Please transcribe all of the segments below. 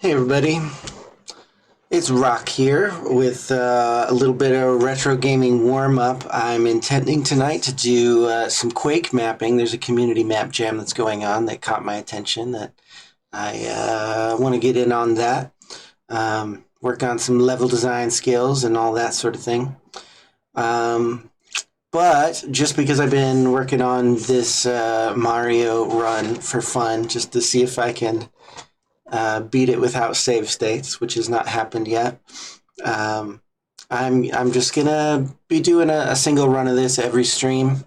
Hey everybody, it's Rock here with a little bit of retro gaming warm-up. I'm intending tonight to do some Quake mapping. There's a community map jam that's going on that caught my attention that I want to get in on that. Work on some level design skills and all that sort of thing. But just because I've been working on this Mario run for fun, just to see if I can beat it without save states, which has not happened yet. I'm just gonna be doing a single run of this every stream,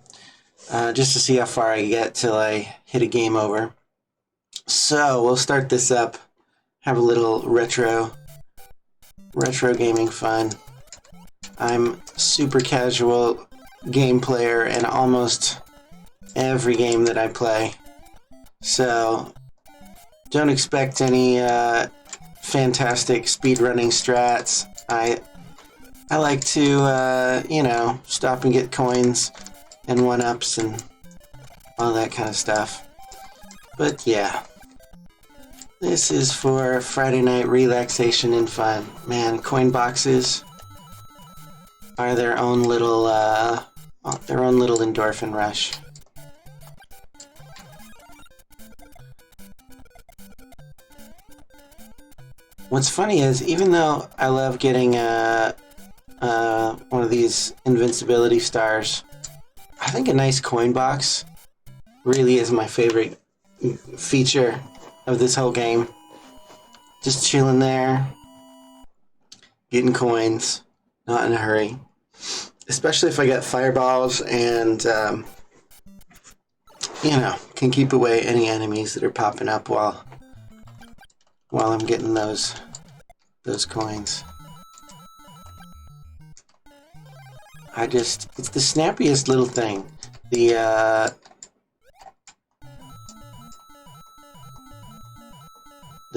just to see how far I get till I hit a game over. So we'll start this up, have a little retro gaming fun. I'm super casual game player in almost every game that I play, so don't expect any fantastic speedrunning strats. I like to, stop and get coins and one-ups and all that kind of stuff. But yeah, this is for Friday night relaxation and fun. Man, coin boxes are their own little endorphin rush. What's funny is, even though I love getting one of these invincibility stars, I think a nice coin box really is my favorite feature of this whole game. Just chilling there, getting coins, not in a hurry. Especially if I get fireballs and, can keep away any enemies that are popping up while I'm getting those coins. It's the snappiest little thing. The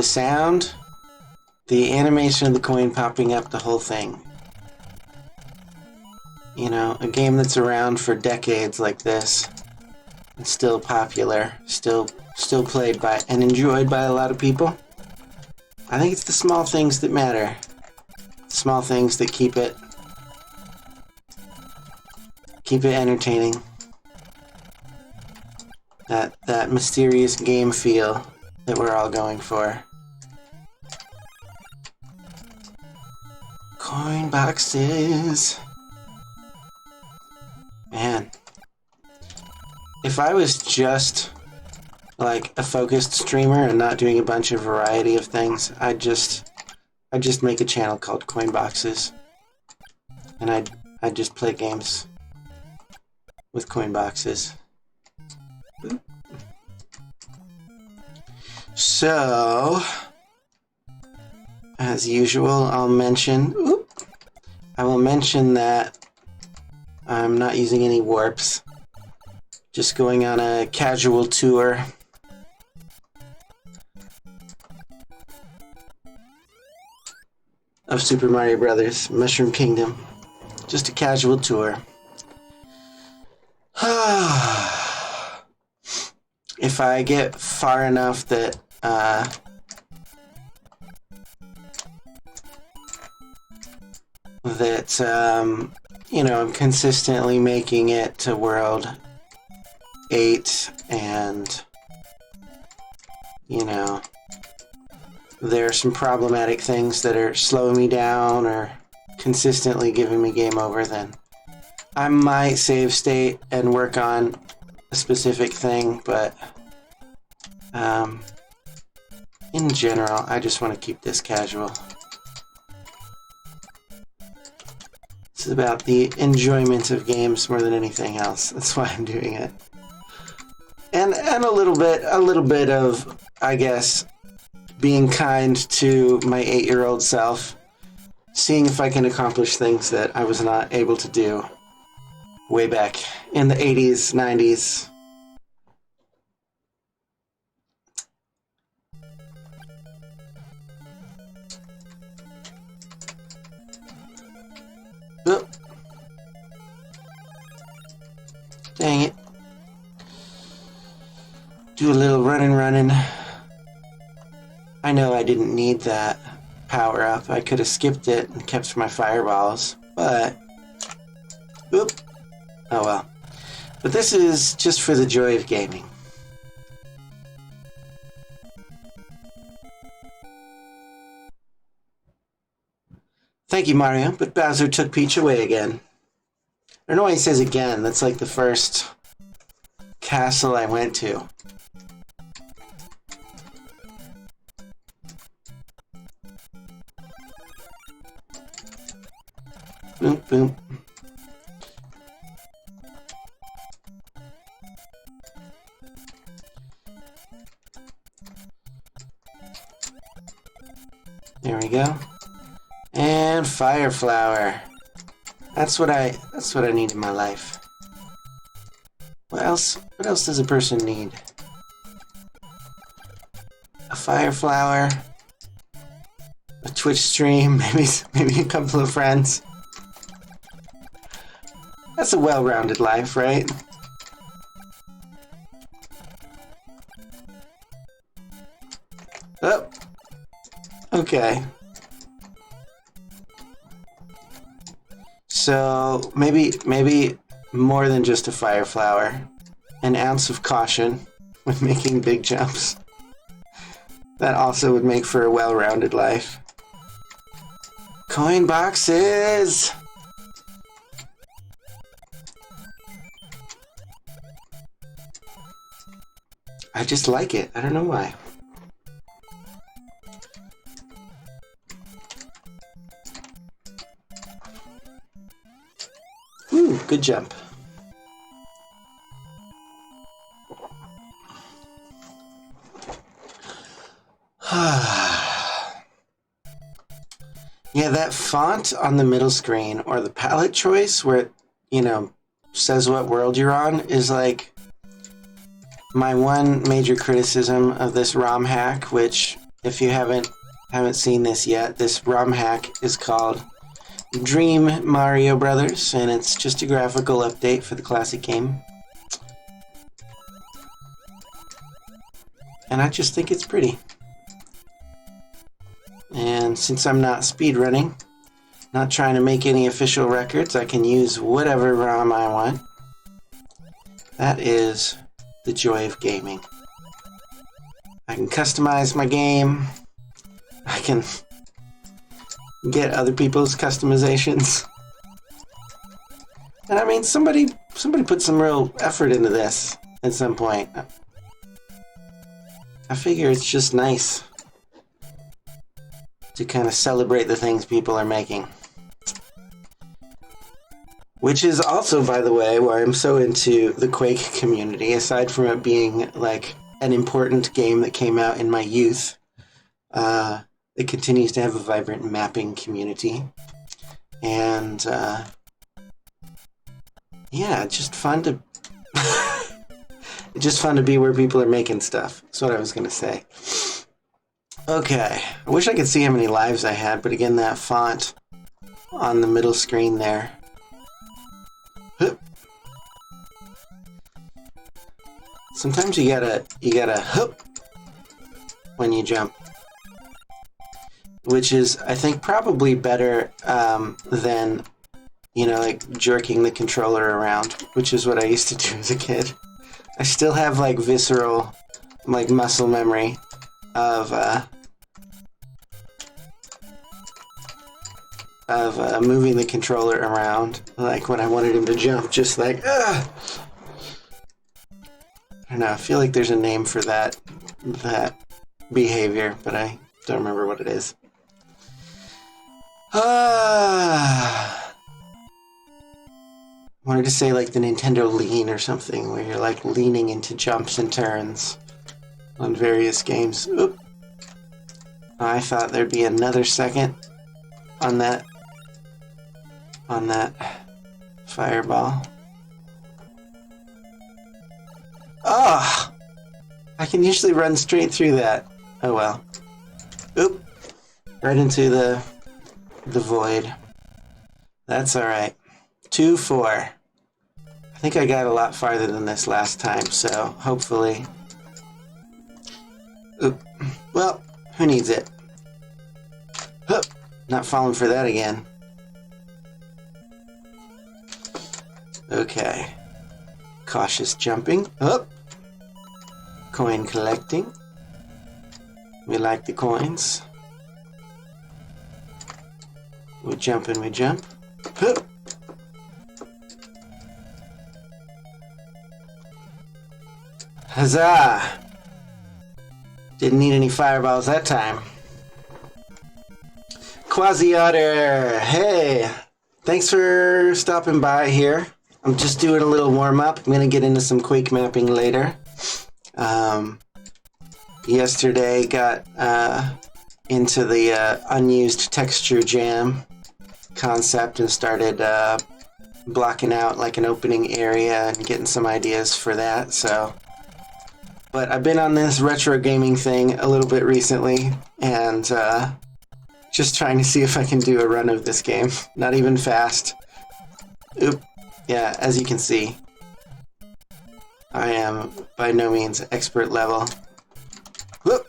sound, the animation of the coin popping up, the whole thing. You know, a game that's around for decades like this, it's still popular, still played by and enjoyed by a lot of people. I think it's the small things that matter. The small things that keep it entertaining. That mysterious game feel that we're all going for. Coin boxes. Man. If I was just like a focused streamer and not doing a bunch of variety of things, I'd just make a channel called Coin Boxes, and I'd just play games with coin boxes. So, as usual, I will mention that I'm not using any warps, just going on a casual tour. Of Super Mario Brothers, Mushroom Kingdom. Just a casual tour. If I get far enough that I'm consistently making it to World 8 and there are some problematic things that are slowing me down or consistently giving me game over, then I might save state and work on a specific thing, but in general, I just want to keep this casual. It's about the enjoyment of games more than anything else. That's why I'm doing it. And a little bit of, I guess, being kind to my 8-year-old self, seeing if I can accomplish things that I was not able to do way back in the 80s, 90s. Oh. Dang it. Do a little running. I know I didn't need that power up. I could have skipped it and kept my fireballs, but oop. Oh well. But this is just for the joy of gaming. Thank you, Mario, but Bowser took Peach away again. I don't know why he says again. That's like the first castle I went to. Boom, boom. There we go. And fire flower. That's what I need in my life. What else does a person need? A fire flower, a Twitch stream, maybe a couple of friends. That's a well-rounded life, right? Oh. Okay. So maybe more than just a fire flower. An ounce of caution with making big jumps. That also would make for a well-rounded life. Coin boxes! I just like it. I don't know why. Ooh, good jump. Yeah, that font on the middle screen, or the palette choice where it, says what world you're on, is like my one major criticism of this ROM hack, which, if you haven't seen this yet, this ROM hack is called DreamMarioBros, and it's just a graphical update for the classic game. And I just think it's pretty. And since I'm not speedrunning, not trying to make any official records, I can use whatever ROM I want. That is the joy of gaming. I can customize my game. I can get other people's customizations. And I mean, somebody put some real effort into this at some point. I figure it's just nice to kind of celebrate the things people are making. Which is also, by the way, why I'm so into the Quake community, aside from it being like an important game that came out in my youth. It continues to have a vibrant mapping community. And yeah, it's just fun to it's just fun to be where people are making stuff. That's what I was gonna say. Okay, I wish I could see how many lives I had, but again, that font on the middle screen there. Hup. Sometimes you gotta hup when you jump, which is, I think, probably better than, like jerking the controller around, which is what I used to do as a kid. I still have like visceral, like muscle memory of moving the controller around, like when I wanted him to jump, just like, ugh! I don't know, I feel like there's a name for that behavior, but I don't remember what it is. Wanted to say like the Nintendo Lean or something, where you're like leaning into jumps and turns on various games. Oop. I thought there'd be another second on that fireball. Ah! I can usually run straight through that. Oh well. Oop. Right into the void. That's alright. 2-4. I think I got a lot farther than this last time, so hopefully... Oop. Well, Who needs it? Hup. Not falling for that again. Okay. Cautious jumping. Up. Coin collecting. We like the coins. We jump and we jump. Hup. Huzzah! Didn't need any fireballs that time. Quasi-Otter! Hey! Thanks for stopping by here. I'm just doing a little warm-up. I'm going to get into some Quake mapping later. Yesterday got into the Unused Texture Jam concept and started blocking out like an opening area and getting some ideas for that. But I've been on this retro gaming thing a little bit recently and just trying to see if I can do a run of this game. Not even fast. Oop. Yeah, as you can see, I am by no means expert level. Whoop.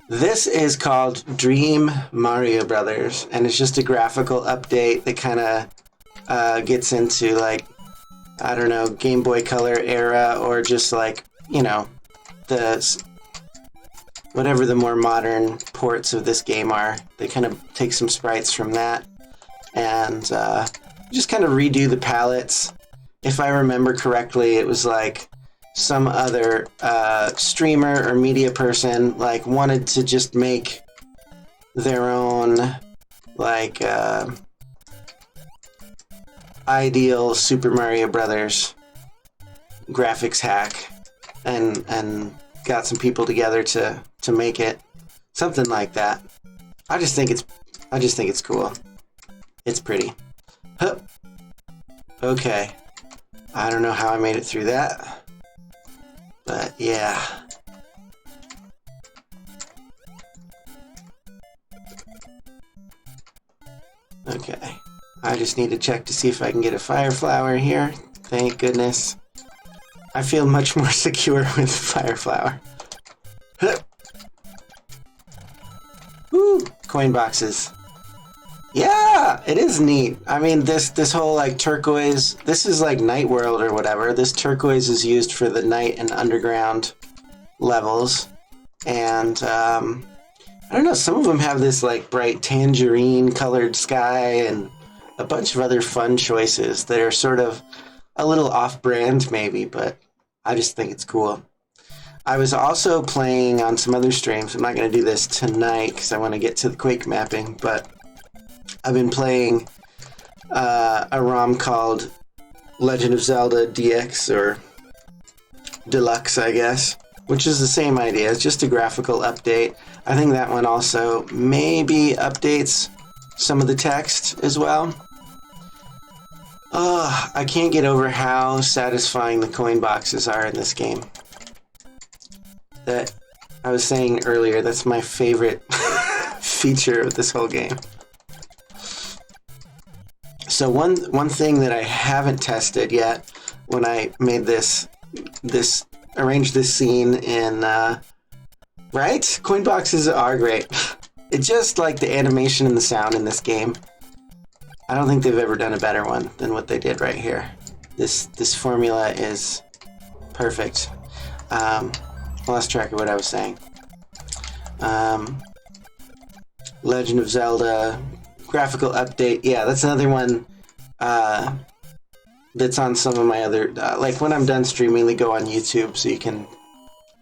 This is called DreamMarioBros, and it's just a graphical update that kind of gets into, like, I don't know, Game Boy Color era, or just like, you know, whatever the more modern ports of this game are. They kind of take some sprites from that and just kind of redo the palettes. If I remember correctly, it was like some other streamer or media person like wanted to just make their own like ideal Super Mario Brothers graphics hack and got some people together to make it something like that. I just think it's cool. It's pretty. Hup. Okay. I don't know how I made it through that. But yeah. Okay. I just need to check to see if I can get a fire flower here. Thank goodness. I feel much more secure with fire flower. Hup. Woo! Coin boxes. Yeah, it is neat. I mean, this whole like turquoise, this is like Night World or whatever. This turquoise is used for the night and underground levels. And I don't know, some of them have this like bright tangerine colored sky and a bunch of other fun choices that are sort of a little off-brand maybe, but I just think it's cool. I was also playing on some other streams. I'm not going to do this tonight because I want to get to the Quake mapping, but I've been playing a ROM called Legend of Zelda DX, or Deluxe, I guess, which is the same idea. It's just a graphical update. I think that one also maybe updates some of the text as well. I can't get over how satisfying the coin boxes are in this game. That I was saying earlier, that's my favorite feature of this whole game. So one thing that I haven't tested yet when I made arranged this scene in, right? Coin boxes are great. It's just like the animation and the sound in this game. I don't think they've ever done a better one than what they did right here. This formula is perfect. I lost track of what I was saying. Legend of Zelda graphical update. Yeah, that's another one that's on some of my other... like when I'm done streaming, they go on YouTube, so you can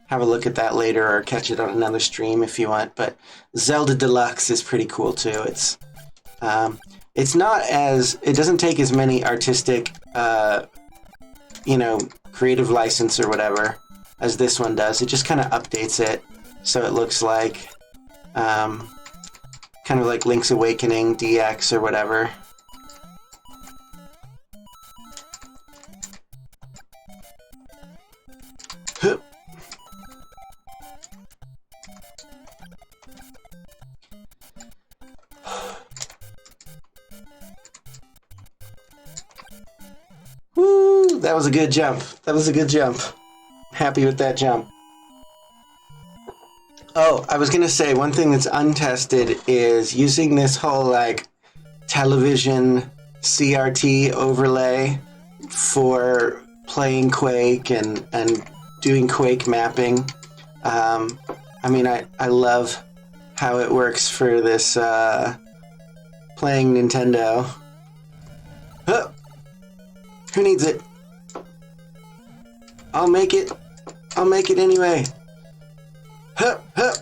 have a look at that later or catch it on another stream if you want. But Zelda Deluxe is pretty cool too. It's not as... It doesn't take as many artistic, you know, creative license or whatever as this one does. It just kind of updates it so it looks like kind of like Link's Awakening DX or whatever. Hup. Woo! That was a good jump. That was a good jump. Happy with that jump. Oh, I was gonna say one thing that's untested is using this whole like television CRT overlay for playing Quake and doing Quake mapping. I mean, I love how it works for this playing Nintendo. Huh. Who needs it? I'll make it. I'll make it anyway. Hup, hup.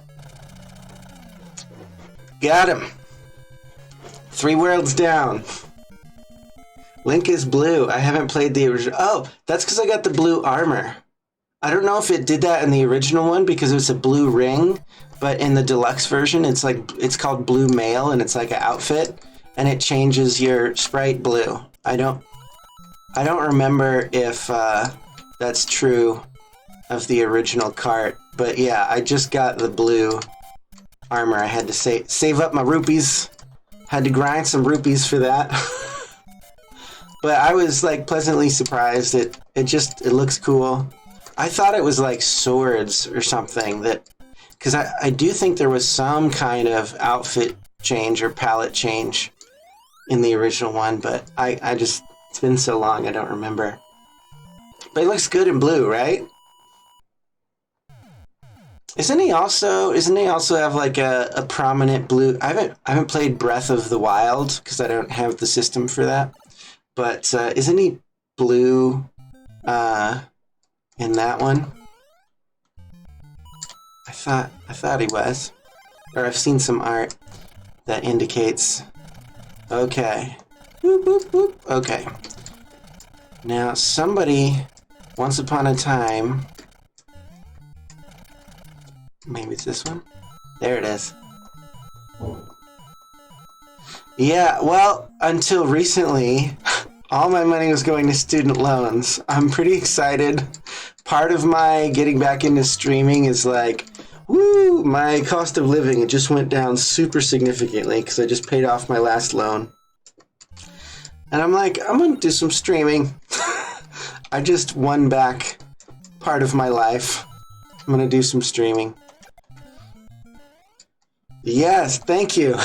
Got him. 3 worlds down. Link is blue. I haven't played the original. Oh, that's because I got the blue armor. I don't know if it did that in the original one because it's a blue ring, but in the deluxe version, it's called blue mail and it's like an outfit, and it changes your sprite blue. I don't remember if that's true of the original cart, but yeah, I just got the blue armor. I had to save up my rupees. Had to grind some rupees for that. But I was like pleasantly surprised. It looks cool. I thought it was like swords or something, that because I do think there was some kind of outfit change or palette change in the original one, but I just, it's been so long I don't remember. But it looks good in blue, right? Doesn't he also have like a prominent blue? I haven't played Breath of the Wild because I don't have the system for that. But isn't he blue in that one? I thought he was, or I've seen some art that indicates. Okay, boop, boop, boop. Okay. Now somebody, once upon a time. Maybe it's this one? There it is. Yeah, well, until recently, all my money was going to student loans. I'm pretty excited. Part of my getting back into streaming is like, woo, my cost of living, it just went down super significantly because I just paid off my last loan. And I'm like, I'm going to do some streaming. I just won back part of my life. I'm going to do some streaming. Yes, thank you.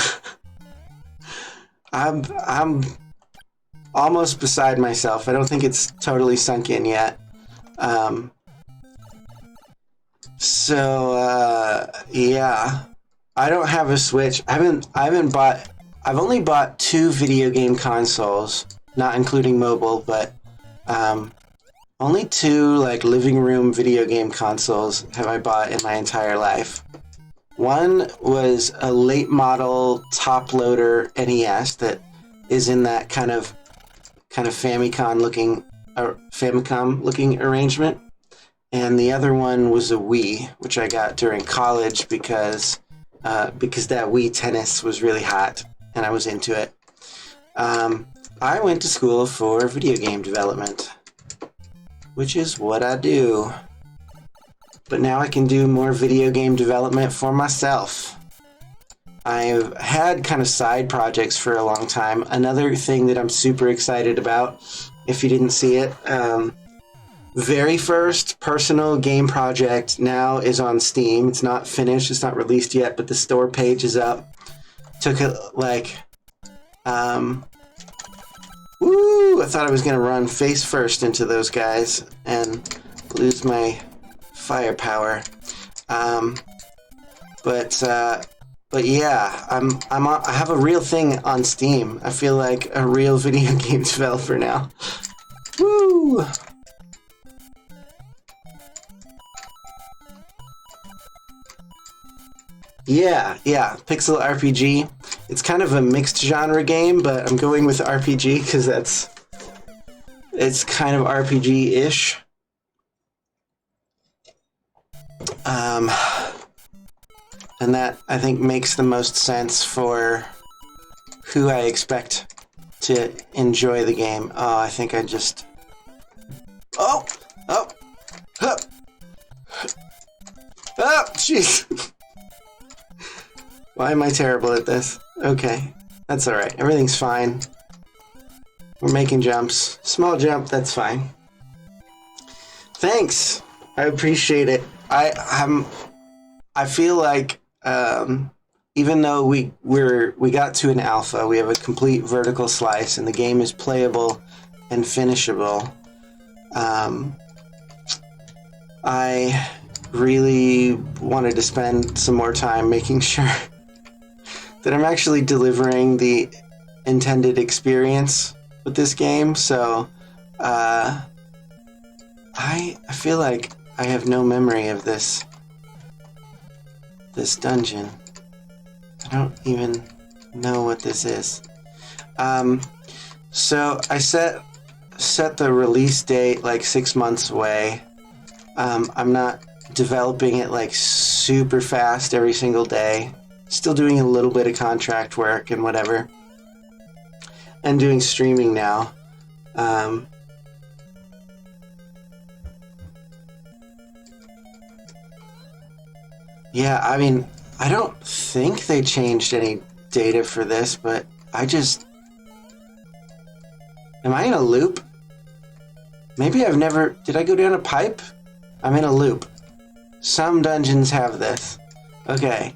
I'm almost beside myself. I don't think it's totally sunk in yet. Yeah, I don't have a Switch. I've only bought 2 video game consoles, not including mobile, but only 2 like living room video game consoles have I bought in my entire life. One was a late model top loader NES that is in that kind of Famicom looking arrangement, and the other one was a Wii, which I got during college because that Wii Tennis was really hot and I was into it. I went to school for video game development, which is what I do. But now I can do more video game development for myself. I've had kind of side projects for a long time. Another thing that I'm super excited about, if you didn't see it, very first personal game project now is on Steam. It's not finished, it's not released yet, but the store page is up. Took it like, woo! I thought I was gonna run face first into those guys and lose my firepower, but yeah, I have a real thing on Steam. I feel like a real video game developer now. Woo! Yeah, Pixel RPG. It's kind of a mixed genre game, but I'm going with RPG because it's kind of RPG-ish. And that, I think, makes the most sense for who I expect to enjoy the game. Oh, I think I just... Oh! Jeez! Why am I terrible at this? Okay, that's alright. Everything's fine. We're making jumps. Small jump, that's fine. Thanks! I appreciate it. I feel like even though we got to an alpha, we have a complete vertical slice, and the game is playable and finishable. I really wanted to spend some more time making sure that I'm actually delivering the intended experience with this game. So I feel like I have no memory of this dungeon. I don't even know what this is. So I set the release date like 6 months away. I'm not developing it like super fast every single day. Still doing a little bit of contract work and whatever. And doing streaming now. Yeah, I mean, I don't think they changed any data for this, but I just... Am I in a loop? Maybe I've never... Did I go down a pipe? I'm in a loop. Some dungeons have this. Okay.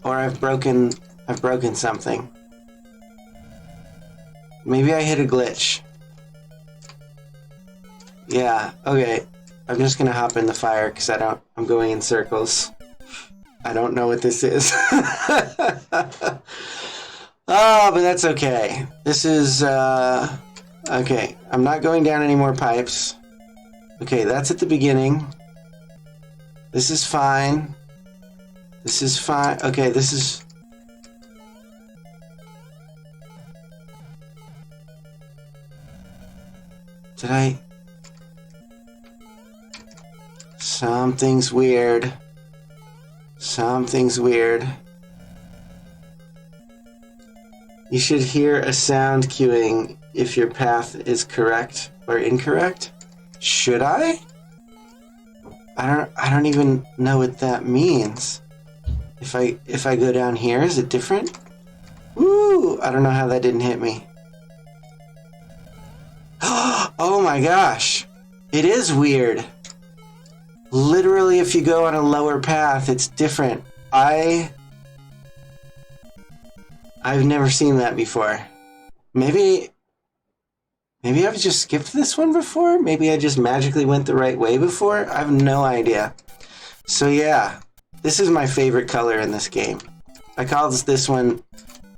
Or I've broken something. Maybe I hit a glitch. Yeah, okay. I'm just gonna hop in the fire because I'm going in circles. I don't know what this is. Oh, but that's okay. This is, okay. I'm not going down any more pipes. Okay, that's at the beginning. This is fine. This is fine. Okay, this is... Did I... Something's weird. Something's weird. You should hear a sound cueing if your path is correct or incorrect. Should I? I don't even know what that means. If I go down here, is it different? Woo! I don't know how that didn't hit me. Oh my gosh. It is weird. Literally, if you go on a lower path, it's different. I've never seen that before. Maybe I've just skipped this one before? Maybe I just magically went the right way before? I have no idea. So yeah, this is my favorite color in this game. I call this one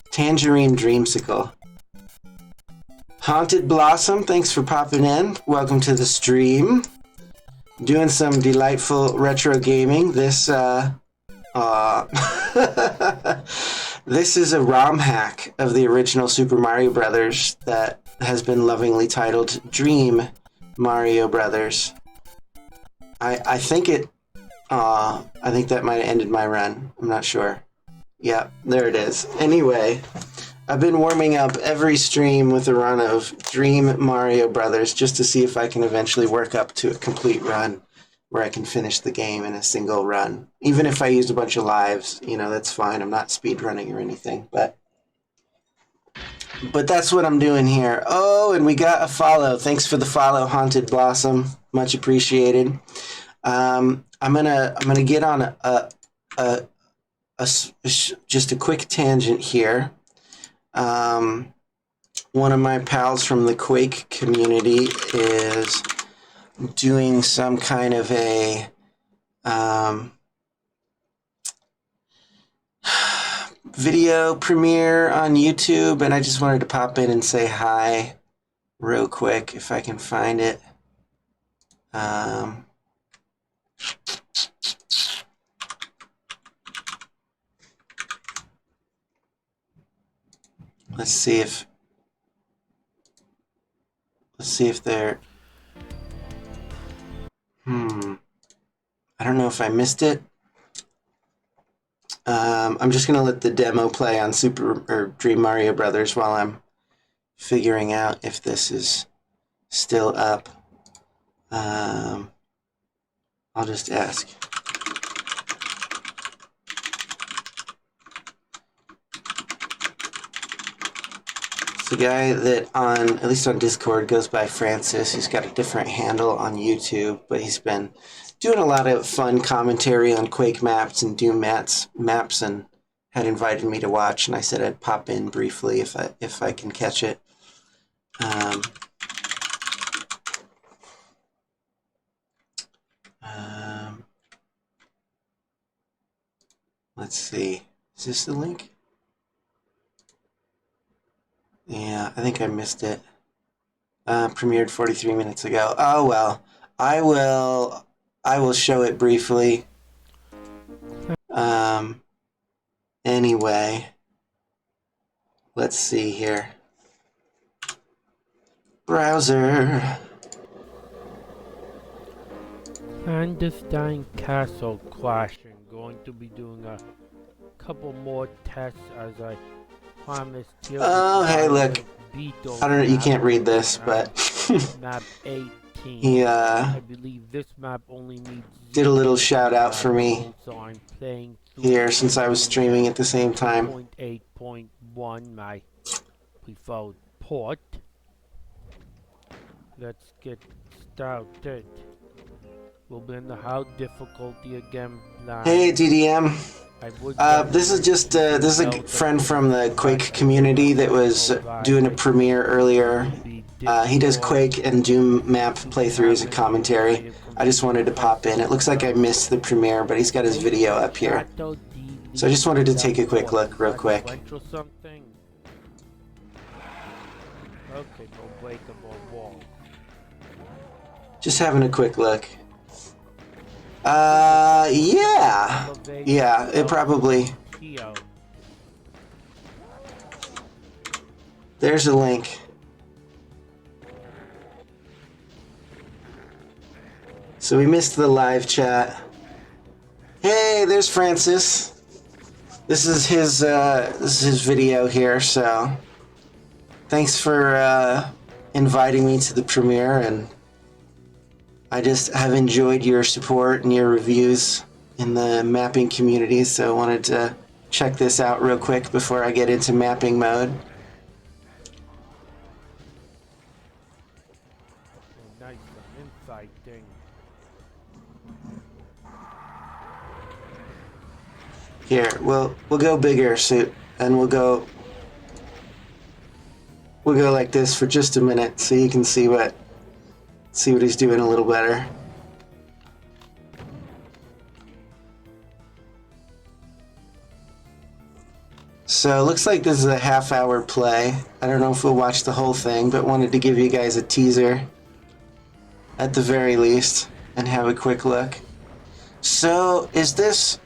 Tangerine Dreamsicle. Haunted Blossom, thanks for popping in. Welcome to the stream. Doing some delightful retro gaming. This this is a ROM hack of the original Super Mario Brothers that has been lovingly titled Dream Mario Brothers. I think that might have ended my run. I'm not sure. Yeah, there it is. Anyway, I've been warming up every stream with a run of Dream Mario Brothers just to see if I can eventually work up to a complete run where I can finish the game in a single run. Even if I used a bunch of lives, you know, that's fine. I'm not speedrunning or anything, but that's what I'm doing here. Oh, and we got a follow. Thanks for the follow, Haunted Blossom. Much appreciated. I'm gonna get on just a quick tangent here. One of my pals from the Quake community is doing some kind of a video premiere on YouTube, and I just wanted to pop in and say hi real quick if I can find it. Let's see if they're... I don't know if I missed it. I'm just gonna let the demo play on Dream Mario Brothers while I'm figuring out if this is still up. I'll just ask. The guy that at least on Discord, goes by Francis. He's got a different handle on YouTube, but he's been doing a lot of fun commentary on Quake maps and Doom maps, and had invited me to watch, and I said I'd pop in briefly if I can catch it. Let's see. Is this the link? Yeah, I think I missed it. Premiered 43 minutes ago. Oh well. I will show it briefly. Anyway. Let's see here. Browser. Clandestine castle crashing. Going to be doing a couple more tests as I promised. Oh, hey, look. I don't know, you can't read this, but map 18. He I believe this map only needs did a little shout out for me so I'm playing here since I was streaming at the same time. 0.8.1, my preferred port. Let's get started. We'll be in the hard difficulty again. Hey DDM. This is just this is a friend from the Quake community that was doing a premiere earlier. He does Quake and Doom map playthroughs and commentary. I just wanted to pop in. It looks like I missed the premiere, but he's got his video up here. So I just wanted to take a quick look real quick. Just having a quick look. Yeah, it probably. There's a link. So we missed the live chat. Hey, there's Francis. This is his video here. So thanks for inviting me to the premiere, and I just have enjoyed your support and your reviews in the mapping community, so I wanted to check this out real quick before I get into mapping mode. Nice inside thing. Here, we'll go bigger, and we'll go like this for just a minute, so you can see what he's doing a little better. So it looks like this is a half-hour play. I don't know if we'll watch the whole thing, but wanted to give you guys a teaser at the very least and have a quick look. So is this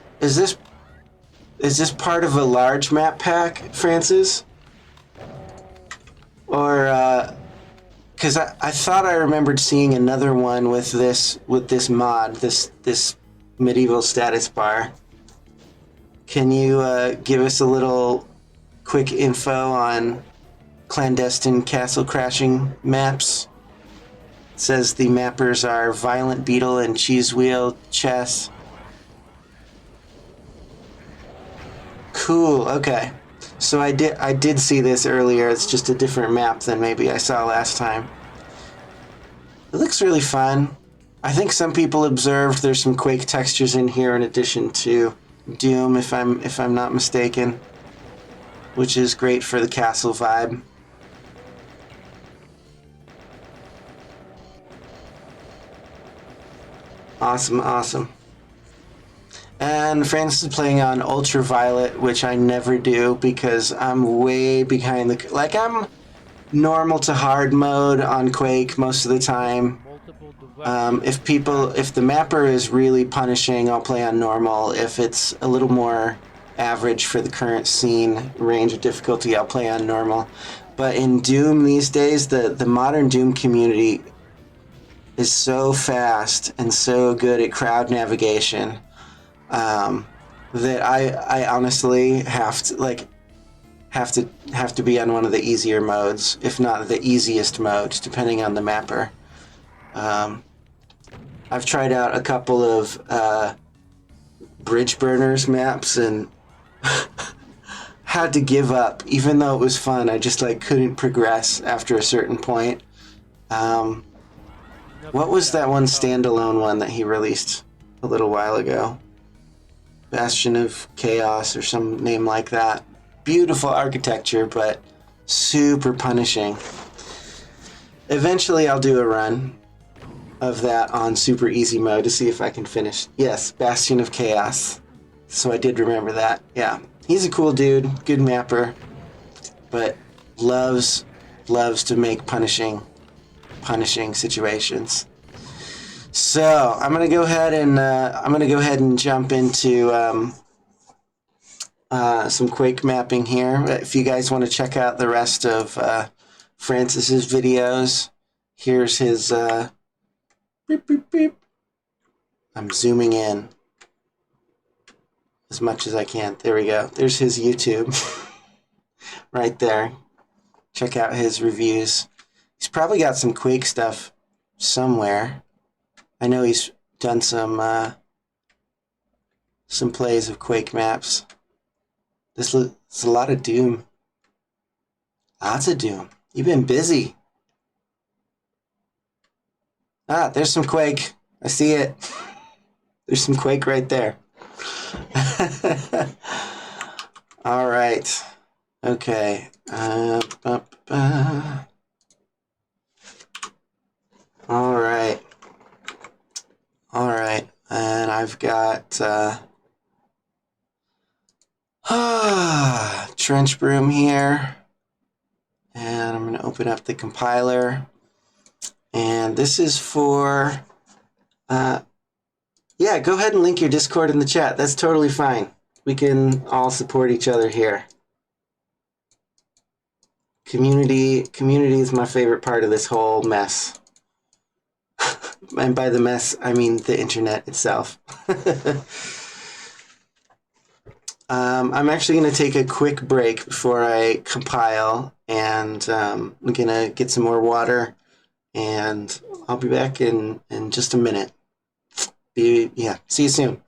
part of a large map pack, Francis? Or because I thought I remembered seeing another one with this mod, this medieval status bar. Can you give us a little quick info on clandestine castle crashing maps? It says the mappers are Violent Beetle and Cheese Wheel Chess. Cool. Okay. So I did see this earlier. It's just a different map than maybe I saw last time. It looks really fun. I think some people observed there's some Quake textures in here in addition to Doom, if I'm not mistaken, which is great for the castle vibe. Awesome, awesome. And Francis is playing on Ultraviolet, which I never do because I'm way behind the... Like, I'm normal to hard mode on Quake most of the time. If the mapper is really punishing, I'll play on normal. If it's a little more average for the current scene range of difficulty, I'll play on normal. But in Doom these days, the modern Doom community is so fast and so good at crowd navigation that I honestly have to be on one of the easier modes, if not the easiest mode, depending on the mapper. I've tried out a couple of Bridge Burners maps, and had to give up, even though it was fun. I just like couldn't progress after a certain point. What was that one standalone one that he released a little while ago? Bastion of Chaos or some name like that. Beautiful architecture, but super punishing. Eventually I'll do a run of that on super easy mode to see if I can finish. Yes, Bastion of Chaos. So I did remember that. Yeah, he's a cool dude, good mapper, but loves to make punishing situations. So I'm gonna go ahead and jump into some Quake mapping here. If you guys want to check out the rest of Francis's videos, here's his. Beep, beep, beep. I'm zooming in as much as I can. There we go. There's his YouTube right there. Check out his reviews. He's probably got some Quake stuff somewhere. I know he's done some plays of Quake maps. This is a lot of Doom. Lots of Doom. You've been busy. Ah, there's some Quake. I see it. There's some Quake right there. All right. Okay. All right. All right. And I've got Trench Broom here. And I'm going to open up the compiler. And this is for... yeah, go ahead and link your Discord in the chat. That's totally fine. We can all support each other here. Community is my favorite part of this whole mess. And by the mess, I mean the internet itself. I'm actually going to take a quick break before I compile, and I'm going to get some more water, and I'll be back in just a minute. Yeah, see you soon.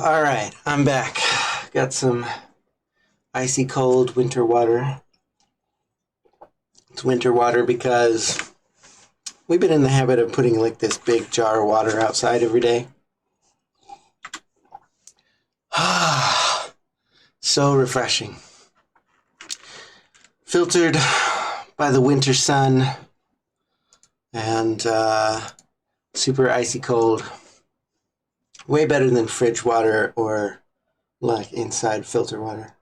Alright, I'm back. Got some icy cold winter water. It's winter water because we've been in the habit of putting like this big jar of water outside every day. So refreshing. Filtered by the winter sun and super icy cold. Way better than fridge water or like inside filter water.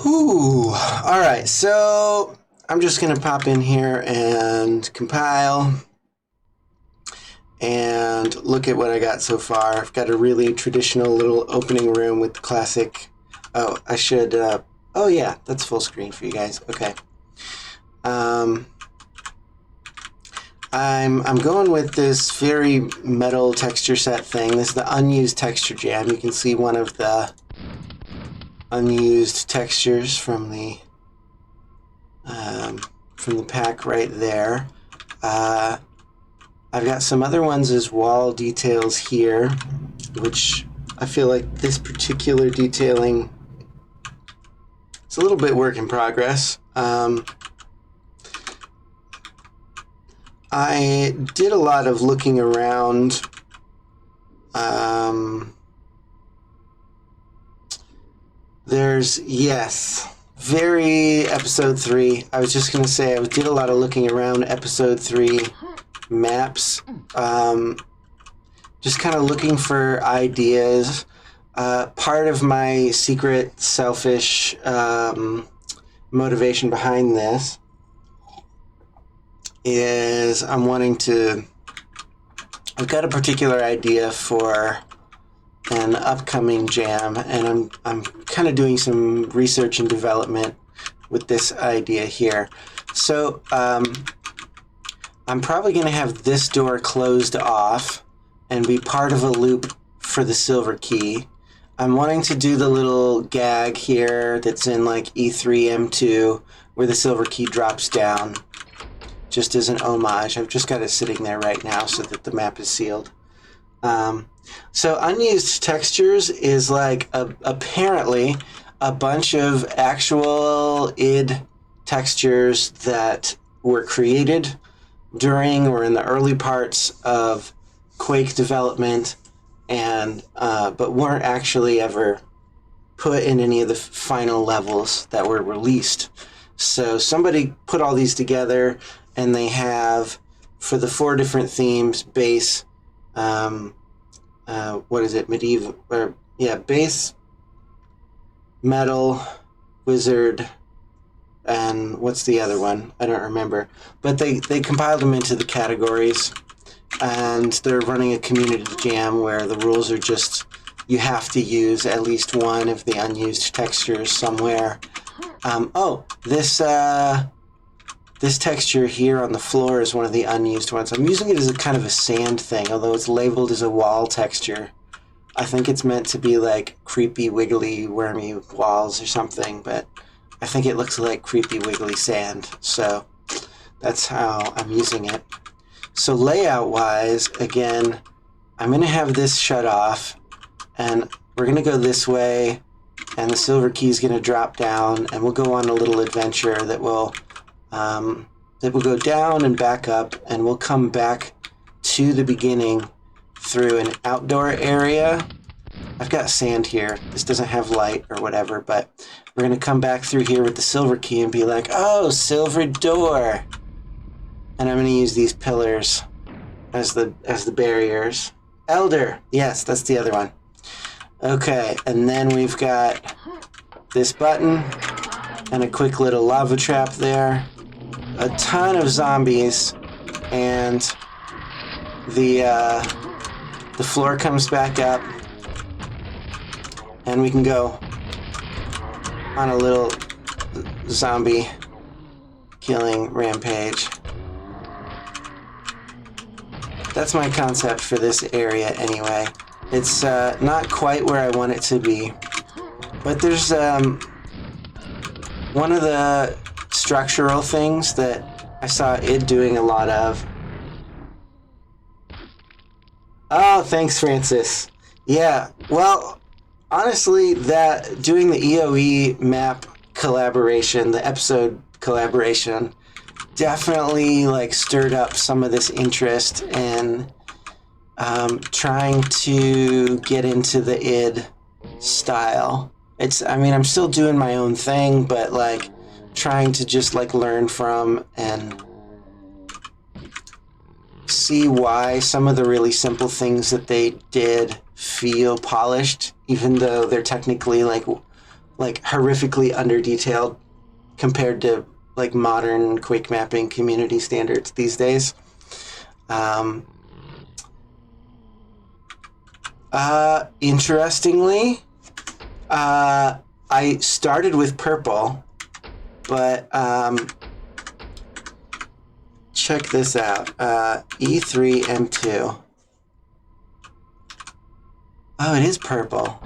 Whew. Alright, so I'm just going to pop in here and compile and look at what I got so far. I've got a really traditional little opening room with the classic... Oh, I should... oh yeah, that's full screen for you guys. Okay. I'm going with this very metal texture set thing. This is the Unused Texture Jam. You can see one of the unused textures from the pack right there. I've got some other ones as wall details here, which I feel like this particular detailing is a little bit work in progress. I did a lot of looking around. There's, yes, very episode 3. I was just going to say I did a lot of looking around episode 3 maps. Just kind of looking for ideas. Part of my secret, selfish motivation behind this is I've got a particular idea for an upcoming jam, and I'm kind of doing some research and development with this idea here. So I'm probably going to have this door closed off and be part of a loop for the silver key. I'm wanting to do the little gag here that's in like E3 M2 where the silver key drops down, just as an homage. I've just got it sitting there right now so that the map is sealed. So Unused Textures is like apparently a bunch of actual id textures that were created during or in the early parts of Quake development, and but weren't actually ever put in any of the final levels that were released. So somebody put all these together, and they have, for the 4 different themes, base, what is it, medieval, or yeah, base, metal, wizard, and what's the other one? I don't remember. But they compiled them into the categories, and they're running a community jam where the rules are just, you have to use at least one of the unused textures somewhere. This texture here on the floor is one of the unused ones. I'm using it as a kind of a sand thing, although it's labeled as a wall texture. I think it's meant to be like creepy, wiggly, wormy walls or something, but I think it looks like creepy, wiggly sand. So that's how I'm using it. So layout-wise, again, I'm going to have this shut off, and we're going to go this way, and the silver key is going to drop down, and we'll go on a little adventure that will go down and back up, and we'll come back to the beginning through an outdoor area. I've got sand here. This doesn't have light or whatever, but we're going to come back through here with the silver key and be like, oh, silver door. And I'm going to use these pillars as the barriers. Elder. Yes, that's the other one. Okay, and then we've got this button and a quick little lava trap there. A ton of zombies, and the floor comes back up, and we can go on a little zombie killing rampage. That's my concept for this area anyway. It's not quite where I want it to be, but there's one of the structural things that I saw id doing a lot of Oh, thanks, Francis. Yeah, well, honestly, that doing the EOE map collaboration, the episode collaboration, definitely like stirred up some of this interest in trying to get into the id style. I mean, I'm still doing my own thing, but like trying to just like learn from and see why some of the really simple things that they did feel polished, even though they're technically like horrifically under detailed compared to like modern Quake mapping community standards these days. Um, Interestingly, I started with purple, but check this out. E3M2. Oh, it is purple.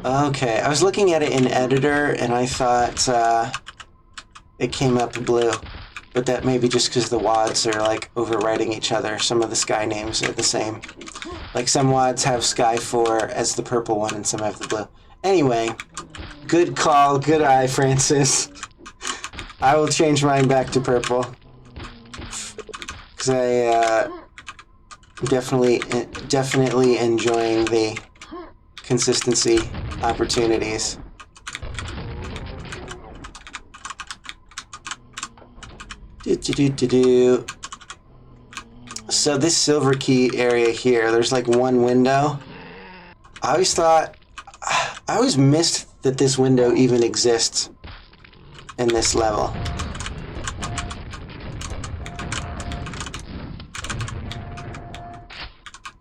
Okay, I was looking at it in editor and I thought it came up blue, but that may be just because the WADs are like overwriting each other. Some of the sky names are the same. Like some WADs have Sky 4 as the purple one and some have the blue. Anyway, good call, good eye, Francis. I will change mine back to purple. Because I definitely enjoying the consistency opportunities. So this silver key area here, there's like one window. I always missed that this window even exists in this level.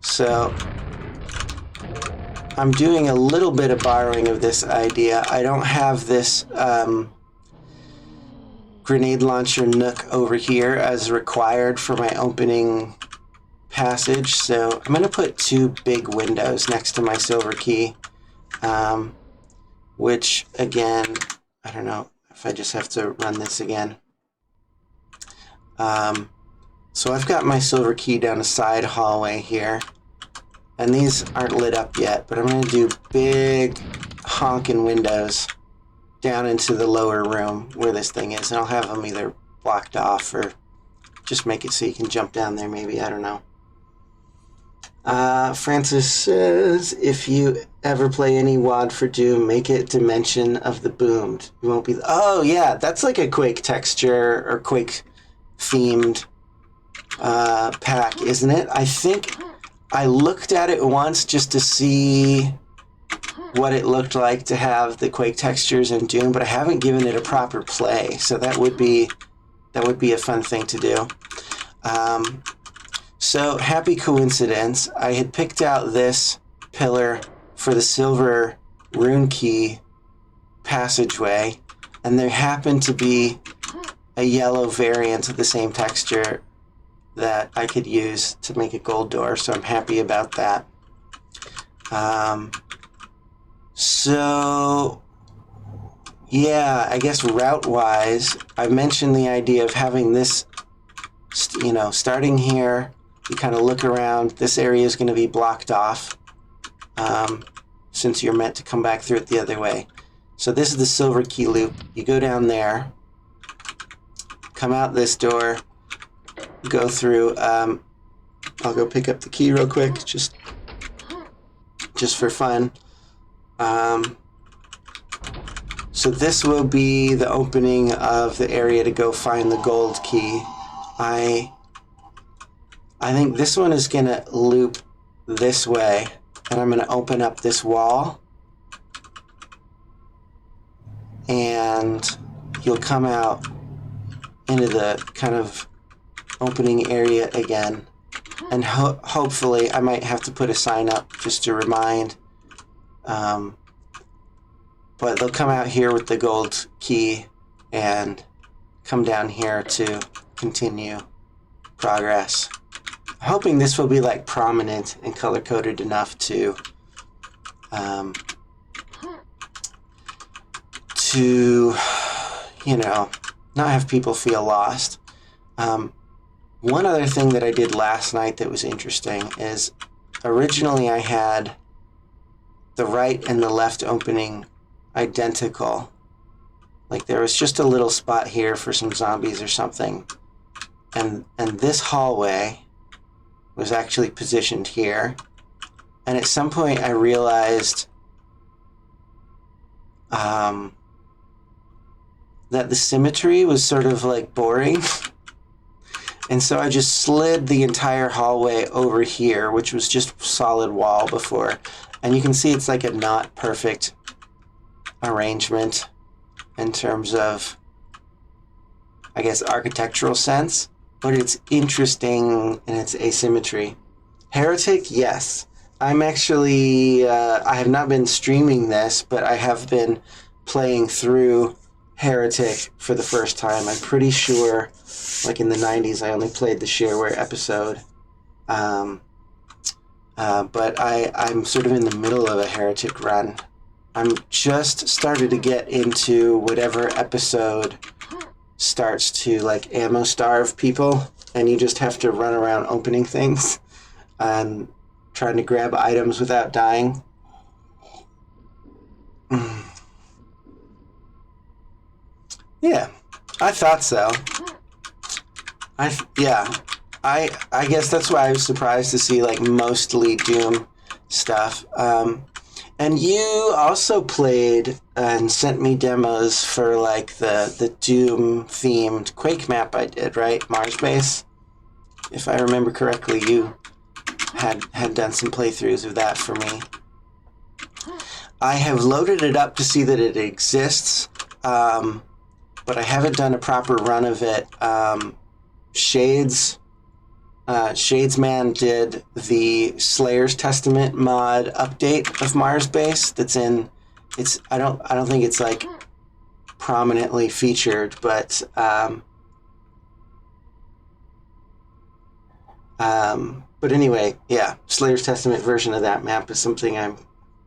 So I'm doing a little bit of borrowing of this idea. I don't have this grenade launcher nook over here as required for my opening passage, so I'm going to put two big windows next to my silver key, which again, I don't know if I just have to run this again. So I've got my silver key down a side hallway here, and these aren't lit up yet, but I'm going to do big honking windows down into the lower room where this thing is, and I'll have them either blocked off or just make it so you can jump down there maybe, I don't know. Francis says, if you ever play any WAD for Doom, make it Dimension of the Boomed. You won't be... Oh, yeah, that's like a Quake texture or Quake themed pack, isn't it? I think I looked at it once just to see what it looked like to have the Quake textures in Doom, but I haven't given it a proper play, so that would be a fun thing to do. So, happy coincidence, I had picked out this pillar for the silver rune key passageway, and there happened to be a yellow variant of the same texture that I could use to make a gold door, so I'm happy about that. So, yeah, I guess route-wise, I mentioned the idea of having this, starting here, you kind of look around, this area is going to be blocked off, since you're meant to come back through it the other way. So this is the silver key loop. You go down there, come out this door, go through, I'll go pick up the key real quick, just for fun. So this will be the opening of the area to go find the gold key. I think this one is going to loop this way, and I'm going to open up this wall, and you'll come out into the kind of opening area again, and hopefully I might have to put a sign up just to remind, but they'll come out here with the gold key and come down here to continue progress. I'm hoping this will be like prominent and color-coded enough to not have people feel lost. One other thing that I did last night that was interesting is originally I had the right and the left opening identical. Like there was just a little spot here for some zombies or something. And this hallway was actually positioned here. And at some point I realized that the symmetry was sort of like boring. And so I just slid the entire hallway over here, which was just solid wall before. And you can see it's like a not perfect arrangement in terms of, I guess, architectural sense. But it's interesting in its asymmetry. Heretic, yes. I'm actually, I have not been streaming this, but I have been playing through Heretic for the first time. I'm pretty sure, like in the 90s, I only played the shareware episode. But I'm sort of in the middle of a Heretic run. I'm just started to get into whatever episode starts to like ammo starve people, and you just have to run around opening things and trying to grab items without dying. Yeah, I thought so. I guess that's why I was surprised to see like mostly Doom stuff. And you also played and sent me demos for like the Doom themed Quake map I did, right? Mars Base. If I remember correctly, you had done some playthroughs of that for me. I have loaded it up to see that it exists, but I haven't done a proper run of it. Shadesman did the Slayer's Testament mod update of Mars Base. That's in. I don't think it's like prominently featured, but anyway, yeah, Slayer's Testament version of that map is something I'm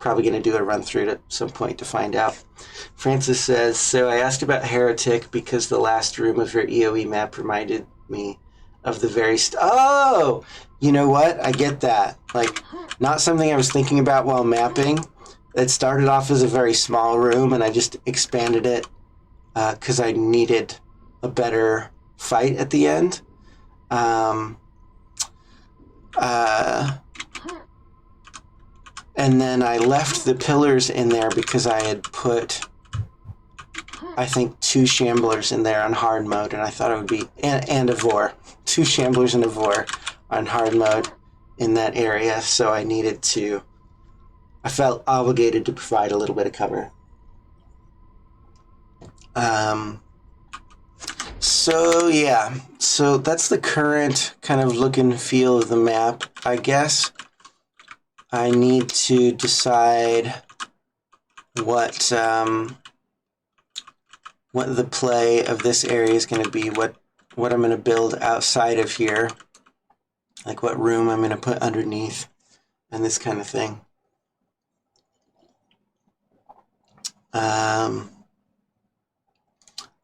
probably going to do a run through at some point to find out. Francis says, so I asked about Heretic because the last room of your EOE map reminded me of the very oh, you know what? I get that. Like, not something I was thinking about while mapping. It started off as a very small room, and I just expanded it because I needed a better fight at the end. And then I left the pillars in there because I had put, I think, 2 shamblers in there on hard mode, and I thought it would be, and a vor. 2 shamblers and a vor on hard mode in that area, so I needed to, I felt obligated to provide a little bit of cover. So yeah, so that's the current kind of look and feel of the map. I guess I need to decide what the play of this area is going to be, what I'm going to build outside of here, like what room I'm going to put underneath, and this kind of thing.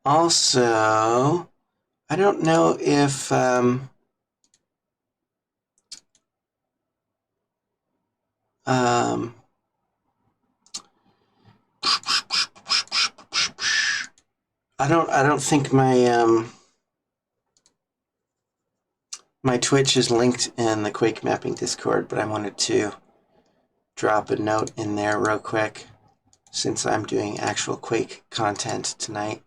Also, I don't know if I don't think my my Twitch is linked in the QuakeMapping Discord, but I wanted to drop a note in there real quick since I'm doing actual Quake content tonight.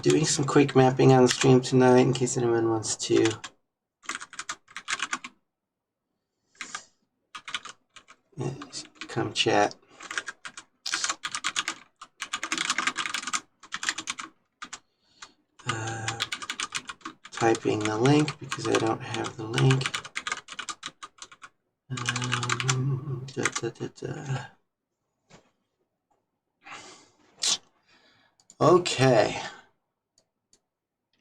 Doing some Quake mapping on the stream tonight in case anyone wants to come chat. Typing the link because I don't have the link. Okay.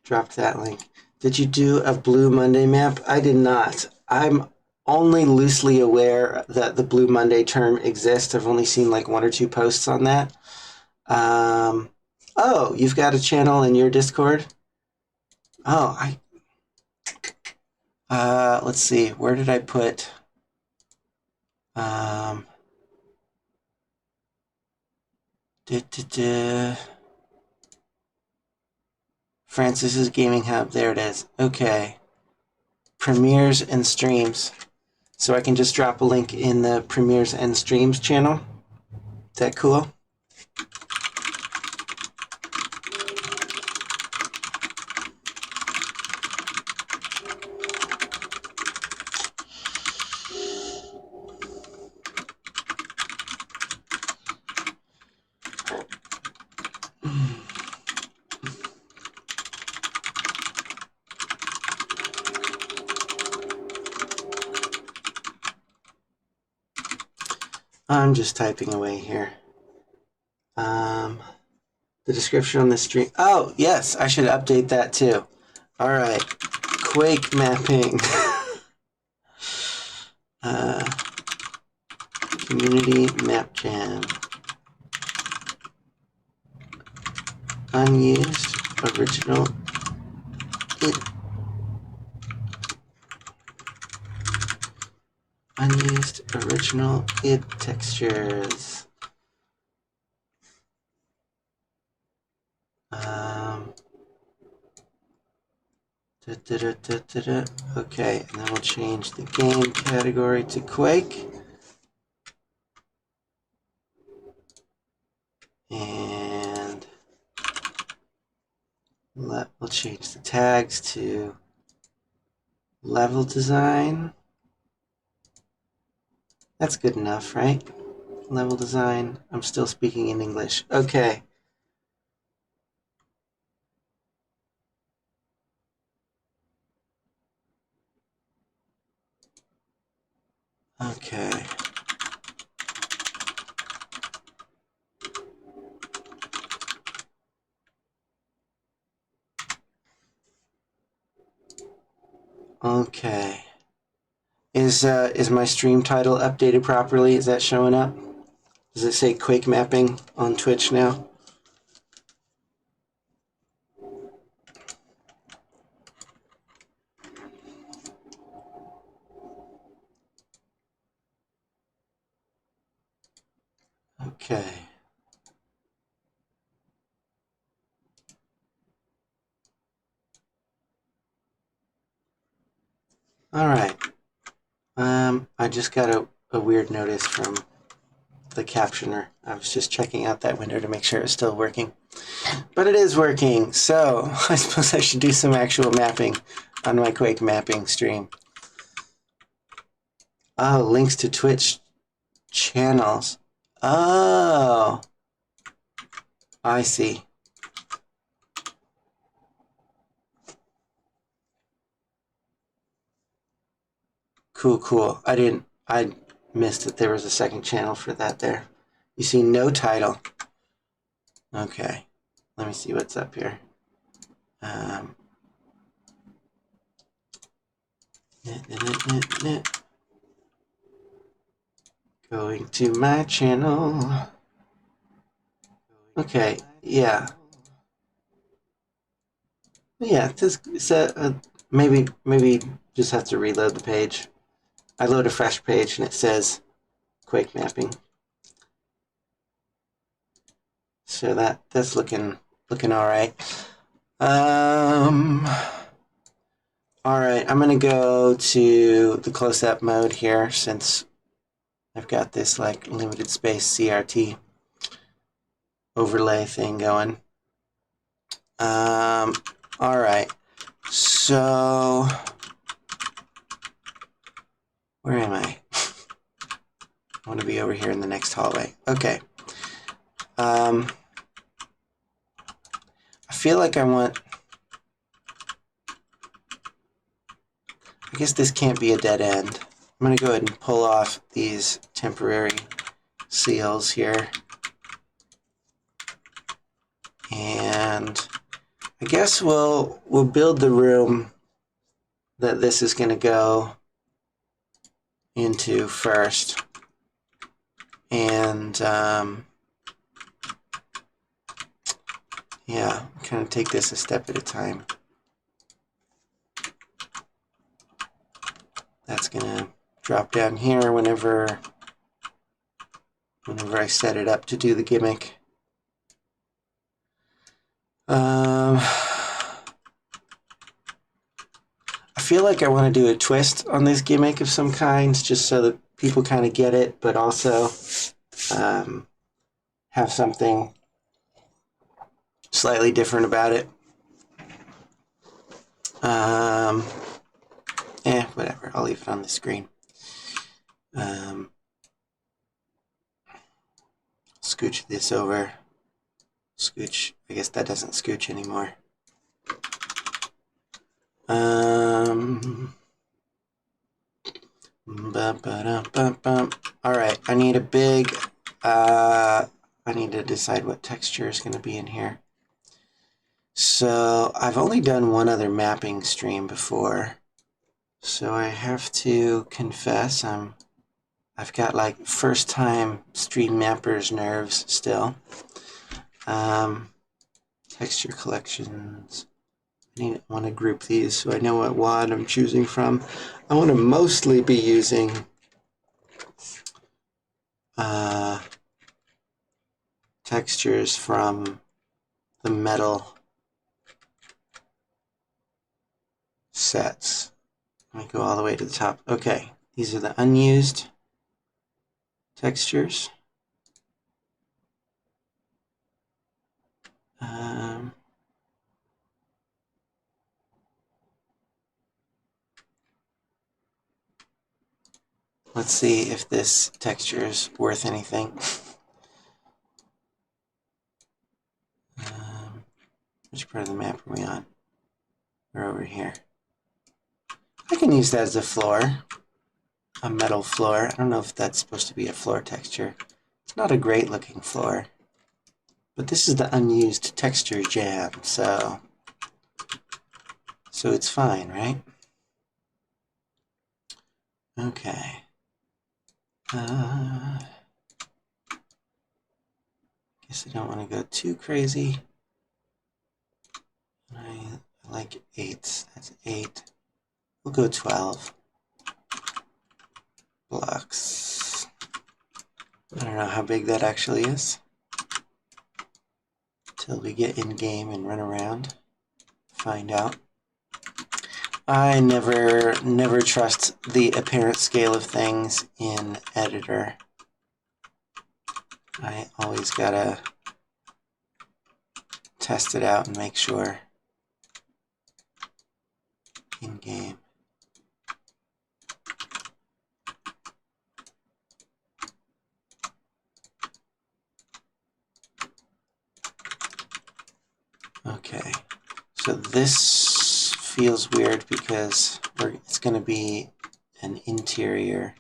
Dropped that link. Did you do a Blue Monday map? I did not. I'm only loosely aware that the Blue Monday term exists. I've only seen like 1 or 2 posts on that. Oh, you've got a channel in your Discord? Oh, let's see. Where did I put? Um, Francis's Gaming Hub. There it is. Okay. Premieres and streams. So I can just drop a link in the premieres and streams channel. Is that cool? I'm just typing away here. The description on the stream. Oh, yes, I should update that too. All right. Quake mapping. Community map jam. Unused original. Unused original id textures. Okay, and then we'll change the game category to Quake. And we'll change the tags to level design. That's good enough, right? Level design. I'm still speaking in English. Okay. Okay. Okay. Is my stream title updated properly? Is that showing up? Does it say Quake Mapping on Twitch now? Okay. All right. I just got a weird notice from the captioner. I was just checking out that window to make sure it's still working. But it is working, so I suppose I should do some actual mapping on my Quake mapping stream. Oh, links to Twitch channels. Oh, I see. Cool, cool. I missed that there was a second channel for that there. You see no title. Okay, let me see what's up here. Going to my channel. Okay, yeah. Yeah, maybe just have to reload the page. I load a fresh page and it says Quake mapping. So that's looking all right. All right, I'm gonna go to the close-up mode here since I've got this like limited space CRT overlay thing going. All right, so where am I? I want to be over here in the next hallway. Okay. I feel like I guess this can't be a dead end. I'm going to go ahead and pull off these temporary seals here. And I guess we'll build the room that this is going to go into first, and yeah, kind of take this a step at a time. That's going to drop down here whenever I set it up to do the gimmick. I feel like I want to do a twist on this gimmick of some kind, just so that people kind of get it, but also have something slightly different about it. Whatever. I'll leave it on the screen. Scooch this over. Scooch. I guess that doesn't scooch anymore. Alright, I need a big... I need to decide what texture is going to be in here. So, I've only done one other mapping stream before. So I have to confess, I've got like first time stream mappers nerves still. Texture collections. I want to group these so I know what WAD I'm choosing from. I want to mostly be using textures from the metal sets. Let me go all the way to the top. Okay, these are the unused textures. Let's see if this texture is worth anything. Which part of the map are we on? We're over here. I can use that as a floor. A metal floor. I don't know if that's supposed to be a floor texture. It's not a great looking floor. But this is the Unused Textures Jam, so it's fine, right? Okay. Guess I don't want to go too crazy. I like 8. That's 8. We'll go 12 blocks. I don't know how big that actually is. Till we get in game and run around. Find out. I never trust the apparent scale of things in editor. I always gotta test it out and make sure in game. Okay, so this feels weird because it's going to be an interior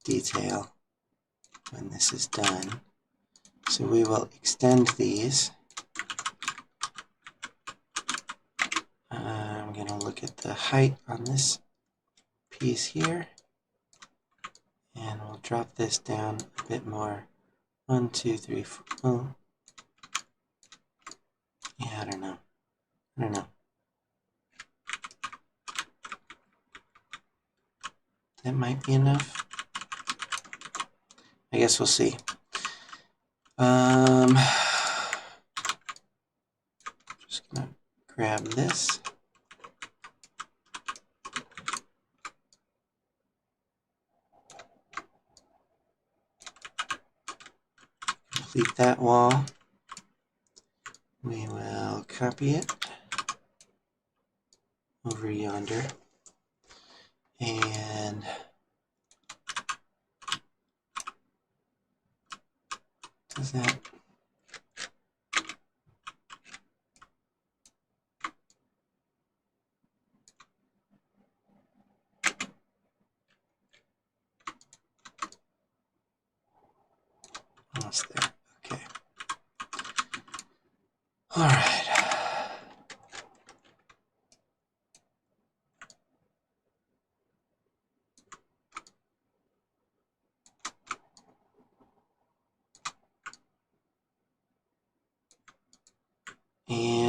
detail when this is done. So we will extend these. I'm going to look at the height on this piece here. And we'll drop this down a bit more. 1, 2, 3, 4. Oh. Yeah, I don't know. That might be enough. I guess we'll see. Just gonna grab this. Complete that wall. We will copy it over yonder. And does that almost there. Okay. All right.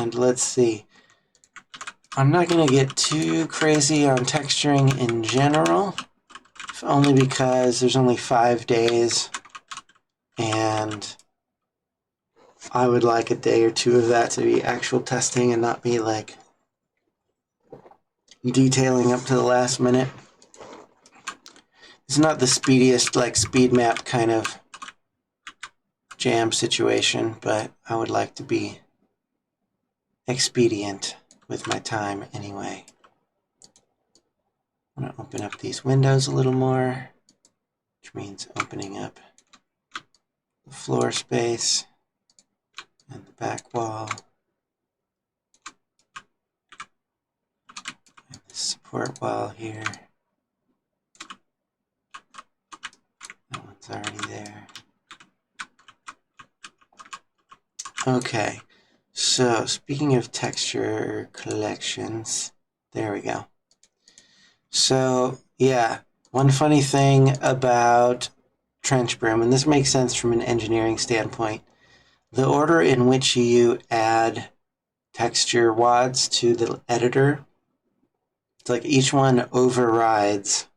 And let's see. I'm not going to get too crazy on texturing in general, only because there's only 5 days, and I would like a day or two of that to be actual testing and not be like detailing up to the last minute. It's not the speediest, like speed map kind of jam situation, but I would like to be expedient with my time anyway. I'm going to open up these windows a little more, which means opening up the floor space and the back wall and the support wall here. That one's already there. Okay, so speaking of texture collections, there we go. So yeah, one funny thing about Trench Broom, and this makes sense from an engineering standpoint, the order in which you add texture wads to the editor, it's like each one overrides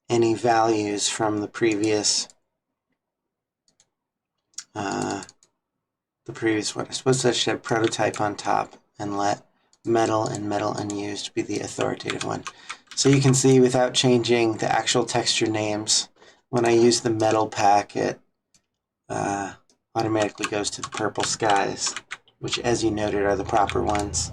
any values from the previous one. I suppose I should have prototype on top and let metal and metal unused be the authoritative one. So you can see without changing the actual texture names, when I use the metal pack, it automatically goes to the purple skies, which, as you noted, are the proper ones.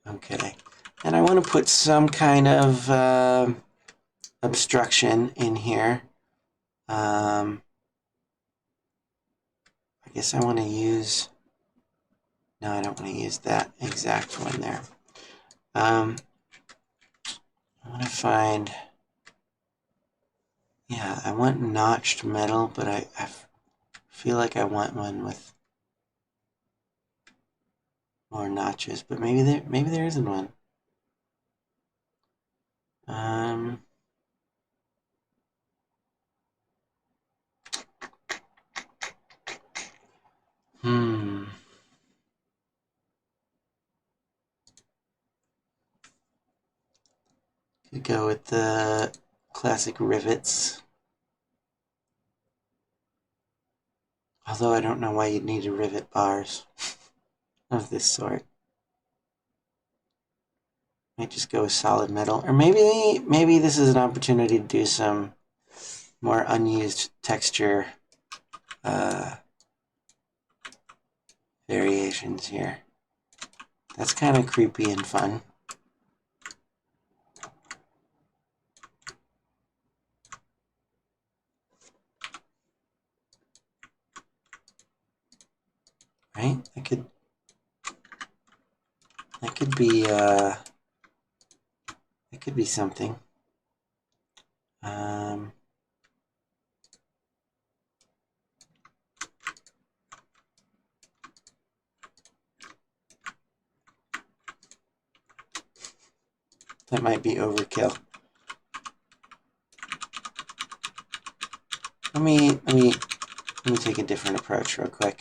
Okay, and I want to put some kind of obstruction in here. I guess I want to use... No, I don't want to use that exact one there. I want to find... Yeah, I want notched metal, but I feel like I want one with more notches, but maybe there isn't one. Could go with the classic rivets. Although I don't know why you'd need to rivet bars of this sort. Might just go with solid metal. Or maybe this is an opportunity to do some more unused texture variations here. That's kind of creepy and fun. Right? That could be something. That might be overkill. Let me take a different approach real quick.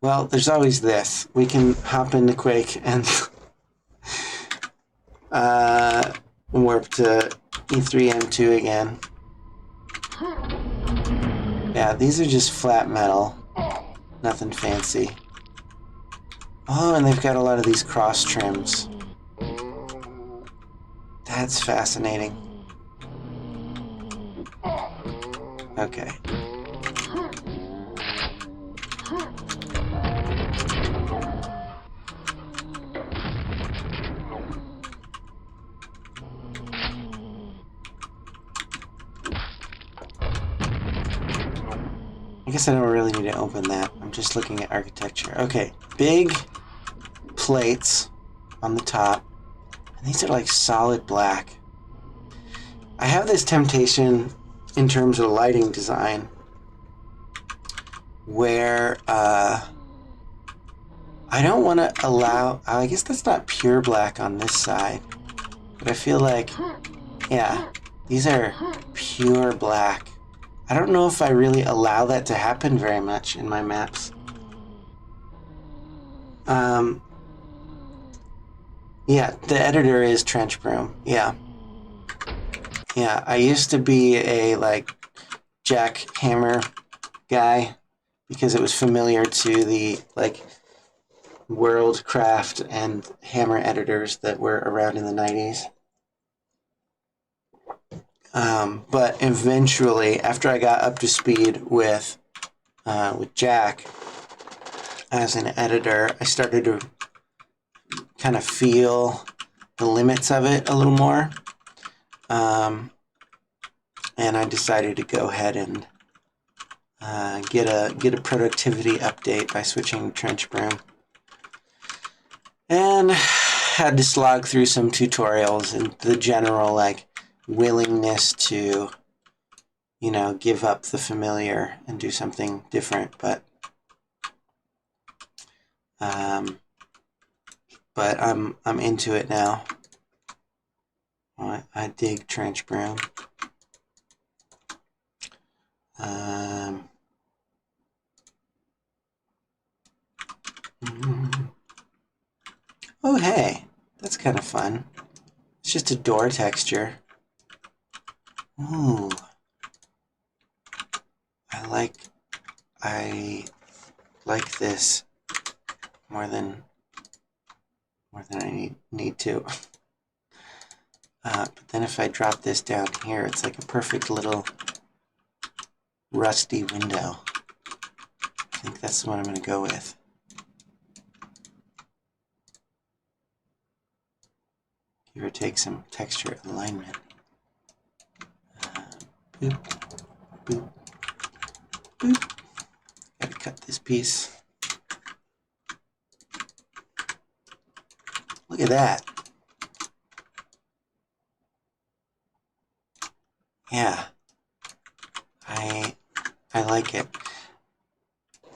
Well, there's always this. We can hop into Quake and warp to E3M2 again. Yeah, these are just flat metal. Nothing fancy. Oh, and they've got a lot of these cross trims. That's fascinating. Okay. I guess I don't really need to open that. I'm just looking at architecture. Okay, big plates on the top. And these are like solid black. I have this temptation in terms of lighting design where I don't want to allow... I guess that's not pure black on this side. But I feel like... Yeah, these are pure black. I don't know if I really allow that to happen very much in my maps. Yeah, the editor is Trench Broom. Yeah. Yeah, I used to be a, like, jackhammer guy because it was familiar to the, like, Worldcraft and Hammer editors that were around in the 90s. But eventually, after I got up to speed with Jack as an editor, I started to kind of feel the limits of it a little more. And I decided to go ahead and get a productivity update by switching to Trench Broom. And had to slog through some tutorials and the general, like, willingness to, you know, give up the familiar and do something different. But I'm into it now. I dig Trench Broom. Oh, hey, that's kind of fun. It's just a door texture. Ooh, I like this more than I need to. But then if I drop this down here, it's like a perfect little rusty window. I think that's what I'm going to go with. Give or take some texture alignment. Boop, boop, boop. Gotta cut this piece. Look at that. Yeah. I like it.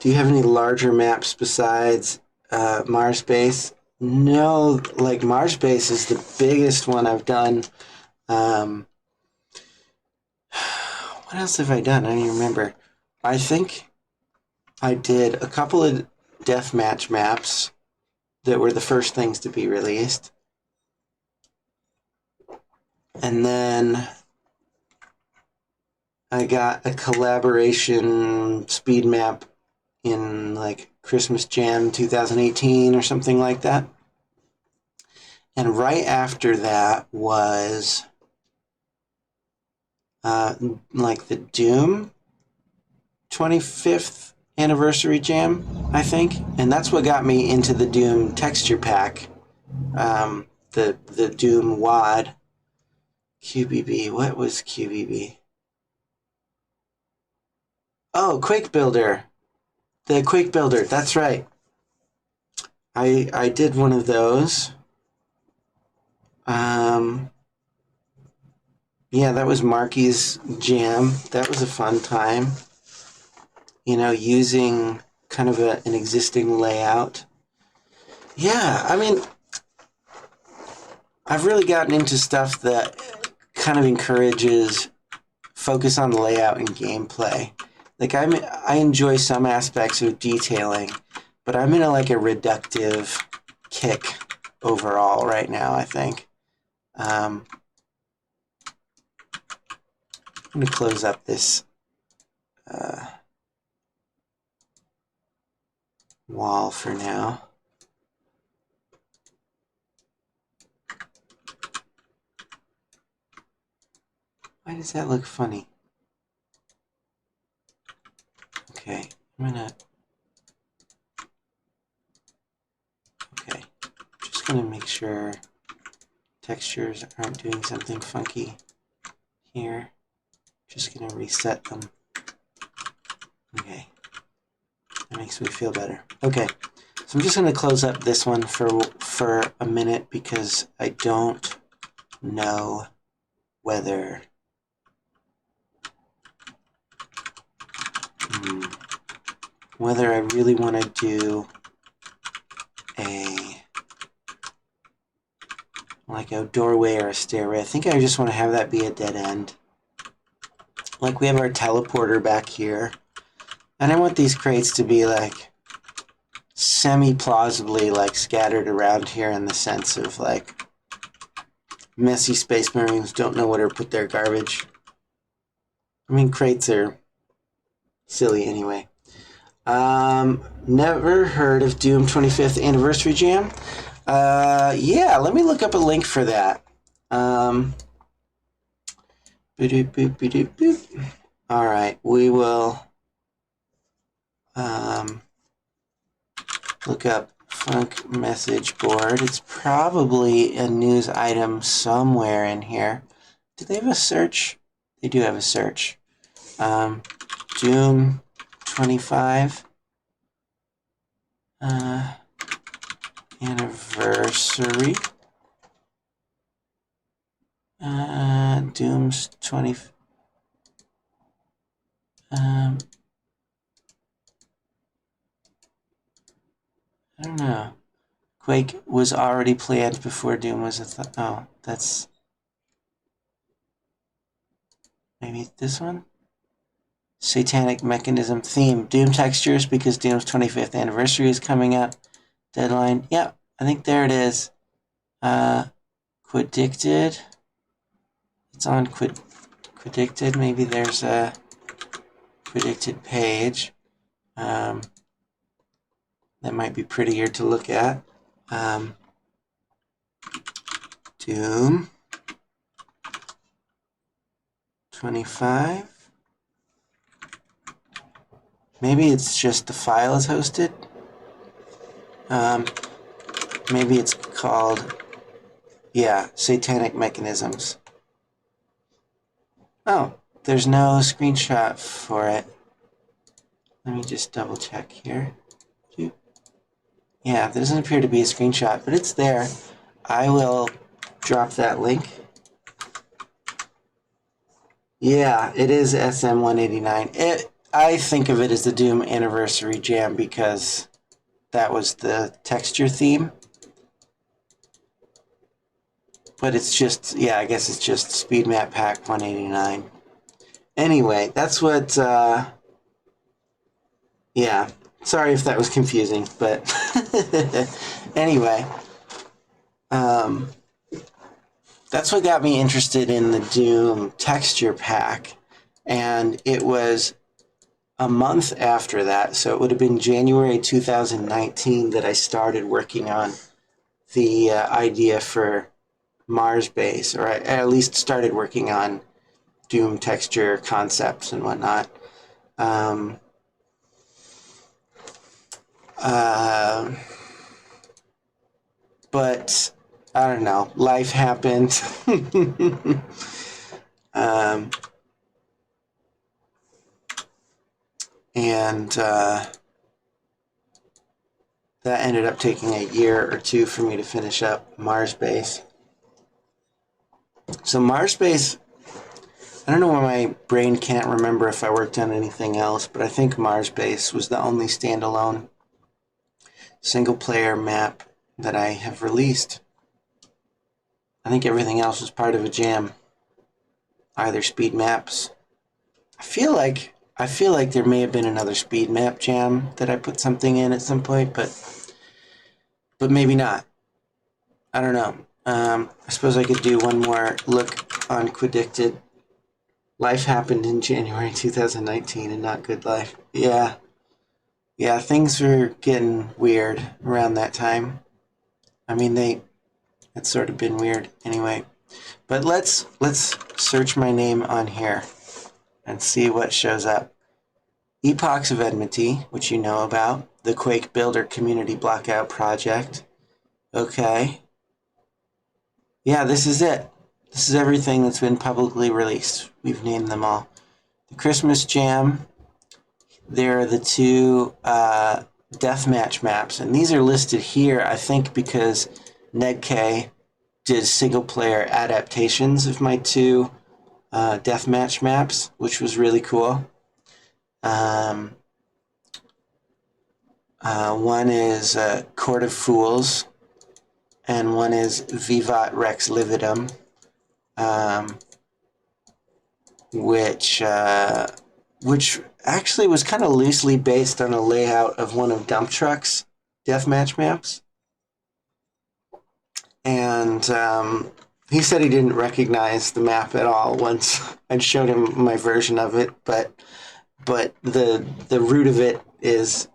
Do you have any larger maps besides Marsbase? No, like Marsbase is the biggest one I've done. What else have I done? I don't even remember. I think I did a couple of deathmatch maps that were the first things to be released. And then I got a collaboration speed map in like Christmas Jam 2018 or something like that. And right after that was like the Doom 25th anniversary jam, I think. And that's what got me into the Doom texture pack. The Doom WAD. QBB. What was QBB? Oh, Quake Builder. The Quake Builder. That's right. I did one of those. Yeah, that was Marky's jam. That was a fun time. You know, using kind of an existing layout. Yeah, I mean, I've really gotten into stuff that kind of encourages focus on layout and gameplay. Like I enjoy some aspects of detailing, but I'm in a reductive kick overall right now, I think. I'm going to close up this wall for now. Why does that look funny? Okay, okay, just gonna make sure textures aren't doing something funky here. Just gonna reset them. Okay, that makes me feel better. Okay, so I'm just gonna close up this one for a minute because I don't know whether I really want to do like a doorway or a stairway. I think I just want to have that be a dead end. Like we have our teleporter back here. And I want these crates to be like semi-plausibly like scattered around here in the sense of like messy space marines don't know where to put their garbage. I mean, crates are silly anyway. Never heard of Doom 25th Anniversary Jam. Yeah, let me look up a link for that. Boop, boop, boop, boop. All right, we will look up Funk message board. It's probably a news item somewhere in here. Do they have a search? They do have a search. Doom 25 anniversary. Doom's 20. I don't know. Quake was already planned before Doom was a oh, that's maybe this one? Satanic Mechanism theme. Doom textures because Doom's 25th anniversary is coming up. Deadline. Yep, I think there it is. Quidicted. It's on Quidicted. Maybe there's a Quidicted page. That might be prettier to look at. Doom 25. Maybe it's just the file is hosted. Maybe it's called, yeah, Satanic Mechanisms. Oh, there's no screenshot for it. Let me just double check here. Yeah, there doesn't appear to be a screenshot, but it's there. I will drop that link. Yeah, it is SM189. I think of it as the Doom Anniversary Jam because that was the texture theme. But it's just, yeah, I guess it's just Speed Map Pack 189. Anyway, that's what, yeah. Sorry if that was confusing, but anyway. That's what got me interested in the Doom texture pack. And it was a month after that, so it would have been January 2019 that I started working on the idea for Mars base, or I at least started working on Doom texture concepts and whatnot. But I don't know, life happened. And that ended up taking a year or two for me to finish up Mars base. So Mars base, I don't know why my brain can't remember if I worked on anything else, but I think Mars base was the only standalone single-player map that I have released. I think everything else was part of a jam, either speed maps. I feel like there may have been another speed map jam that I put something in at some point, but maybe not. I don't know. I suppose I could do one more look on Quidicted. Life happened in January 2019 and not good life. Yeah, things were getting weird around that time. I mean, it's sort of been weird anyway. But let's search my name on here and see what shows up. Epochs of Enmity, which you know about. The Quake Builder Community Blockout Project. Okay. Yeah, this is it. This is everything that's been publicly released. We've named them all. The Christmas Jam. There are the two deathmatch maps. And these are listed here, I think, because NedK did single-player adaptations of my two deathmatch maps, which was really cool. One is Court of Fools, and one is Vivat Rex Lividum, which actually was kind of loosely based on a layout of one of Dump Truck's deathmatch maps. And he said he didn't recognize the map at all once I showed him my version of it, but the root of it is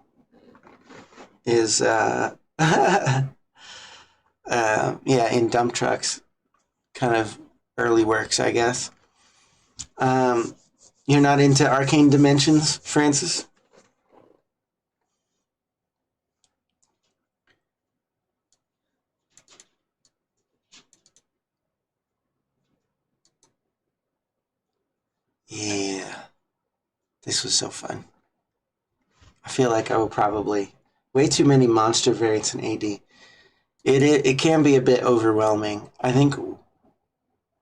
yeah, in Dump Truck's kind of early works, I guess. You're not into Arcane Dimensions, Francis? Yeah, this was so fun. I feel like I will probably way too many monster variants in AD. It can be a bit overwhelming. I think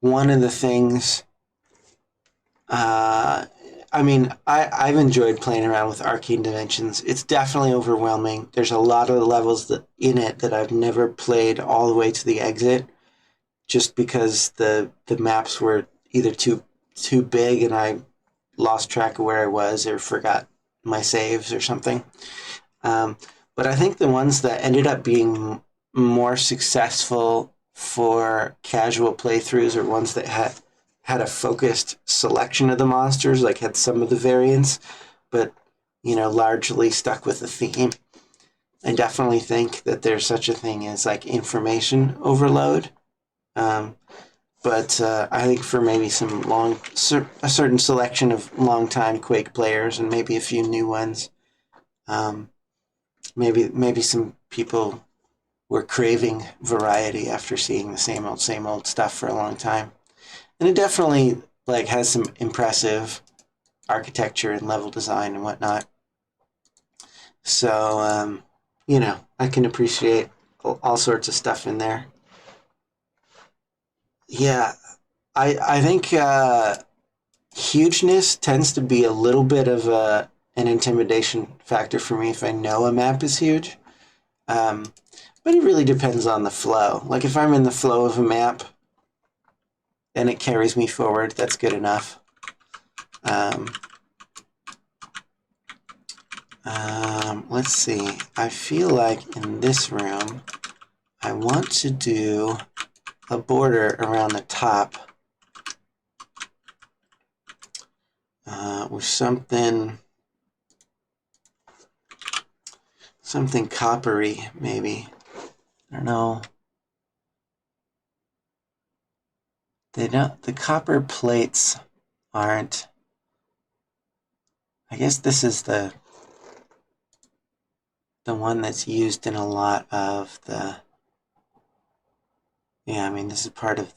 one of the things, I mean, I've enjoyed playing around with Arcane Dimensions. It's definitely overwhelming. There's a lot of levels in it that I've never played all the way to the exit, just because the maps were either too big and I lost track of where I was or forgot my saves or something. But I think the ones that ended up being more successful for casual playthroughs are ones that had a focused selection of the monsters, like had some of the variants, but largely stuck with the theme. I definitely think that there's such a thing as like information overload. But I think for maybe a certain selection of longtime Quake players and maybe a few new ones, maybe some people were craving variety after seeing the same old stuff for a long time. And it definitely has some impressive architecture and level design and whatnot. So I can appreciate all sorts of stuff in there. Yeah, I think hugeness tends to be a little bit of an intimidation factor for me if I know a map is huge. But it really depends on the flow. Like if I'm in the flow of a map and it carries me forward, that's good enough. Let's see. I feel like in this room, I want to do a border around the top with something coppery, maybe. I don't know. The copper plates aren't. I guess this is the one that's used in a lot of the. Yeah, I mean this is part of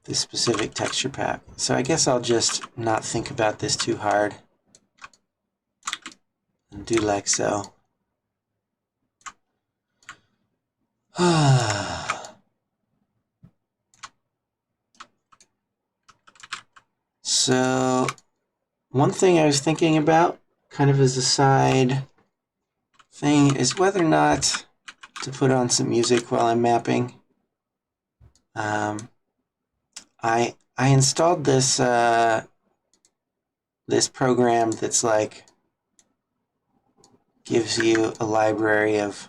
this specific texture pack. So I guess I'll just not think about this too hard and do like so. So one thing I was thinking about, kind of as a side thing, is whether or not to put on some music while I'm mapping. I installed this this program that's like gives you a library of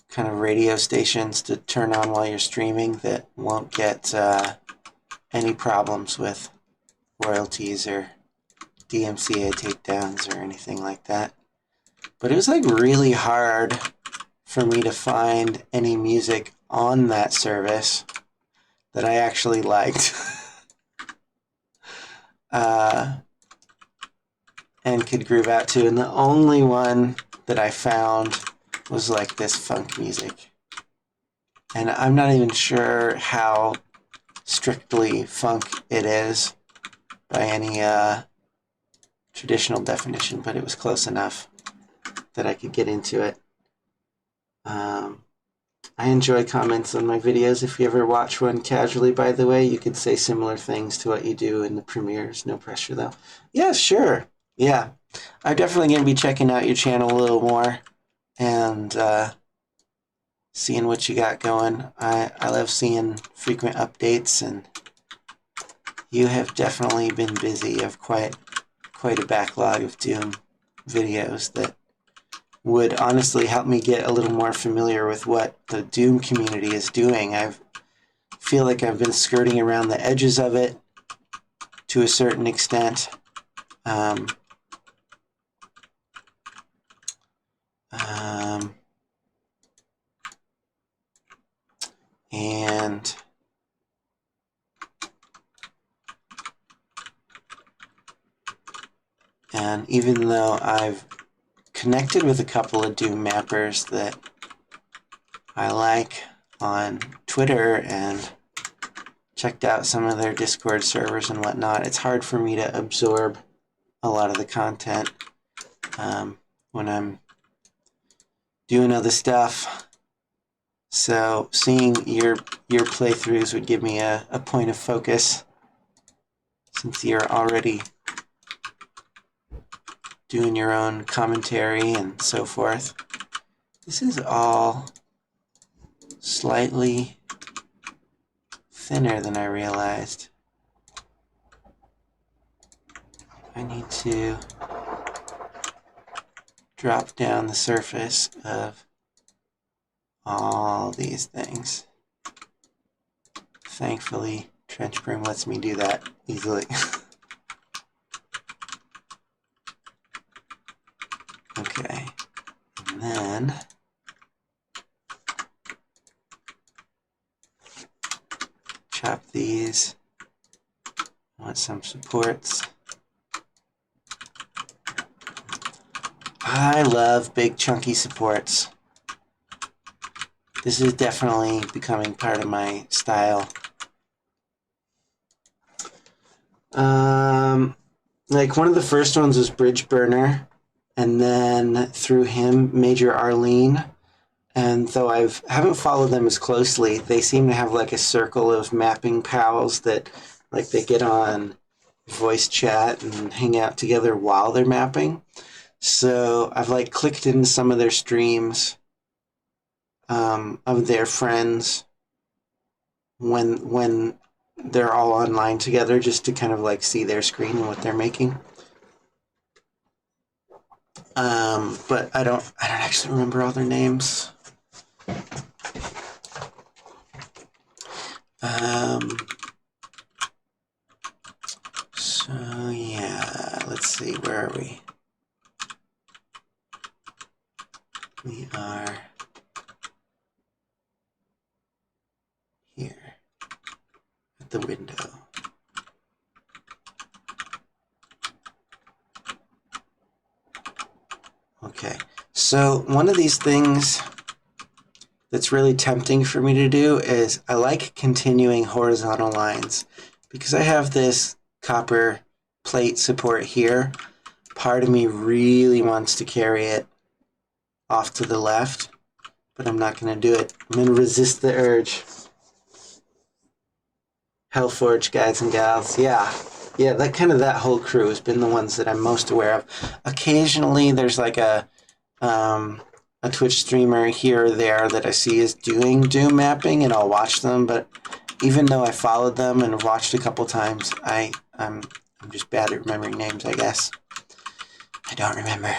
kind of radio stations to turn on while you're streaming that won't get any problems with royalties or DMCA takedowns or anything like that. But it was like really hard for me to find any music on that service that I actually liked and could groove out to. And the only one that I found was like this funk music. And I'm not even sure how strictly funk it is by any traditional definition, but it was close enough that I could get into it. I enjoy comments on my videos. If you ever watch one casually, by the way, you could say similar things to what you do in the premieres. No pressure, though. Yeah, sure. Yeah. I'm definitely going to be checking out your channel a little more. and seeing what you got going. I love seeing frequent updates, and you have definitely been busy. You have quite a backlog of Doom videos that would honestly help me get a little more familiar with what the Doom community is doing. I feel like I've been skirting around the edges of it to a certain extent. Um, um, and even though I've connected with a couple of Doom mappers that I like on Twitter and checked out some of their Discord servers and whatnot, it's hard for me to absorb a lot of the content when I'm doing other stuff. So seeing your playthroughs would give me a point of focus, since you're already doing your own commentary and so forth. This is all slightly thinner than I realized. I need to drop down the surface of all these things. Thankfully, Trench Broom lets me do that easily. Okay, and then chop these. I want some supports. I love big chunky supports. This is definitely becoming part of my style. Like one of the first ones was Bridge Burner, and then through him, Major Arlene. And though I haven't followed them as closely, they seem to have like a circle of mapping pals that like they get on voice chat and hang out together while they're mapping. So I've like clicked into some of their streams of their friends when they're all online together, just to kind of like see their screen and what they're making. But I don't actually remember all their names. So yeah, let's see, where are we? We are here at the window. Okay, so one of these things that's really tempting for me to do is I like continuing horizontal lines. Because I have this copper plate support here, part of me really wants to carry it off to the left, but I'm not going to do it. I'm going to resist the urge. Hellforge guys and gals, yeah, that whole crew has been the ones that I'm most aware of. Occasionally there's like a Twitch streamer here or there that I see is doing Doom mapping, and I'll watch them, but even though I followed them and watched a couple times, I'm just bad at remembering names, I guess. I don't remember.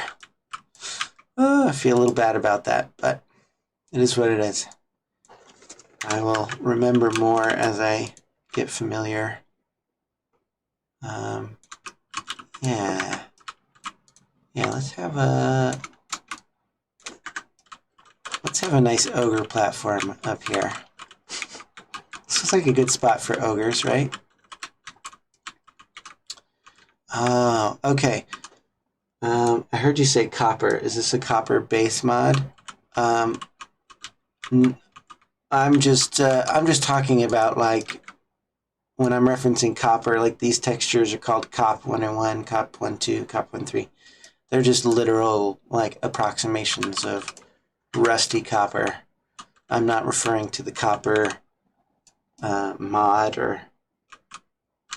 Oh, I feel a little bad about that, but it is what it is. I will remember more as I get familiar. Yeah. Let's have a nice ogre platform up here. This looks like a good spot for ogres, right? Oh, okay. I heard you say copper. Is this a copper base mod? I'm just talking about, like, when I'm referencing copper, like these textures are called Cop 101, Cop 12, Cop 13. They're just literal, like, approximations of rusty copper. I'm not referring to the copper mod or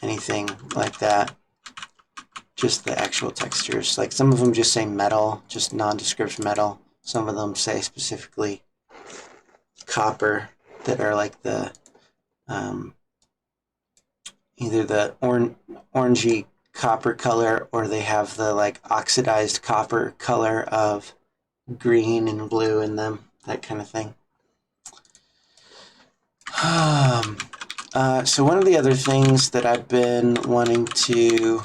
anything like that. Just the actual textures. Like some of them just say metal, just nondescript metal. Some of them say specifically copper, that are like the either the orangey copper color, or they have the like oxidized copper color of green and blue in them, that kind of thing. So one of the other things that I've been wanting to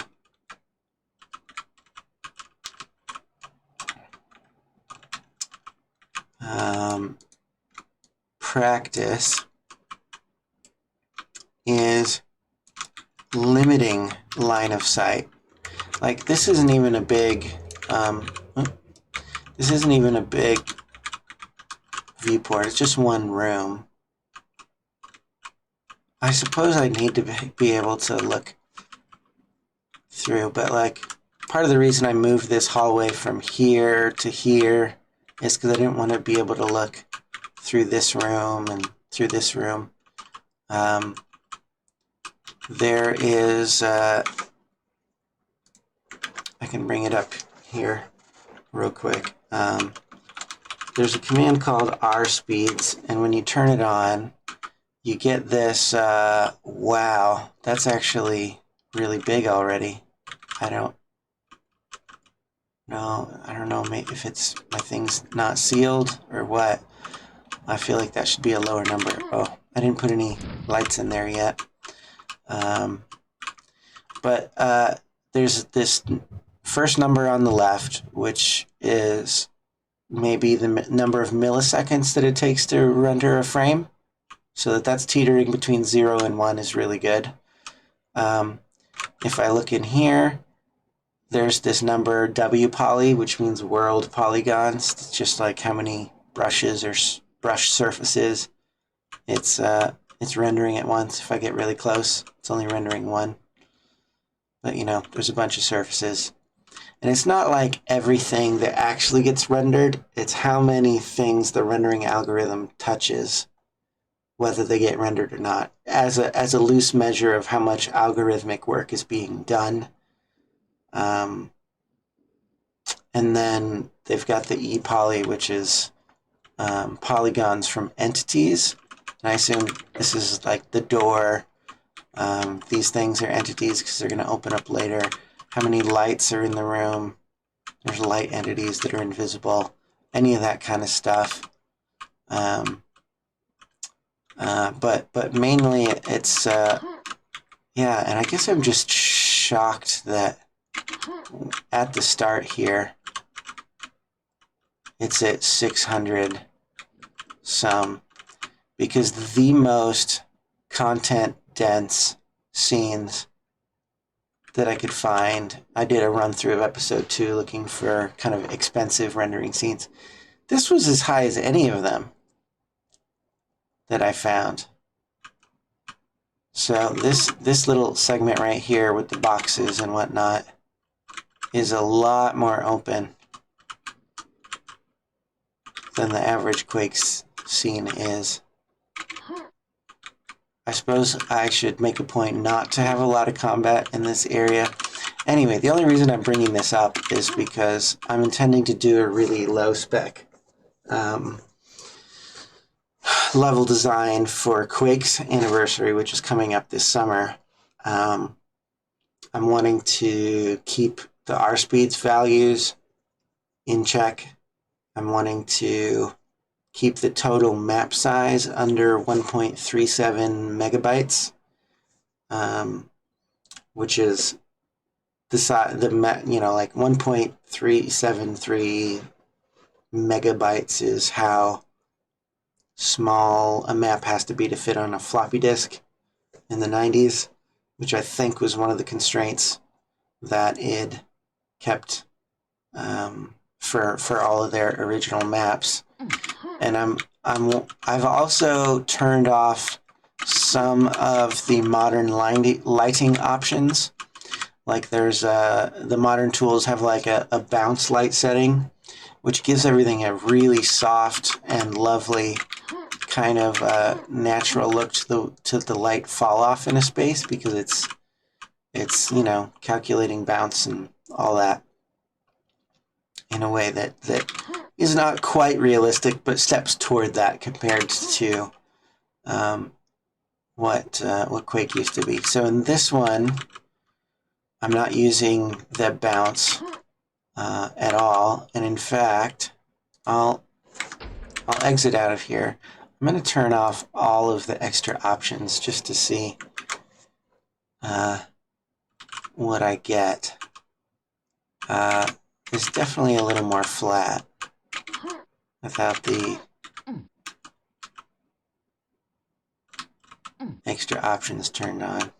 practice is limiting line of sight. Like this isn't even a big viewport. It's just one room. I suppose I need to be able to look through, but like part of the reason I moved this hallway from here to here is because I didn't want to be able to look through this room and through this room. There is, I can bring it up here real quick. There's a command called rspeeds, and when you turn it on, you get this, wow, that's actually really big already. I don't know if it's my thing's not sealed or what. I feel like that should be a lower number. Oh, I didn't put any lights in there yet. But there's this first number on the left, which is maybe the number of milliseconds that it takes to render a frame. So that's teetering between 0 and 1 is really good. If I look in here, there's this number W-poly, which means world polygons. It's just like how many brushes or brush surfaces it's rendering at once. If I get really close, it's only rendering one. But you know, there's a bunch of surfaces. And it's not like everything that actually gets rendered, it's how many things the rendering algorithm touches, whether they get rendered or not, as a loose measure of how much algorithmic work is being done. And then they've got the E-poly, which is polygons from entities. And I assume this is like the door. These things are entities because they're going to open up later. How many lights are in the room? There's light entities that are invisible. Any of that kind of stuff. But mainly it's yeah, and I guess I'm just shocked that at the start here it's at 600 some, because the most content dense scenes that I could find, I did a run through of episode 2 looking for kind of expensive rendering scenes. This was as high as any of them that I found. So this little segment right here with the boxes and whatnot is a lot more open than the average Quake scene is. I suppose I should make a point not to have a lot of combat in this area. Anyway, the only reason I'm bringing this up is because I'm intending to do a really low spec level design for Quake's anniversary, which is coming up this summer. I'm wanting to keep the rspeeds values in check. I'm wanting to keep the total map size under 1.37 megabytes, which is the size, like 1.373 megabytes is how small a map has to be to fit on a floppy disk in the 90s, which I think was one of the constraints that id kept for all of their original maps. And I've also turned off some of the modern lighting options. Like there's the modern tools have like a bounce light setting, which gives everything a really soft and lovely kind of natural look to the light fall off in a space, because it's calculating bounce and all that. in a way that is not quite realistic, but steps toward that compared to what Quake used to be. So in this one, I'm not using the bounce at all, and in fact, I'll exit out of here. I'm going to turn off all of the extra options just to see what I get. It's definitely a little more flat without the extra options turned on.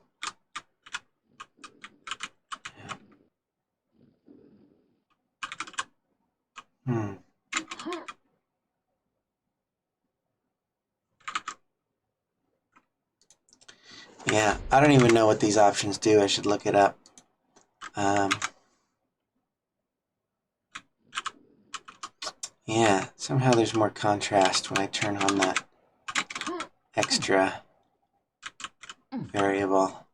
Yeah, I don't even know what these options do. I should look it up. Yeah, somehow there's more contrast when I turn on that extra variable.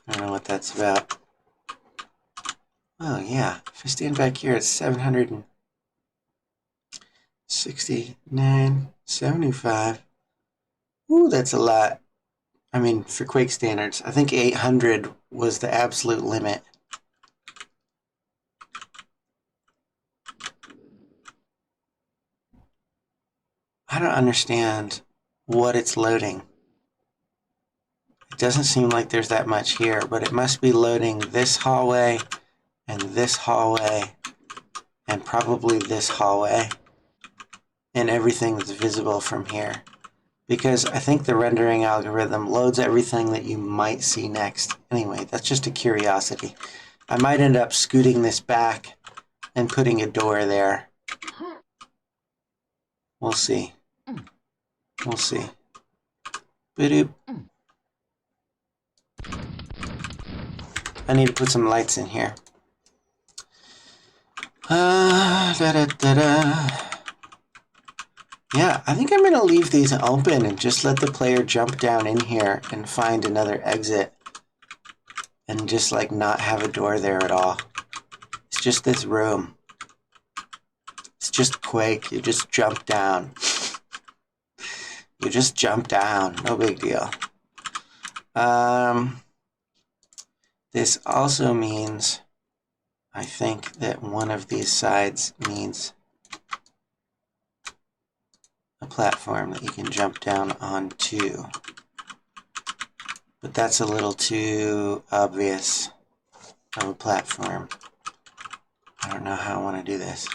I don't know what that's about. Oh yeah, if I stand back here, it's 769.75. Ooh, that's a lot. I mean, for Quake standards, I think 800 was the absolute limit. I don't understand what it's loading. It doesn't seem like there's that much here, but it must be loading this hallway and this hallway and probably this hallway and everything that's visible from here. Because I think the rendering algorithm loads everything that you might see next. Anyway, that's just a curiosity. I might end up scooting this back and putting a door there. We'll see. We'll see. Boop. I need to put some lights in here. Yeah, I think I'm going to leave these open and just let the player jump down in here and find another exit. And just like not have a door there at all. It's just this room. It's just Quake. You just jump down. You just jump down. No big deal. This also means, I think, that one of these sides needs a platform that you can jump down onto. But that's a little too obvious of a platform. I don't know how I want to do this.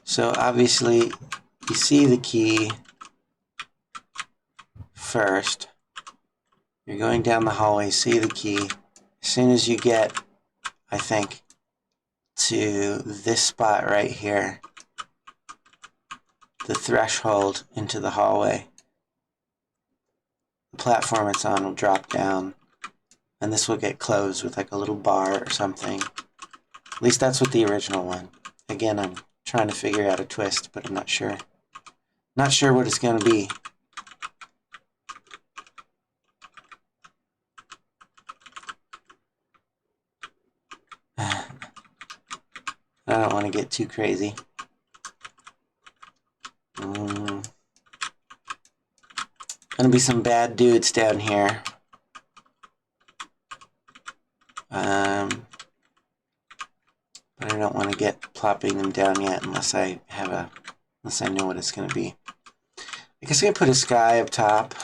So obviously, you see the key first. You're going down the hallway, see the key. As soon as you get, I think, to this spot right here, the threshold into the hallway, the platform it's on will drop down, and this will get closed with like a little bar or something. At least that's what the original one. Again, I'm trying to figure out a twist, but I'm not sure. Not sure what it's going to be. I don't want to get too crazy. Gonna be some bad dudes down here. But I don't want to get plopping them down yet unless I know what it's going to be. I guess I can put a sky up top.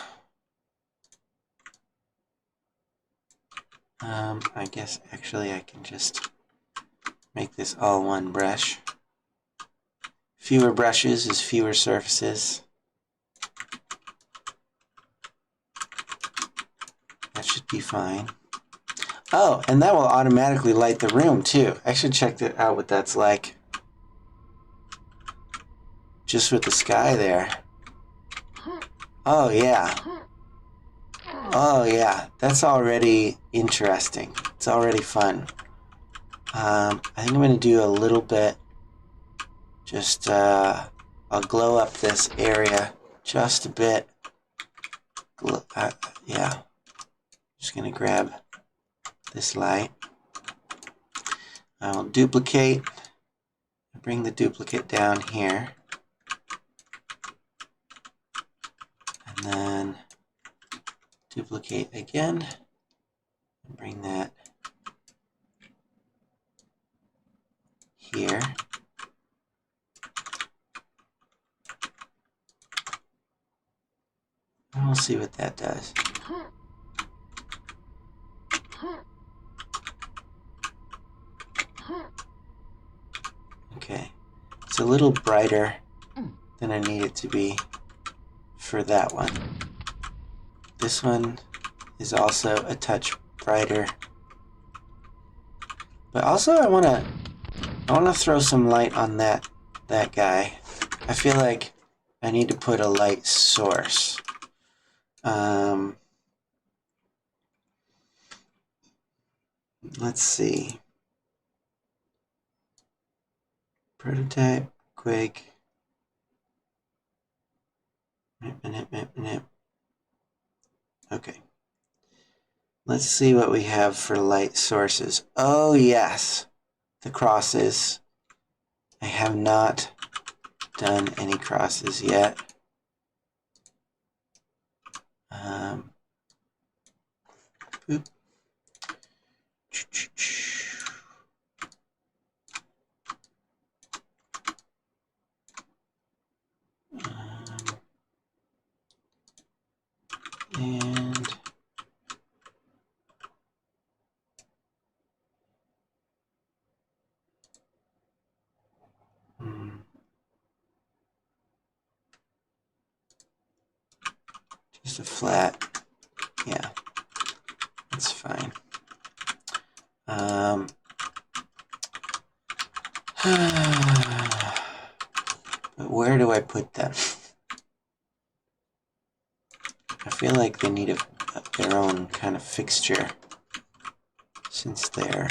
I guess actually I can just make this all one brush. Fewer brushes is fewer surfaces. That should be fine. Oh, and that will automatically light the room too. I should check out what that's like. Just with the sky there. Oh yeah. Oh yeah, that's already interesting. It's already fun. I think I'm going to do a little bit. Just, I'll glow up this area just a bit. Yeah. Just going to grab this light. I will duplicate. Bring the duplicate down here. And then duplicate again. And bring that here. And we'll see what that does. Okay, it's a little brighter than I need it to be for that one. This one is also a touch brighter. But also I wanna throw some light on that guy. I feel like I need to put a light source. Let's see. Prototype, Quake. Okay. Let's see what we have for light sources. Oh yes, the crosses. I have not done any crosses yet. Boop. And just a flat, yeah, that's fine. But where do I put them? I feel like they need their own kind of fixture since they're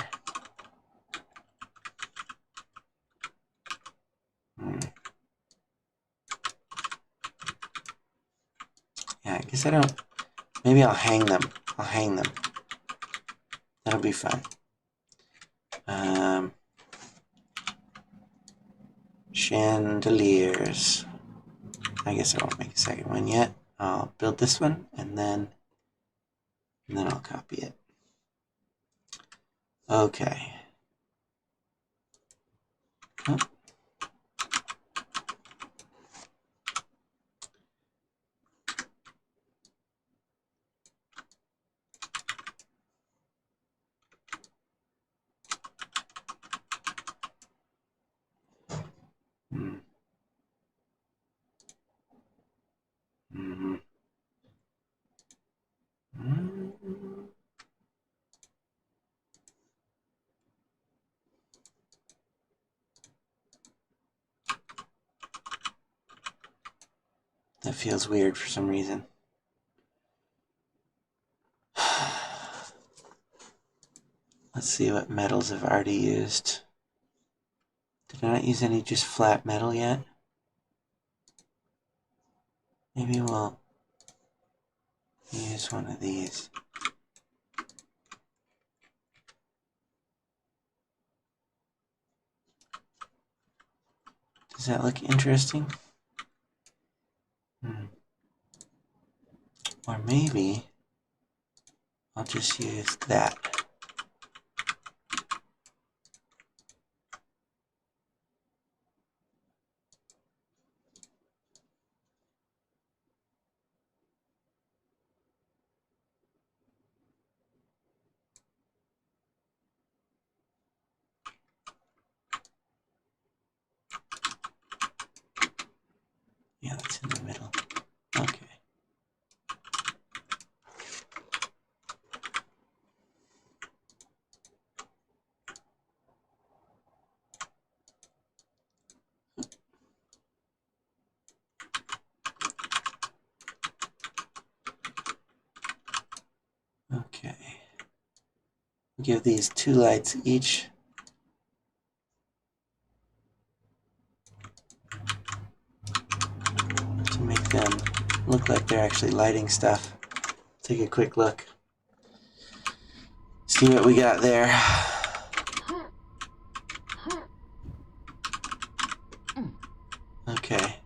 yeah, I guess I don't. Maybe I'll hang them. That'll be fun. Chandeliers. I guess I won't make a second one yet. I'll build this one and then I'll copy it. Okay. Oh. That feels weird for some reason. Let's see what metals I've already used. Did I not use any just flat metal yet? Maybe we'll use one of these. Does that look interesting? Or maybe I'll just use that. Yeah, that's in the middle. Okay. Okay. Give these 2 lights each. To make them look like they're actually lighting stuff. Take a quick look. see what we got there. Okay.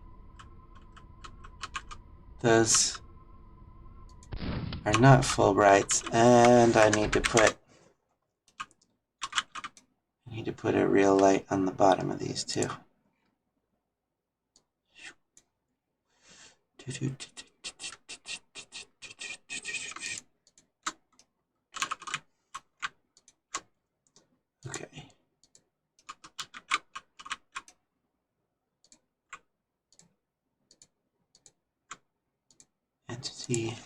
Those are not Fulbrights, and I need to put a real light on the bottom of these too. Okay. Entity.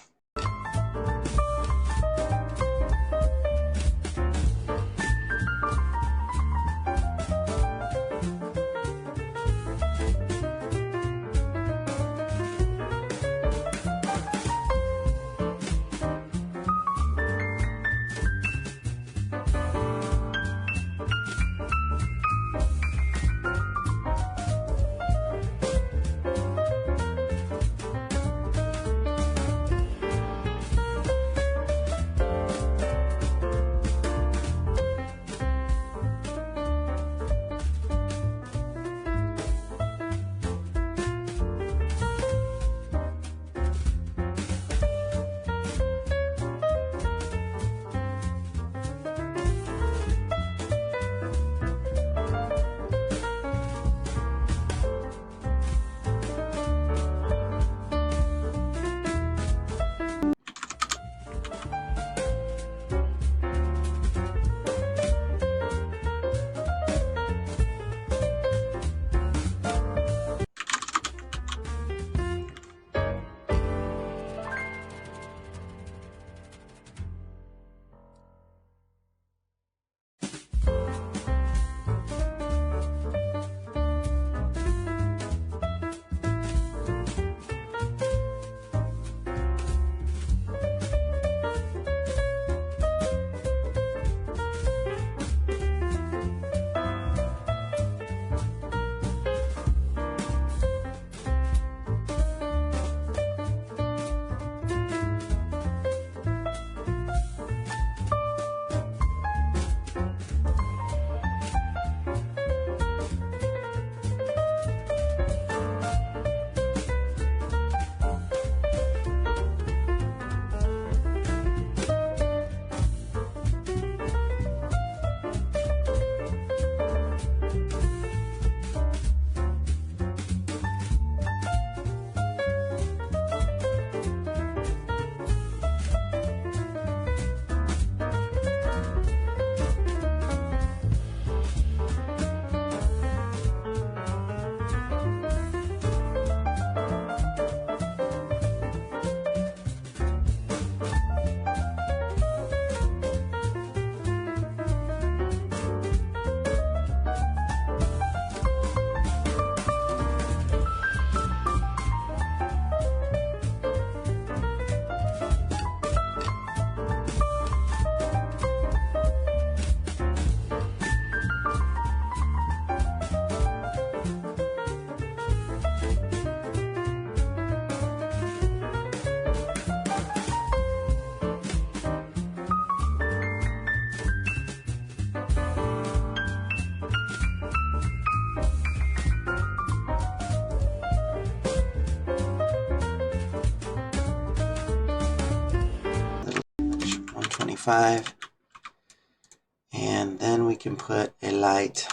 And then we can put a light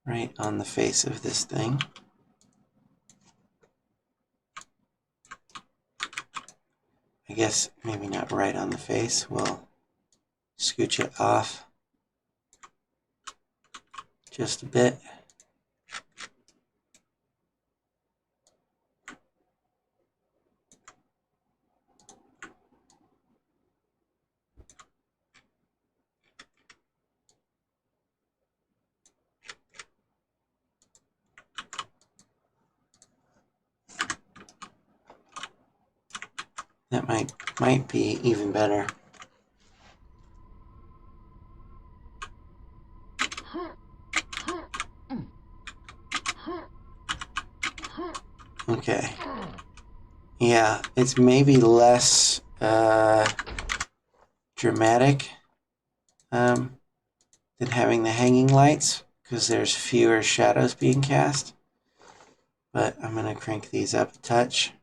right on the face of this thing. I guess maybe not right on the face. We'll scooch it off just a bit. That might be even better. Okay. Yeah, it's maybe less dramatic than having the hanging lights because there's fewer shadows being cast. But I'm going to crank these up a touch.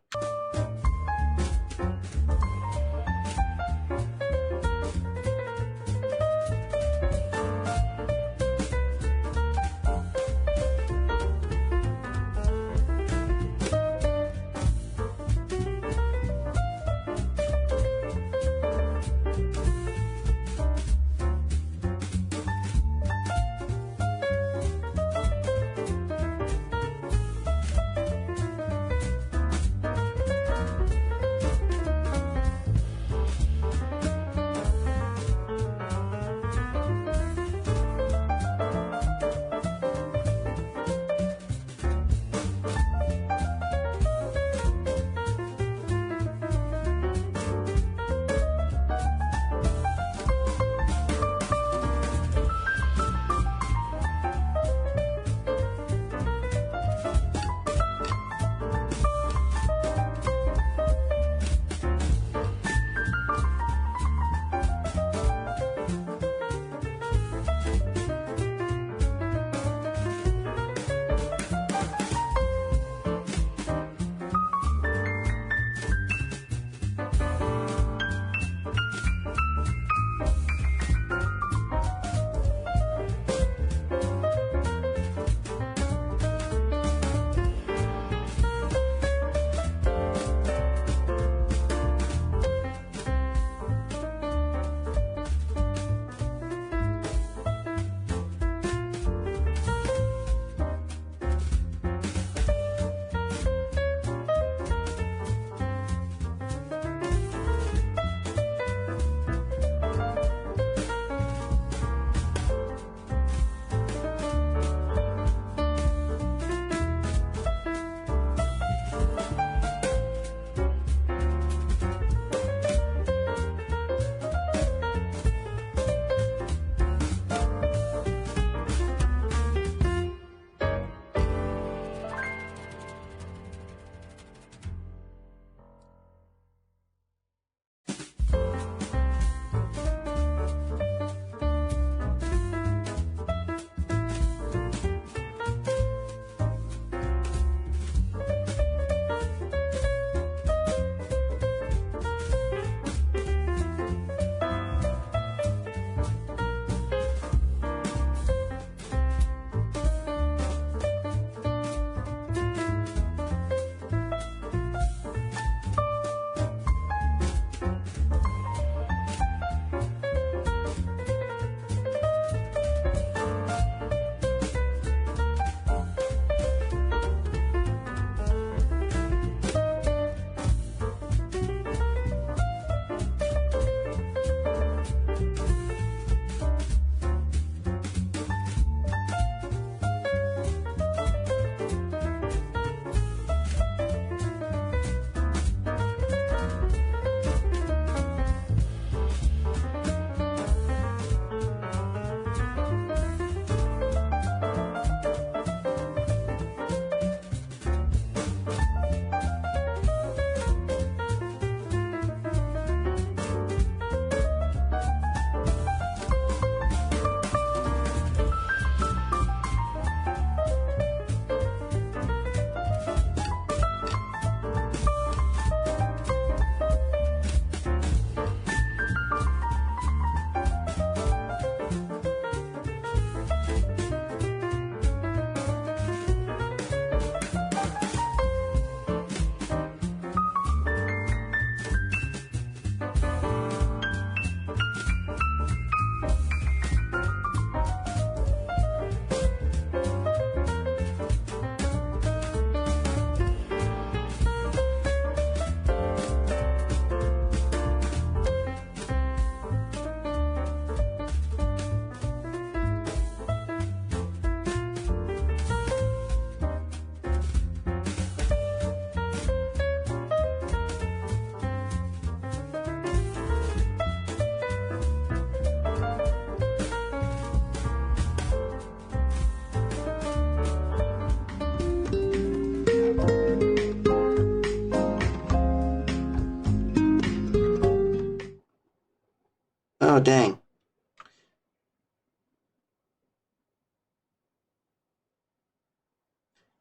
dang.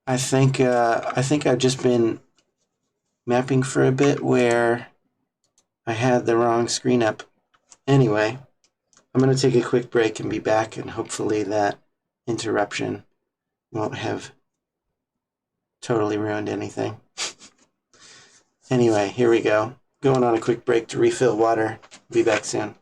I think I've just been mapping for a bit where I had the wrong screen up. Anyway, I'm going to take a quick break and be back, and hopefully that interruption won't have totally ruined anything. Anyway, here we go. Going on a quick break to refill water. Be back soon.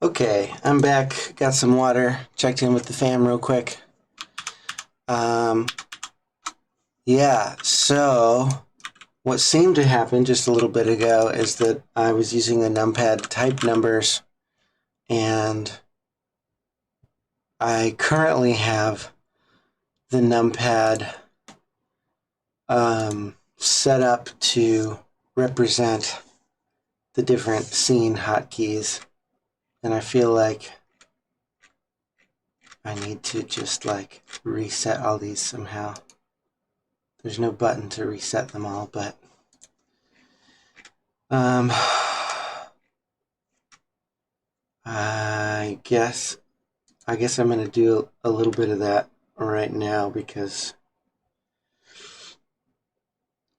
Okay, I'm back. Got some water. Checked in with the fam real quick. Yeah, so what seemed to happen just a little bit ago is that I was using the numpad to type numbers, and I currently have the numpad set up to represent the different scene hotkeys, and I feel like I need to just like reset all these somehow. There's no button to reset them all, but I guess I'm gonna do a little bit of that right now because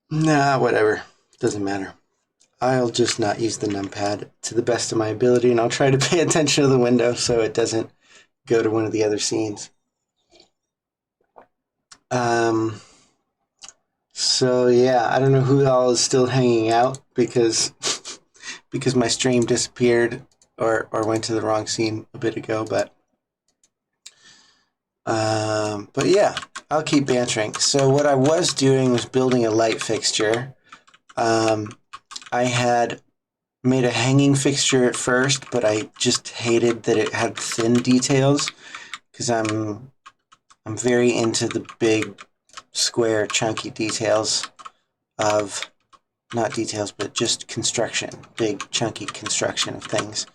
whatever, doesn't matter. I'll just not use the numpad to the best of my ability, and I'll try to pay attention to the window so it doesn't go to one of the other scenes. So yeah, I don't know who all is still hanging out because because my stream disappeared or went to the wrong scene a bit ago, but yeah, I'll keep bantering. So what I was doing was building a light fixture. I had made a hanging fixture at first, but I just hated that it had thin details because I'm very into the big, square, chunky details of, not details, but just construction, big, chunky construction of things.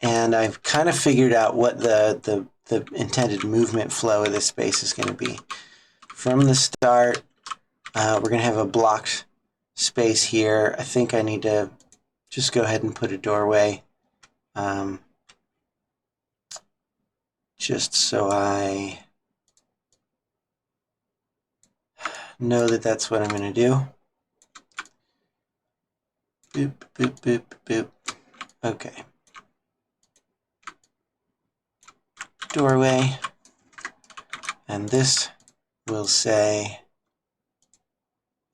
And I've kind of figured out what the intended movement flow of this space is going to be. From the start, we're going to have a blocked space here. I think I need to just go ahead and put a doorway, just so I know that that's what I'm going to do. Boop, boop, boop, boop. Okay. Doorway. And this will say,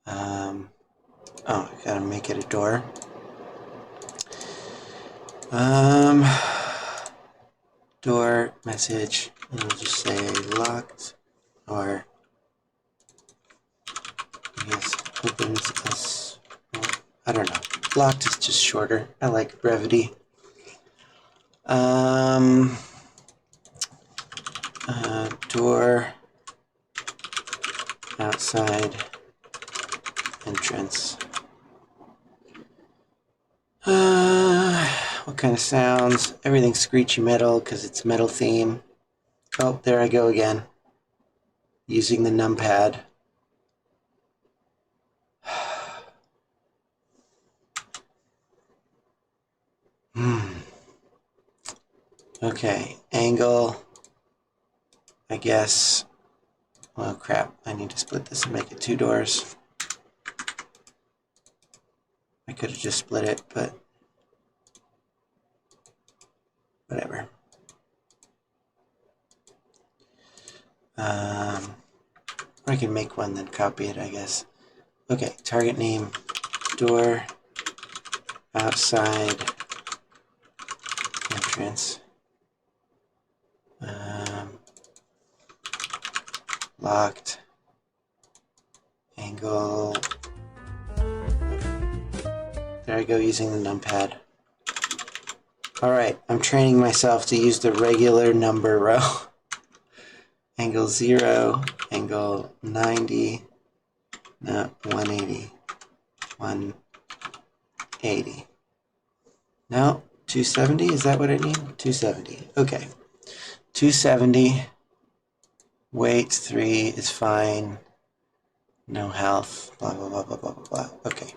oh, I gotta make it a door. Door message, and we'll just say locked, or I guess opens as, I don't know. Locked is just shorter. I like brevity. Door outside entrance. What kind of sounds? Everything's screechy metal because it's metal theme. Oh, there I go again. Using the numpad. Okay, angle. I guess. Oh crap, I need to split this and make it 2 doors. I could have just split it, but whatever. I can make one then copy it, I guess. Okay, target name, door, outside, entrance, locked, angle. There I go using the numpad. Alright, I'm training myself to use the regular number row. Angle 0, angle 90, no, 180, 180. No, 270, is that what I need? 270, okay. 270, weight 3 is fine, no health, blah, blah, blah, blah, blah, blah, blah. Okay,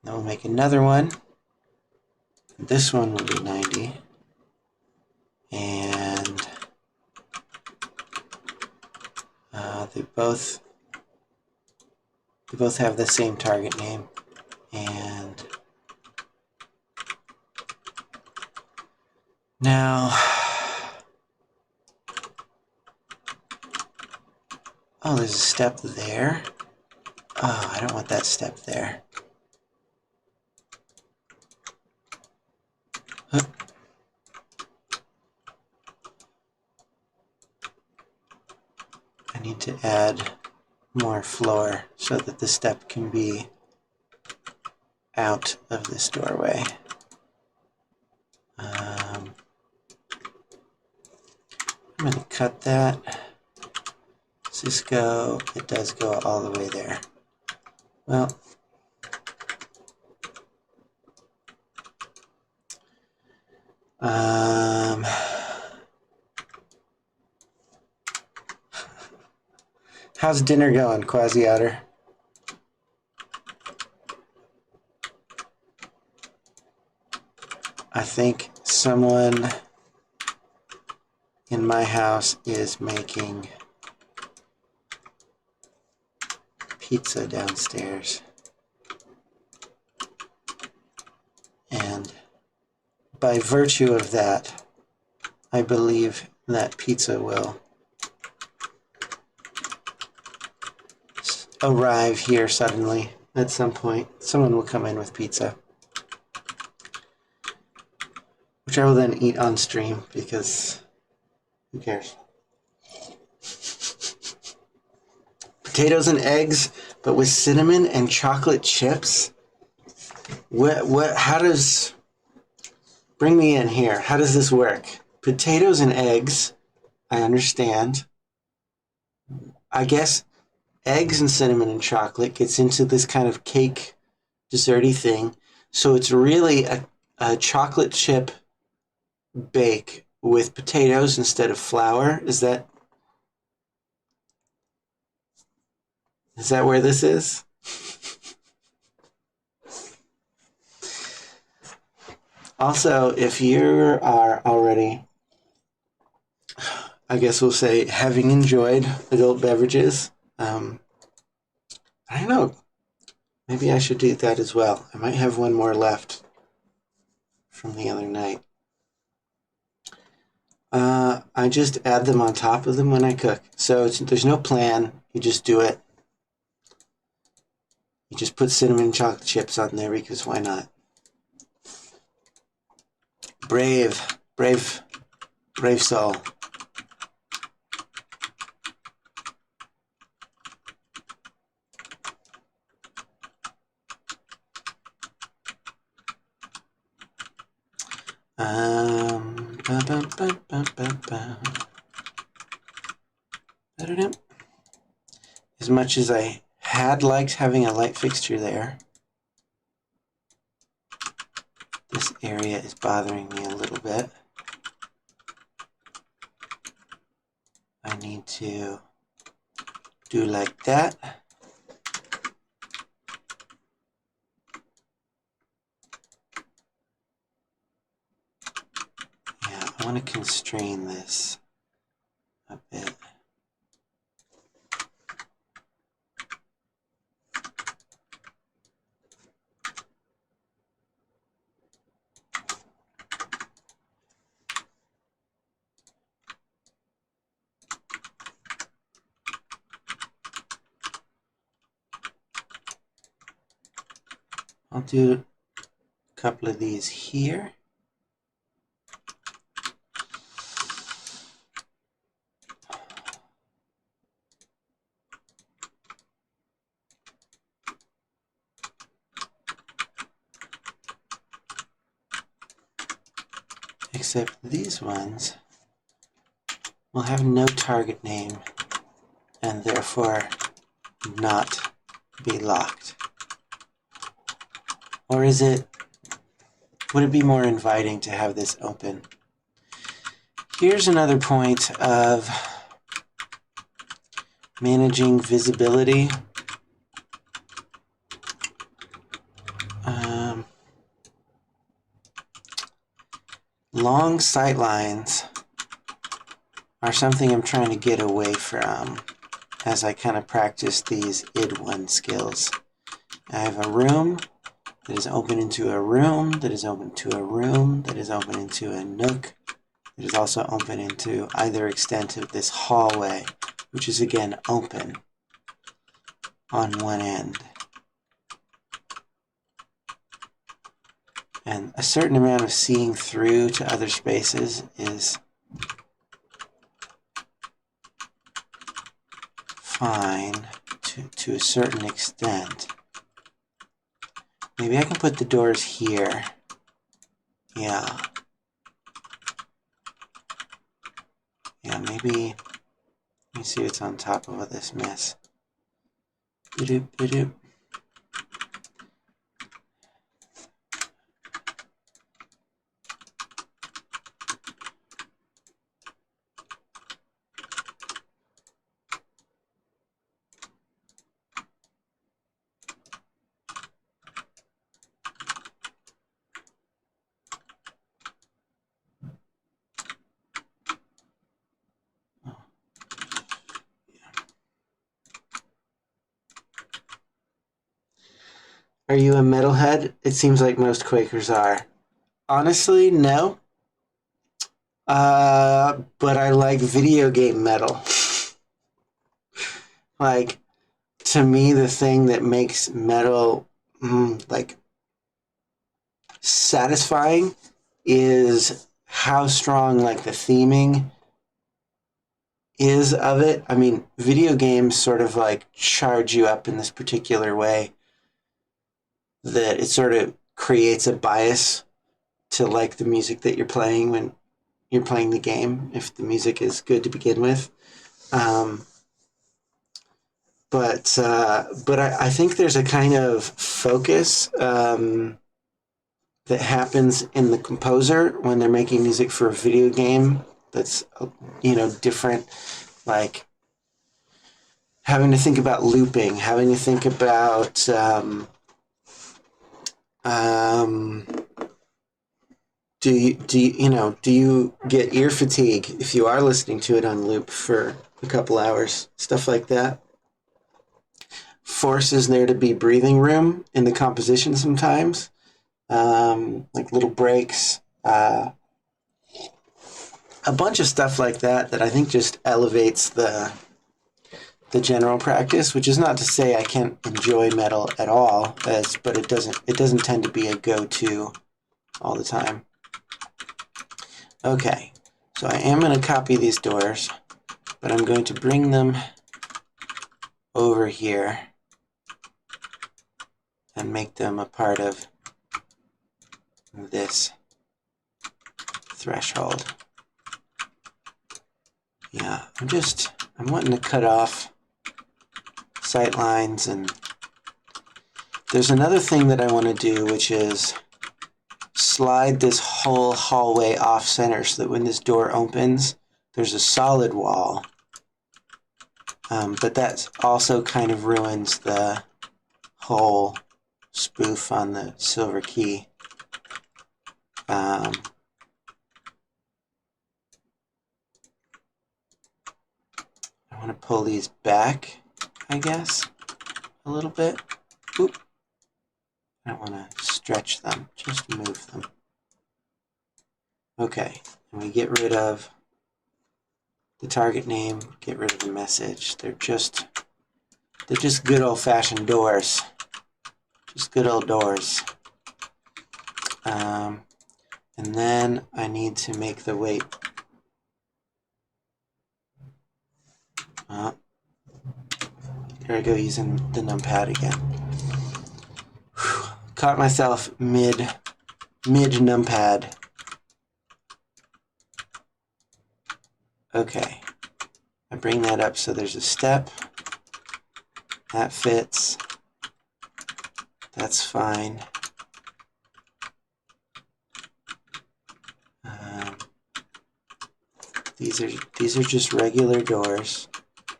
now we'll make another one. This one will be 90, and they both have the same target name, and now, oh, there's a step there. Oh, I don't want that step there. need to add more floor so that the step can be out of this doorway. I'm going to cut that. Does this go? It does go all the way there. Well, how's dinner going, Quasi-Outer? I think someone in my house is making pizza downstairs. And by virtue of that, I believe that pizza will arrive here suddenly at some point. Someone will come in with pizza, which I will then eat on stream because who cares? Potatoes and eggs, but with cinnamon and chocolate chips? How does... Bring me in here. How does this work? Potatoes and eggs, I understand. I guess eggs and cinnamon and chocolate gets into this kind of cake desserty thing. So it's really a chocolate chip bake with potatoes instead of flour. Is that where this is? Also, if you are already, I guess we'll say, having enjoyed adult beverages, I don't know, maybe I should do that as well. I might have one more left from the other night. I just add them on top of them when I cook. So there's no plan, you just do it. You just put cinnamon and chocolate chips on there because why not? Brave soul. As much as I had liked having a light fixture there, this area is bothering me a little bit. I need to do like that. Yeah, I want to constrain this a bit. I'll do a couple of these here. Except these ones will have no target name and therefore not be locked. Or is it, would it be more inviting to have this open? Here's another point of managing visibility. Long sight lines are something I'm trying to get away from as I kind of practice these id1 skills. I have a room that is open into a room, that is open to a room, that is open into a nook, that is also open into either extent of this hallway, which is again open on one end. And a certain amount of seeing through to other spaces is fine to a certain extent. Maybe I can put the doors here. Yeah. Yeah, maybe. Let me see what's on top of this mess. Ba-doop, ba-doop. Are you a metalhead? It seems like most Quakers are. Honestly, no. But I like video game metal. Like, to me, the thing that makes metal like satisfying is how strong like the theming is of it. I mean, video games sort of like charge you up in this particular way that it sort of creates a bias to like the music that you're playing when you're playing the game, if the music is good to begin with. But I think there's a kind of focus that happens in the composer when they're making music for a video game that's, different, like having to think about looping, having to think about do you get ear fatigue if you are listening to it on loop for a couple hours, stuff like that. Forces there to be breathing room in the composition sometimes, like little breaks, a bunch of stuff like that I think just elevates the general practice, which is not to say I can't enjoy metal at all, but it doesn't tend to be a go-to all the time. Okay, so I am going to copy these doors, but I'm going to bring them over here and make them a part of this threshold. Yeah, I'm wanting to cut off sight lines, and there's another thing that I want to do, which is slide this whole hallway off center so that when this door opens, there's a solid wall. But that also kind of ruins the whole spoof on the silver key. I want to pull these back, I guess, a little bit. Oop. I don't want to stretch them, just move them. Okay, and we get rid of the target name, get rid of the message. They're just good old-fashioned doors. Just good old doors. And then I need to make the weight. There I go, using the numpad again. Whew. Caught myself mid numpad. Okay, I bring that up so there's a step. That fits. That's fine. These are just regular doors.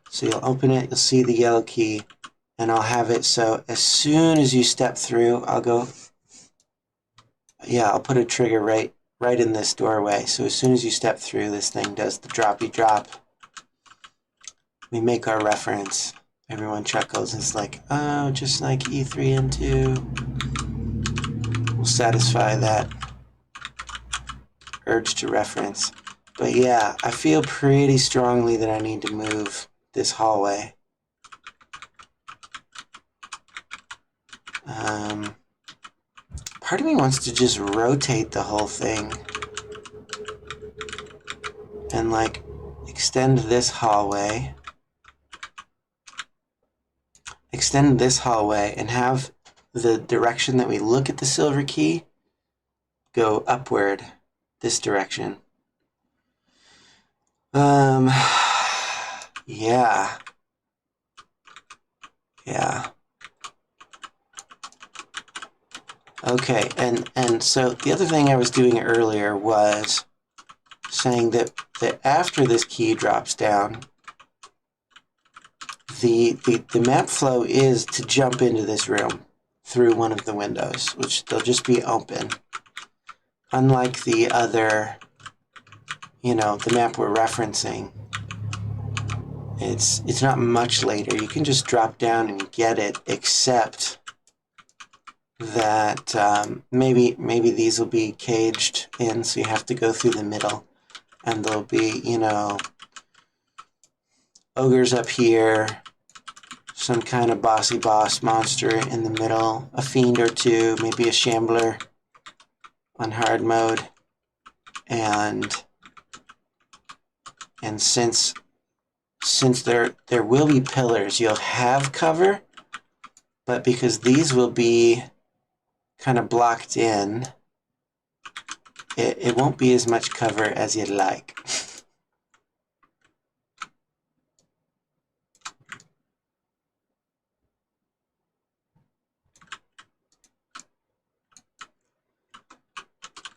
So you'll open it, you'll see the yellow key, and I'll have it so as soon as you step through, I'll go. Yeah, I'll put a trigger right in this doorway. So as soon as you step through, this thing does the droppy drop. We make our reference. Everyone chuckles. It's like, oh, just like E3 and 2. We'll satisfy that urge to reference. But yeah, I feel pretty strongly that I need to move this hallway. Part of me wants to just rotate the whole thing and like extend this hallway extend this hallway and have the direction that we look at the silver key go upward, this direction. Yeah. Yeah. Okay, and so the other thing I was doing earlier was saying that after this key drops down, the map flow is to jump into this room through one of the windows, which they'll just be open. Unlike the other, the map we're referencing, it's not much later. You can just drop down and get it, except that maybe these will be caged in, so you have to go through the middle, and there'll be, ogres up here, some kind of bossy boss monster in the middle, a fiend or two, maybe a shambler on hard mode, and since there will be pillars, you'll have cover, but because these will be kind of blocked in, it won't be as much cover as you'd like.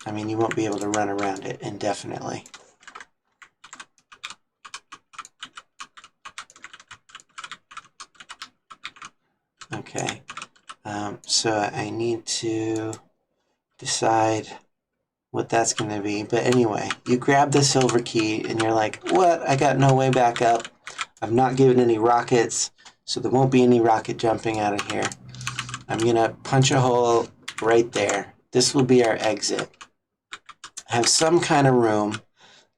I mean, you won't be able to run around it indefinitely. Okay, so I need to decide what that's going to be. But anyway, you grab the silver key and you're like, what? I got no way back up. I've not given any rockets, so there won't be any rocket jumping out of here. I'm going to punch a hole right there. This will be our exit. Have some kind of room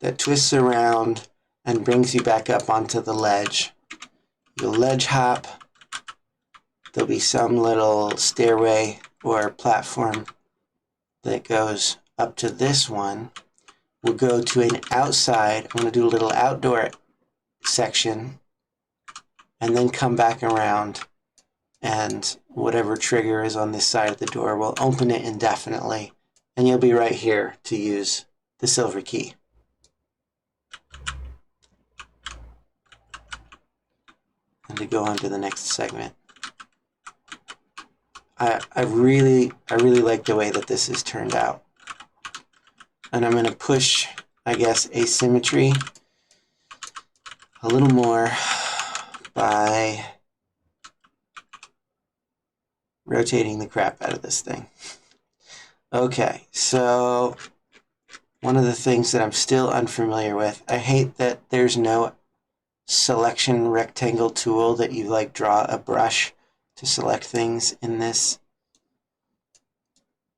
that twists around and brings you back up onto the ledge. You'll ledge hop. There'll be some little stairway or platform that goes up to this one. We'll go to an outside. I'm going to do a little outdoor section and then come back around, and whatever trigger is on this side of the door will open it indefinitely, and you'll be right here to use the silver key. And to go on to the next segment. I really like the way that this has turned out. And I'm going to push, I guess, asymmetry a little more by rotating the crap out of this thing. Okay, so one of the things that I'm still unfamiliar with, I hate that there's no selection rectangle tool that you like draw a brush to select things in this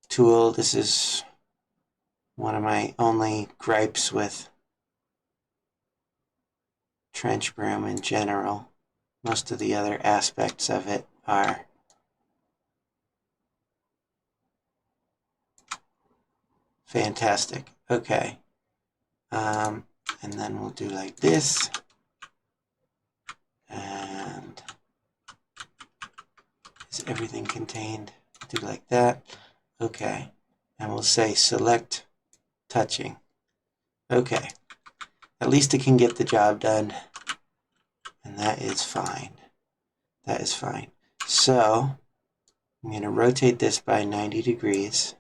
tool. This is one of my only gripes with Trench Broom in general. Most of the other aspects of it are fantastic. Okay. And then we'll do like this. And is everything contained? Do like that. Okay. And we'll say select touching. Okay. At least it can get the job done. And that is fine. That is fine. So I'm going to rotate this by 90 degrees.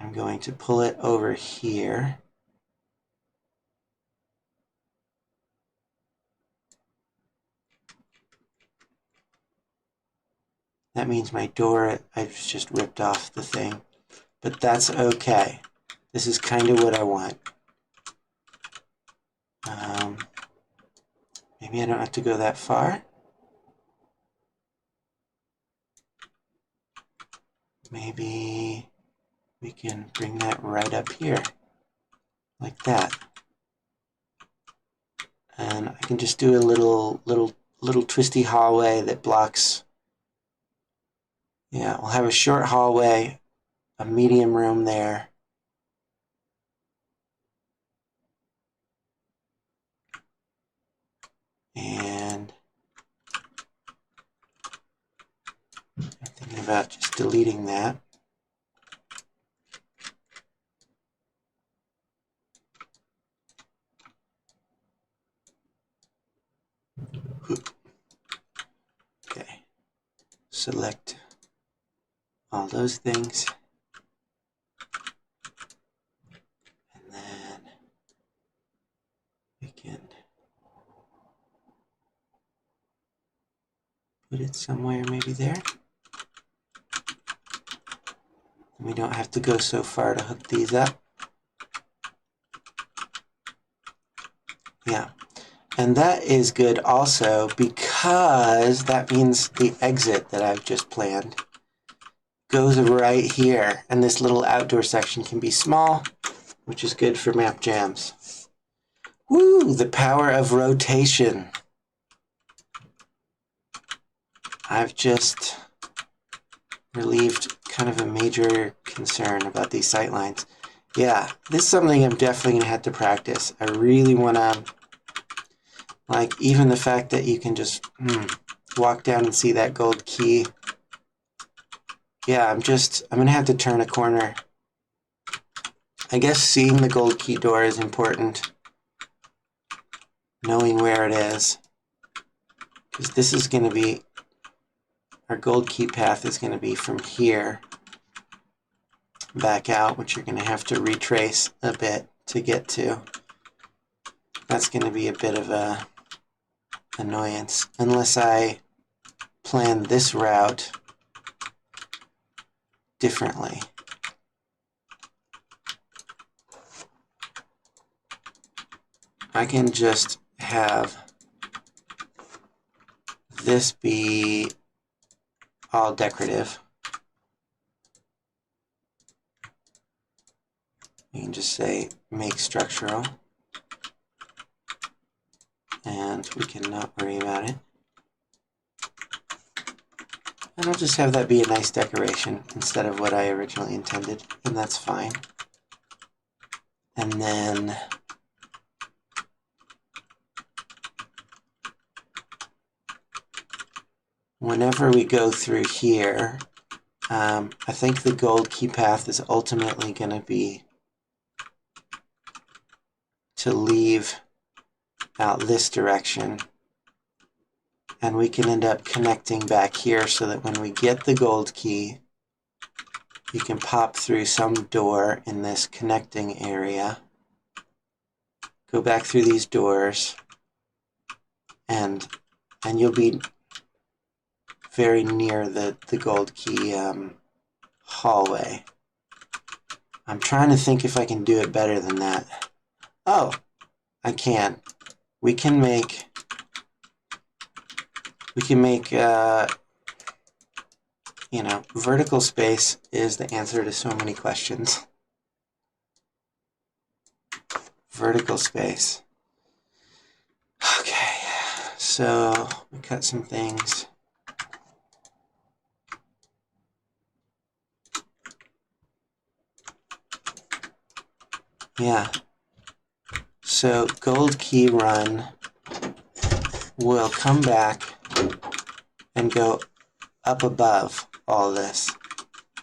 I'm going to pull it over here. That means my door, I've just ripped off the thing. But that's okay. This is kind of what I want. Maybe I don't have to go that far. Maybe we can bring that right up here, like that. And I can just do a little twisty hallway that blocks. Yeah, we'll have a short hallway, a medium room there. And about just deleting that. Okay, select all those things. And then we can put it somewhere maybe there. We don't have to go so far to hook these up. Yeah, and that is good also because that means the exit that I've just planned goes right here, and this little outdoor section can be small, which is good for map jams. Woo, the power of rotation. I've just relieved kind of a major concern about these sightlines. Yeah, this is something I'm definitely going to have to practice. I really want to, like, even the fact that you can just walk down and see that gold key. Yeah, I'm going to have to turn a corner. I guess seeing the gold key door is important. Knowing where it is. Because this is going to be, our gold key path is going to be from here back out, which you're going to have to retrace a bit to get to. That's going to be a bit of a annoyance, unless I plan this route differently. I can just have this be all decorative. You can just say make structural, and we can not worry about it. And I'll just have that be a nice decoration instead of what I originally intended, and that's fine. And then whenever we go through here, I think the gold key path is ultimately going to be to leave out this direction. And we can end up connecting back here so that when we get the gold key, you can pop through some door in this connecting area, go back through these doors, and you'll be very near the gold key hallway. I'm trying to think if I can do it better than that. Oh, I can. We can make you know, vertical space is the answer to so many questions. Vertical space. Okay, so we cut some things. Yeah. So gold key run will come back and go up above all this.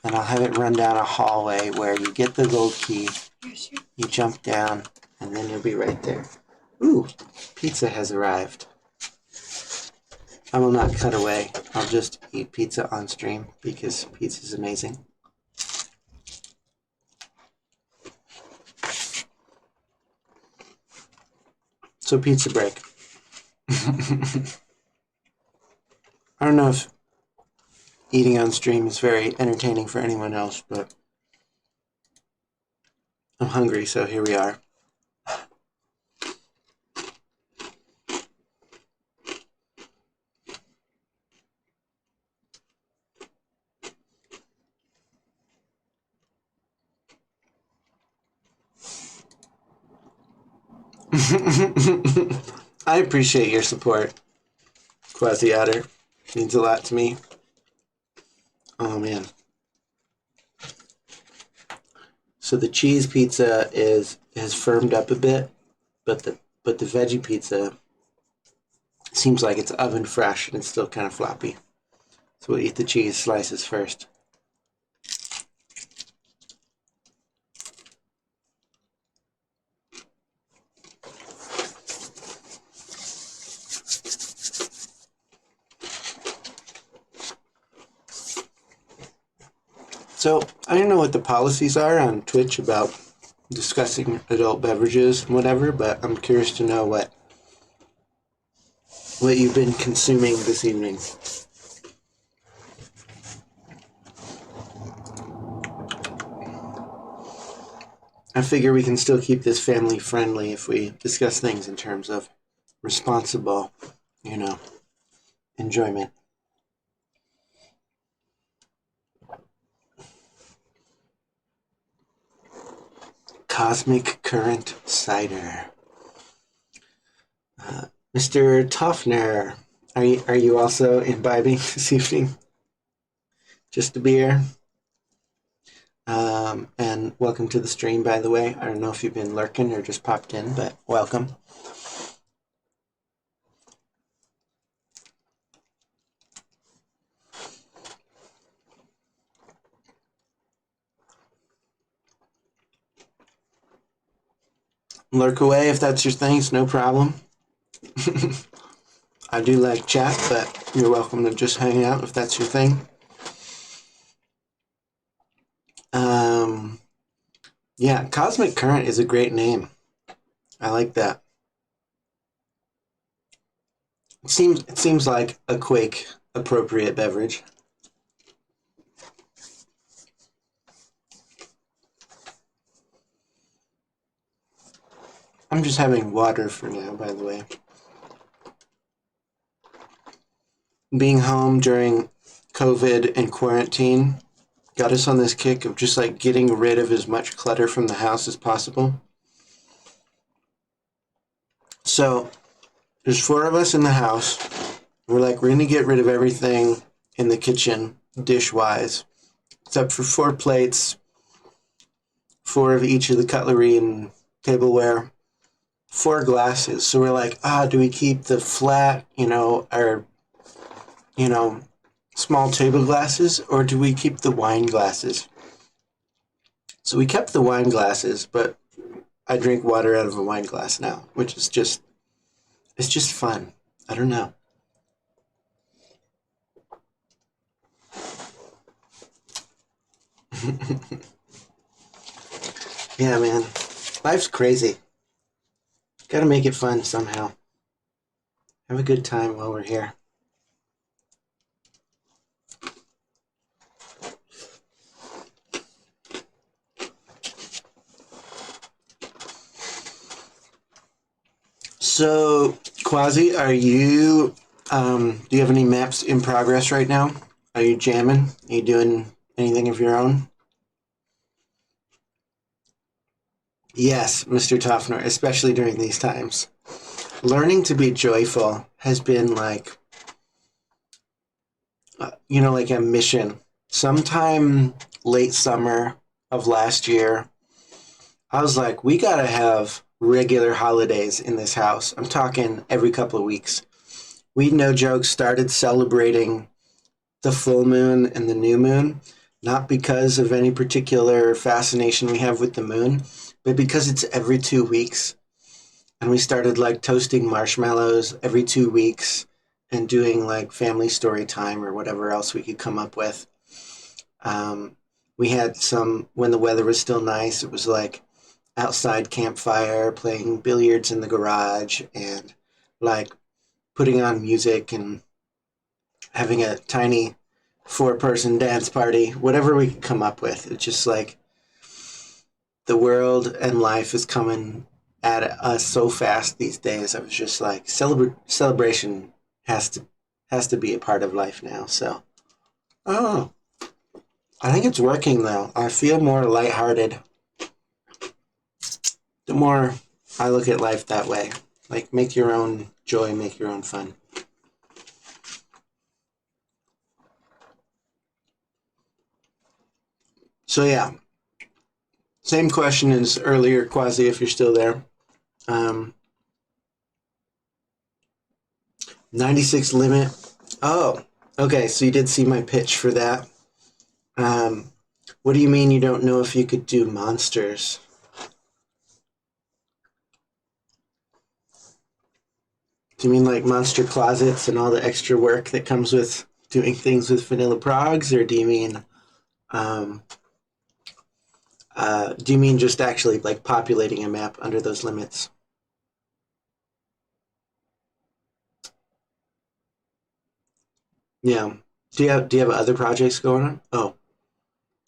And I'll have it run down a hallway where you get the gold key, you jump down, and then you'll be right there. Ooh, pizza has arrived. I will not cut away. I'll just eat pizza on stream because pizza is amazing. So pizza break. I don't know if eating on stream is very entertaining for anyone else, but I'm hungry, so here we are. I appreciate your support, Quasi Otter. Means a lot to me. Oh man. So the cheese pizza has firmed up a bit, but the veggie pizza seems like it's oven fresh and it's still kind of floppy. So we'll eat the cheese slices first. So I don't know what the policies are on Twitch about discussing adult beverages and whatever, but I'm curious to know what you've been consuming this evening. I figure we can still keep this family friendly if we discuss things in terms of responsible, enjoyment. Cosmic Current Cider. Mr. Toffner, are you also imbibing this evening? Just a beer? And welcome to the stream, by the way. I don't know if you've been lurking or just popped in, but welcome. Lurk away if that's your thing, it's no problem. I do like chat, but you're welcome to just hang out if that's your thing. Yeah, Cosmic Current is a great name. I like that. It seems like a Quake appropriate beverage. I'm just having water for now, by the way. Being home during COVID and quarantine got us on this kick of just like getting rid of as much clutter from the house as possible. So there's 4 of us in the house. We're going to get rid of everything in the kitchen, dish-wise, except for 4 plates, 4 of each of the cutlery and tableware, 4 glasses. So we're like, do we keep the flat, our, small table glasses, or do we keep the wine glasses? So we kept the wine glasses, but I drink water out of a wine glass now, which is it's just fun. I don't know. Yeah, man. Life's crazy. Gotta make it fun somehow. Have a good time while we're here. So, Quasi, are you, do you have any maps in progress right now? Are you jamming? Are you doing anything of your own? Yes, Mr. Toffner, especially during these times. Learning to be joyful has been like a mission. Sometime late summer of last year, I was like, we gotta have regular holidays in this house. I'm talking every couple of weeks. We, no joke, started celebrating the full moon and the new moon, not because of any particular fascination we have with the moon, but because it's every 2 weeks. And we started like toasting marshmallows every 2 weeks and doing like family story time or whatever else we could come up with. We had some, when the weather was still nice, it was like outside campfire, playing billiards in the garage, and like putting on music and having a tiny 4-person dance party, whatever we could come up with. It's just like the world and life is coming at us so fast these days. I was just like, celebration has to be a part of life now. So, I think it's working though. I feel more lighthearted the more I look at life that way. Like, make your own joy, make your own fun. So yeah, same question as earlier, Quasi, if you're still there. 96 limit. Oh, Okay, so you did see my pitch for that. What do you mean you don't know if you could do monsters? Do you mean like monster closets and all the extra work that comes with doing things with vanilla progs, or um, do you mean just actually like populating a map under those limits? Yeah. Do you have other projects going on? Oh,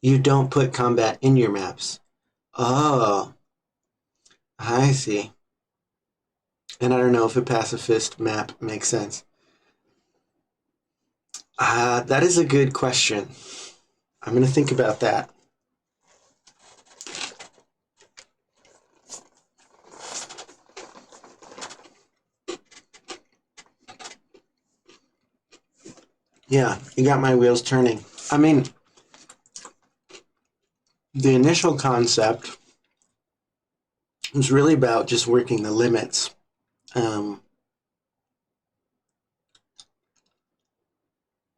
you don't put combat in your maps. Oh, I see. And I don't know if a pacifist map makes sense. That is a good question. I'm going to think about that. Yeah, you got my wheels turning. I mean, the initial concept was really about just working the limits. Um,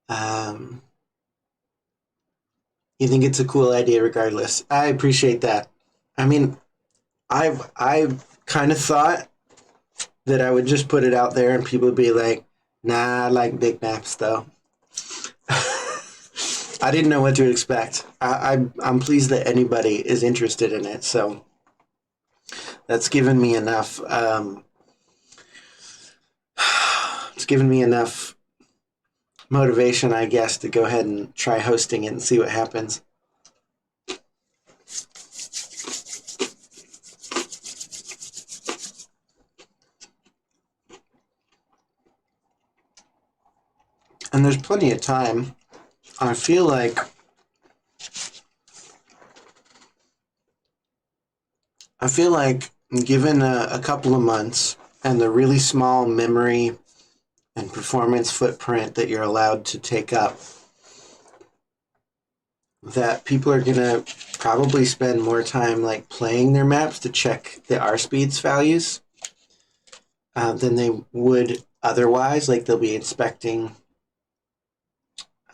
um, you think it's a cool idea regardless. I appreciate that. I mean, I kind of thought that I would just put it out there and people would be like, nah, I like big maps though. I didn't know what to expect. I'm pleased that anybody is interested in it. So that's given me enough. It's given me enough motivation, I guess, to go ahead and try hosting it and see what happens. And there's plenty of time. I feel like given a couple of months and the really small memory and performance footprint that you're allowed to take up, that people are gonna probably spend more time like playing their maps to check the R speeds values than they would otherwise. Like they'll be inspecting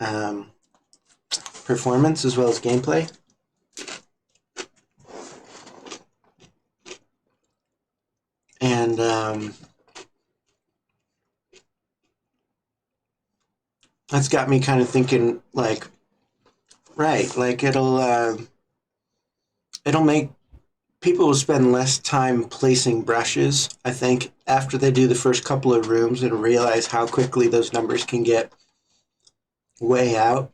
um, performance as well as gameplay. And that's got me kind of thinking like, right, like it'll make people will spend less time placing brushes, I think, after they do the first couple of rooms and realize how quickly those numbers can get way out.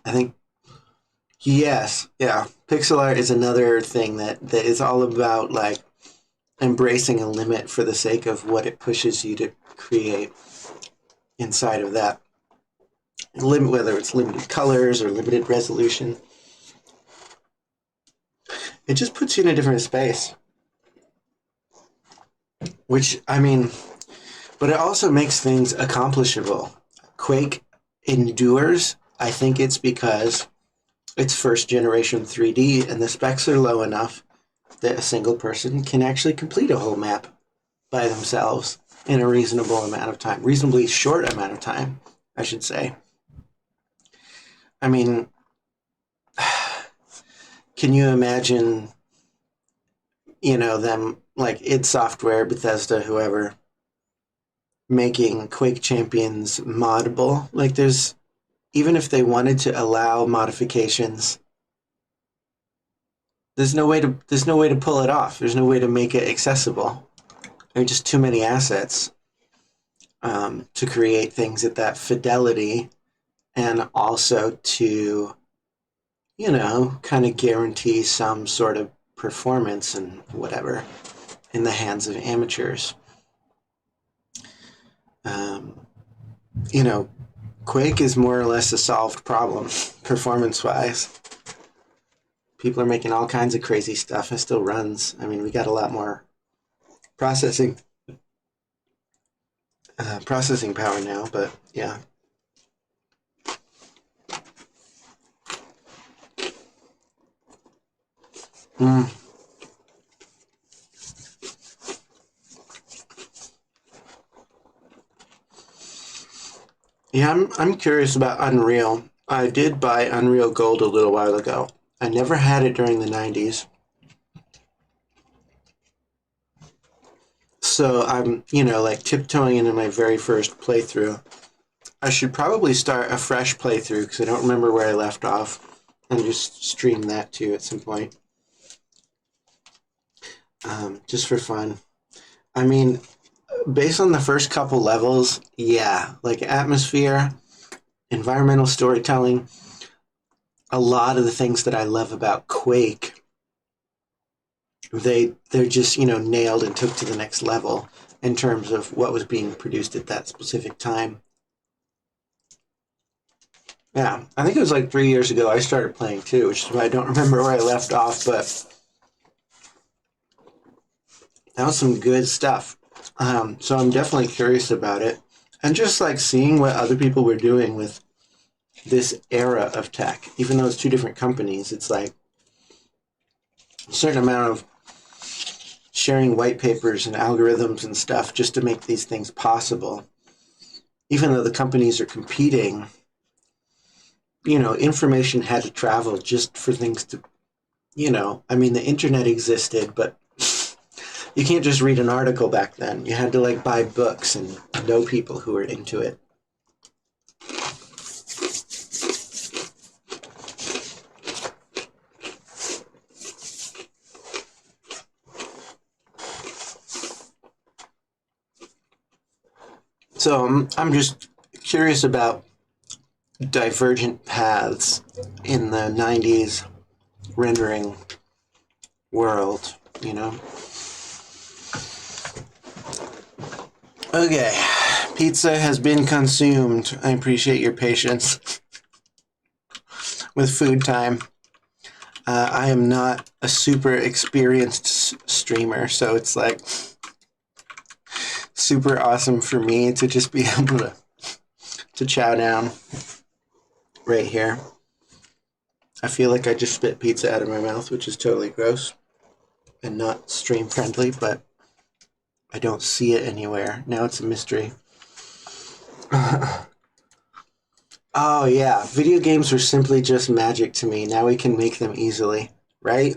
I think, yes, yeah. Pixel art is another thing that is all about like embracing a limit for the sake of what it pushes you to create inside of that limit, whether it's limited colors or limited resolution. It just puts you in a different space. Which, I mean, but it also makes things accomplishable. Quake endures. I think it's because it's first generation 3D and the specs are low enough that a single person can actually complete a whole map by themselves in a reasonable amount of time. Reasonably short amount of time, I should say. I mean, can you imagine, them like id Software, Bethesda, whoever, making Quake Champions moddable? Like there's even if they wanted to allow modifications, there's no way to pull it off. There's no way to make it accessible. There are just too many assets to create things at that fidelity, and also to kind of guarantee some sort of performance and whatever in the hands of amateurs. Um, you know, Quake is more or less a solved problem performance wise. People are making all kinds of crazy stuff. It still runs. I mean, we got a lot more processing processing power now, but yeah. Mm. Yeah, I'm curious about Unreal. I did buy Unreal Gold a little while ago. I never had it during the 90s. So I'm, like tiptoeing into my very first playthrough. I should probably start a fresh playthrough because I don't remember where I left off and just stream that too at some point. Just for fun. I mean, based on the first couple levels, yeah, like atmosphere, environmental storytelling, a lot of the things that I love about Quake, they're just, nailed and took to the next level in terms of what was being produced at that specific time. Yeah, I think it was like 3 years ago I started playing too, which is why I don't remember where I left off, but that was some good stuff. So I'm definitely curious about it. And just like seeing what other people were doing with this era of tech, even though it's two different companies, it's like a certain amount of sharing white papers and algorithms and stuff just to make these things possible. Even though the companies are competing, information had to travel just for things to, I mean, the internet existed, but you can't just read an article back then. You had to like buy books and know people who were into it. So I'm just curious about divergent paths in the 90s rendering world, you know? Okay, pizza has been consumed. I appreciate your patience with food time. I am not a super experienced streamer, so it's like super awesome for me to just be able to chow down right here. I feel like I just spit pizza out of my mouth, which is totally gross and not stream friendly, but I don't see it anywhere. Now it's a mystery. Oh yeah, video games were simply just magic to me. Now we can make them easily, right?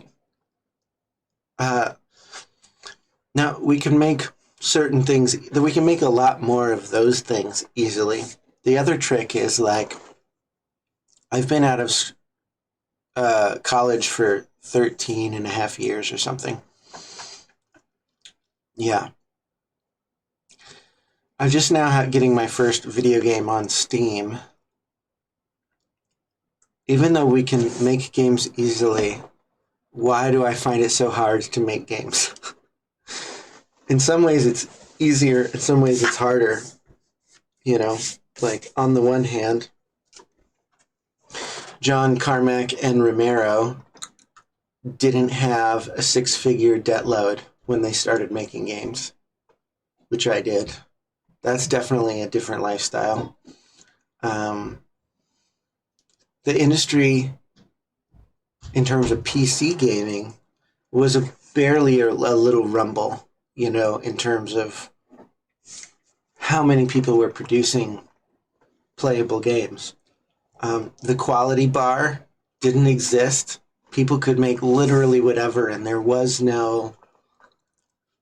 Uh, Now we can make certain things. We can make a lot more of those things easily. The other trick is like I've been out of college for 13 and a half years or something. Yeah, I'm just now getting my first video game on Steam. Even though we can make games easily, why do I find it so hard to make games? In some ways it's easier, in some ways it's harder, you know? Like, on the one hand, John Carmack and Romero didn't have a six-figure debt load when they started making games, which I did. That's definitely a different lifestyle. Um, the industry, in terms of PC gaming, was barely a little rumble, in terms of how many people were producing playable games. The quality bar didn't exist. People could make literally whatever, and there was no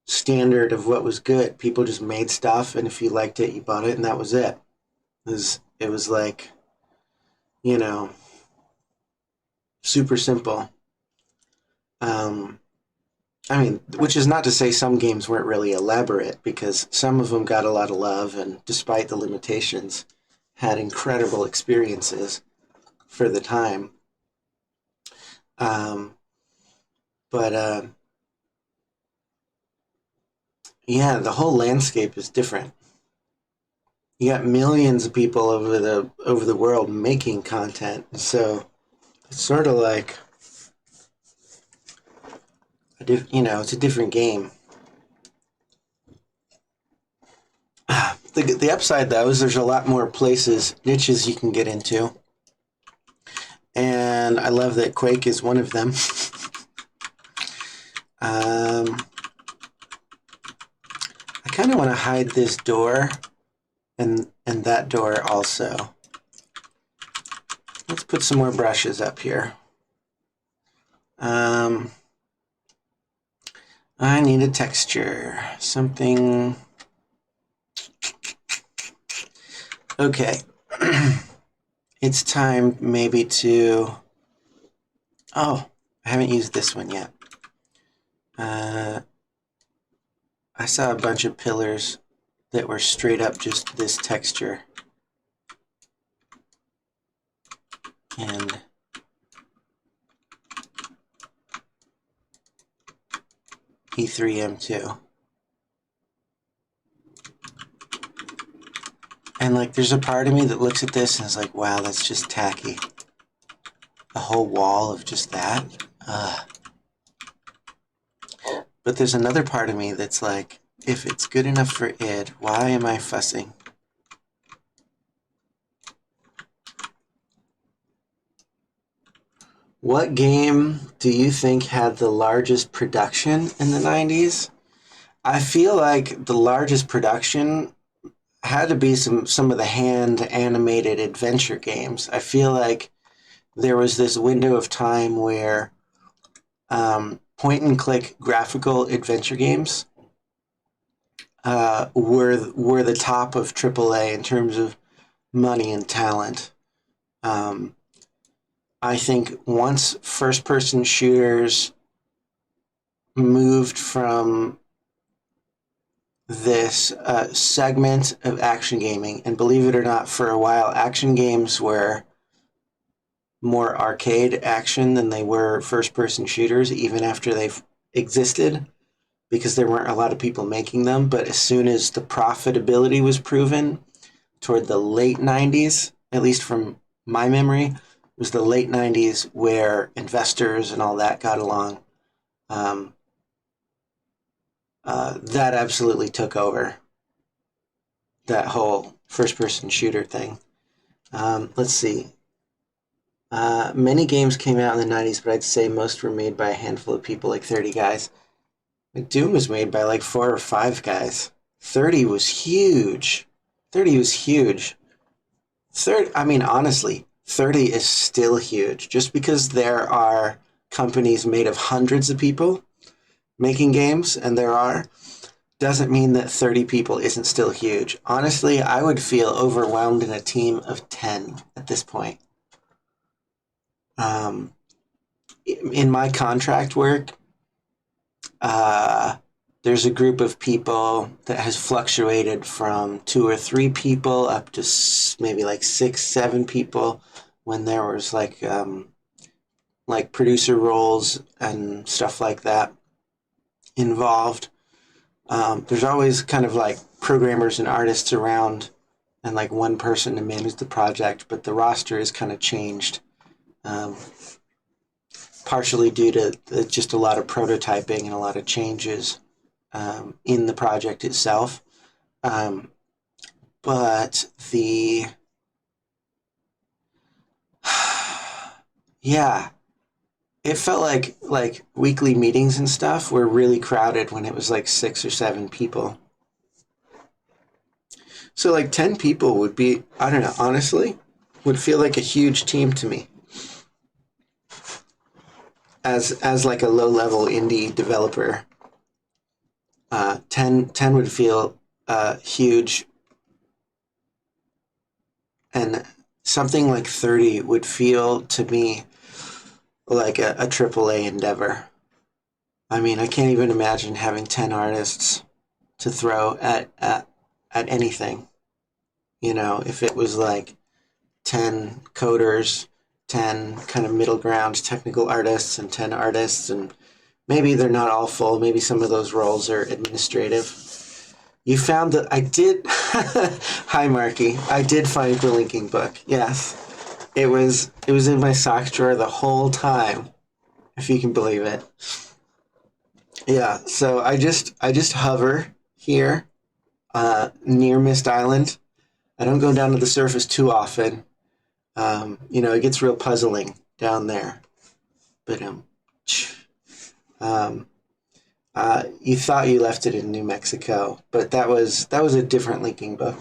standard of what was good. People just made stuff, and if you liked it, you bought it, and that was it. It was like, you know, super simple. Um, I mean, which is not to say some games weren't really elaborate, because some of them got a lot of love, and despite the limitations, had incredible experiences for the time. Um, but yeah, the whole landscape is different. You got millions of people over the world making content, so it's sort of like it's a different game. The upside though is there's a lot more places, niches you can get into, and I love that Quake is one of them. I kind of want to hide this door and that door also. Let's put some more brushes up here. I need a texture. Something. Okay. It's time maybe to... Oh, I haven't used this one yet. I saw a bunch of pillars that were straight up just this texture. And E3M2. And like there's a part of me that looks at this and is like, wow, that's just tacky. A whole wall of just that. But there's another part of me that's like, if it's good enough for id, why am I fussing? What game do you think had the largest production in the 90s? I feel like the largest production had to be some of the hand-animated adventure games. I feel like there was this window of time where point-and-click graphical adventure games were the top of AAA in terms of money and talent. I think once first-person shooters moved from this segment of action gaming, and believe it or not, for a while, action games were more arcade action than they were first-person shooters, even after they've existed, because there weren't a lot of people making them. But as soon as the profitability was proven toward the late 90s, at least from my memory, was the late 90s where investors and all that got along. That absolutely took over that whole first-person shooter thing. Let's see. Many games came out in the 90s, but I'd say most were made by a handful of people, like 30 guys. Like Doom was made by like 4 or 5 guys. 30 was huge. 30 was huge. I mean, honestly, 30 is still huge. Just because there are companies made of hundreds of people making games, and there are, doesn't mean that 30 people isn't still huge. Honestly, I would feel overwhelmed in a team of 10 at this point. In my contract work, there's a group of people that has fluctuated from 2 or 3 people up to maybe like 6, 7 people when there was like producer roles and stuff like that involved. There's always kind of like programmers and artists around and like one person to manage the project, but the roster is kind of changed. Partially due to just a lot of prototyping and a lot of changes in the project itself. But yeah, it felt like weekly meetings and stuff were really crowded when it was like 6 or 7 people. So like 10 people would be, I don't know, honestly, would feel like a huge team to me. As like a low-level indie developer, 10 would feel huge, and something like 30 would feel to me like a AAA endeavor. I mean, I can't even imagine having 10 artists to throw at anything. You know, if it was like 10 coders, 10 kind of middle ground technical artists, and 10 artists, and maybe they're not all full, maybe some of those roles are administrative. You found that I did... Hi, Marky. I did find the linking book, yes. It was in my sock drawer the whole time, if you can believe it. Yeah, so I just hover here near Mist Island. I don't go down to the surface too often. It gets real puzzling down there. But you thought you left it in New Mexico, but that was a different linking book.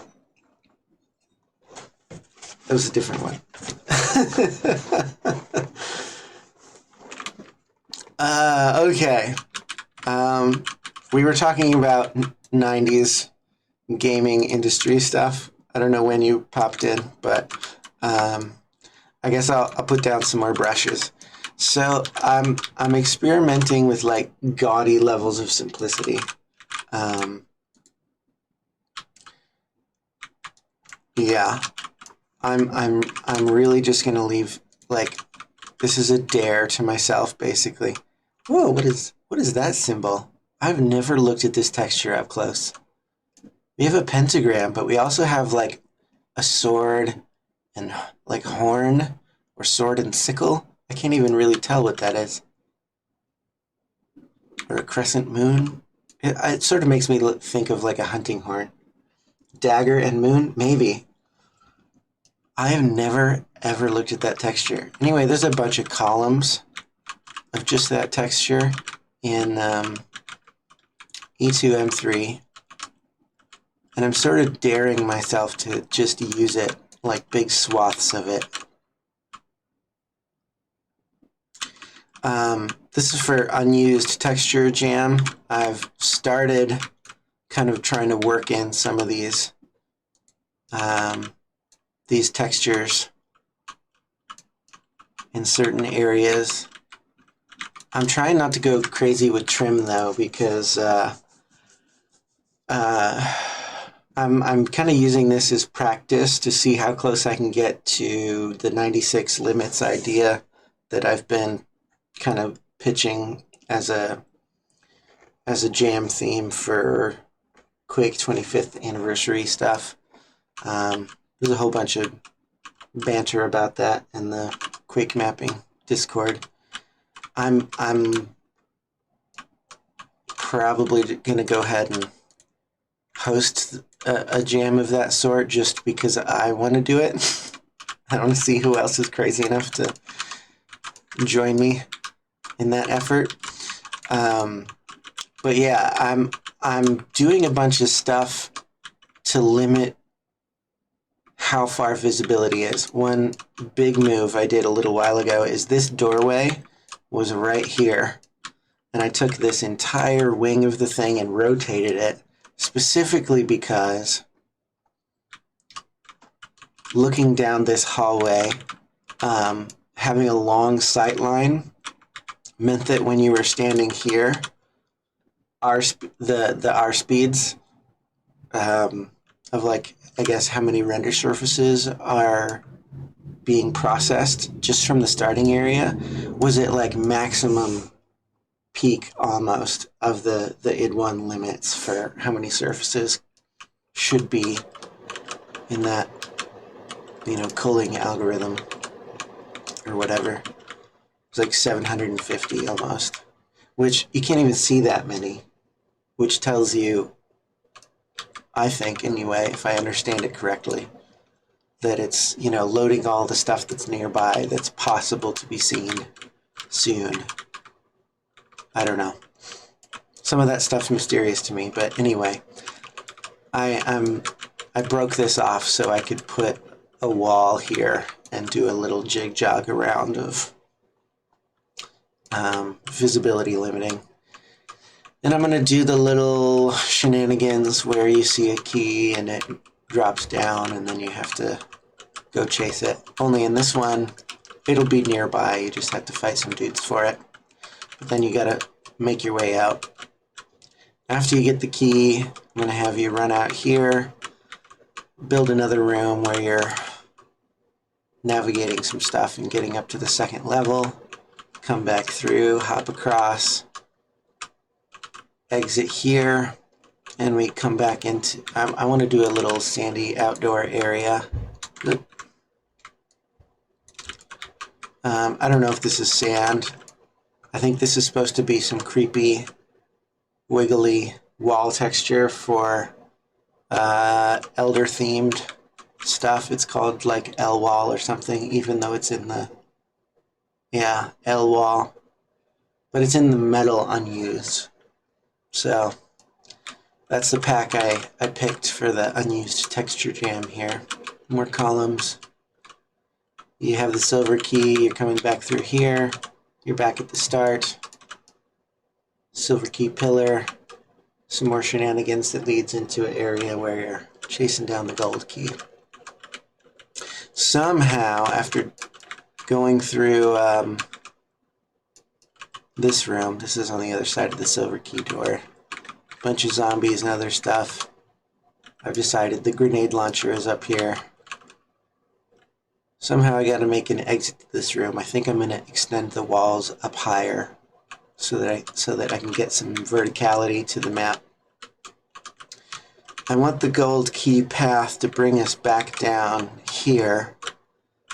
That was a different one. Okay. We were talking about 90s gaming industry stuff. I don't know when you popped in, but I guess I'll put down some more brushes. So I'm experimenting with like gaudy levels of simplicity. Yeah, I'm really just gonna leave like this is a dare to myself basically. Whoa, what is that symbol? I've never looked at this texture up close. We have a pentagram, but we also have like a sword and like horn or sword and sickle. I can't even really tell what that is. Or a crescent moon. It sort of makes me think of like a hunting horn. Dagger and moon? Maybe. I have never ever looked at that texture. Anyway, there's a bunch of columns of just that texture in E2M3. And I'm sort of daring myself to just use it, like big swaths of it. This is for Unused Texture Jam. I've started kind of trying to work in some of these textures in certain areas. I'm trying not to go crazy with trim though, because I'm kind of using this as practice to see how close I can get to the 96 limits idea that I've been kind of pitching as a jam theme for Quake 25th anniversary stuff. There's a whole bunch of banter about that in the QuakeMapping Discord. I'm probably gonna go ahead and host a jam of that sort just because I want to do it. I want to see who else is crazy enough to join me in that effort. But yeah, I'm doing a bunch of stuff to limit how far visibility is. One big move I did a little while ago is this doorway was right here. And I took this entire wing of the thing and rotated it specifically because looking down this hallway, having a long sight line meant that when you were standing here, the R speeds of like, I guess how many render surfaces are being processed just from the starting area was at like maximum peak almost of the id1 limits for how many surfaces should be in that, culling algorithm or whatever. It's like 750 almost, which you can't even see that many, which tells you, I think anyway, if I understand it correctly, that it's, loading all the stuff that's nearby that's possible to be seen soon. I don't know. Some of that stuff's mysterious to me, but anyway, I broke this off so I could put a wall here and do a little jig jog around of visibility limiting. And I'm going to do the little shenanigans where you see a key and it drops down and then you have to go chase it. Only in this one, it'll be nearby. You just have to fight some dudes for it. But then you got to make your way out. After you get the key, I'm going to have you run out here, build another room where you're navigating some stuff and getting up to the second level. Come back through, hop across, exit here, and we come back into... I want to do a little sandy outdoor area. I don't know if this is sand. I think this is supposed to be some creepy, wiggly wall texture for Elder-themed stuff. It's called like L-wall or something, even though it's in the... Yeah, L-wall. But it's in the metal unused. So that's the pack I picked for the Unused Texture Jam here. More columns. You have the silver key, you're coming back through here, you're back at the start. Silver key pillar, some more shenanigans that leads into an area where you're chasing down the gold key. Somehow, after going through this room, this is on the other side of the silver key door, bunch of zombies and other stuff, I've decided the grenade launcher is up here. Somehow I gotta make an exit to this room. I think I'm gonna extend the walls up higher so that I can get some verticality to the map. I want the gold key path to bring us back down here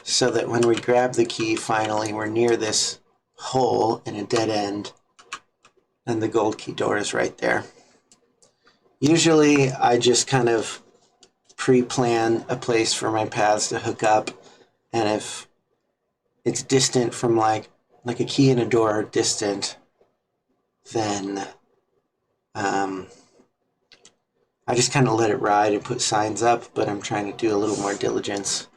so that when we grab the key finally we're near this hole in a dead end and the gold key door is right there. Usually I just kind of pre-plan a place for my paths to hook up, and if it's distant from like a key and a door are distant, then I just kind of let it ride and put signs up, but I'm trying to do a little more diligence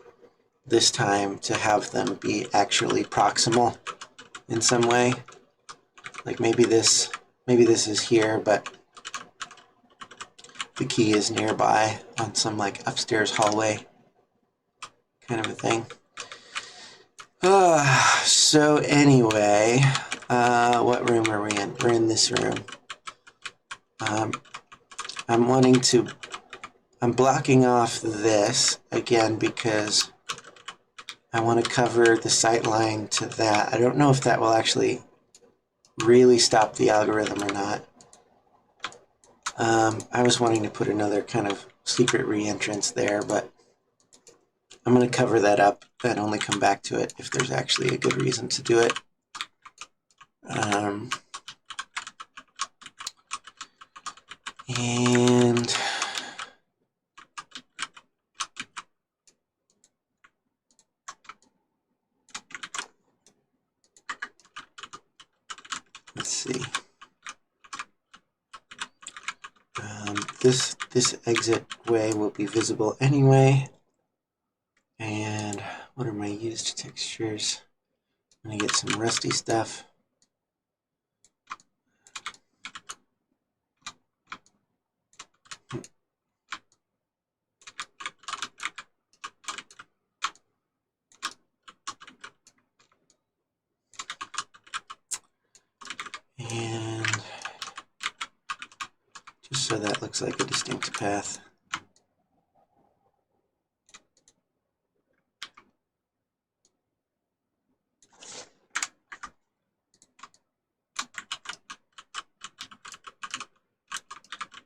this time to have them be actually proximal in some way. Like maybe this is here, but the key is nearby on some like upstairs hallway kind of a thing. So anyway, what room are we in? We're in this room. I'm blocking off this again because I want to cover the sight line to that. I don't know if that will actually really stop the algorithm or not. I was wanting to put another kind of secret re-entrance there, but I'm going to cover that up and only come back to it if there's actually a good reason to do it. And let's see. This exit way will be visible anyway. And what are my used textures? I'm gonna get some rusty stuff. And just so that looks like a distinct path.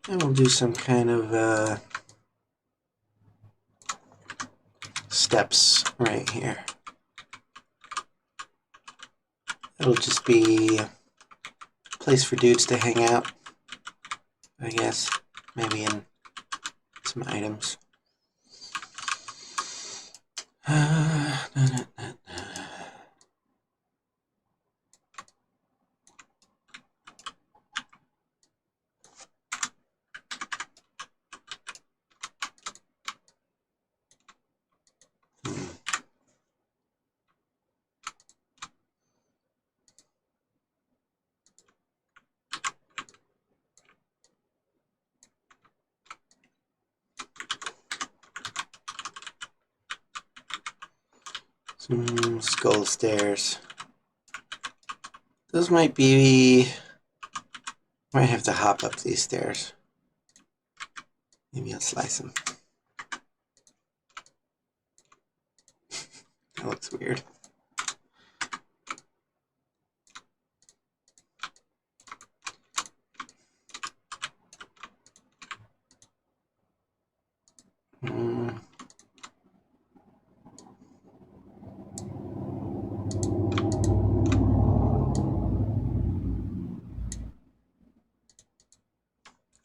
And we'll do some kind of steps right here. It'll just be a place for dudes to hang out, I guess. Maybe in some items. Some skull stairs. Those might be... Might have to hop up these stairs. Maybe I'll slice them. That looks weird.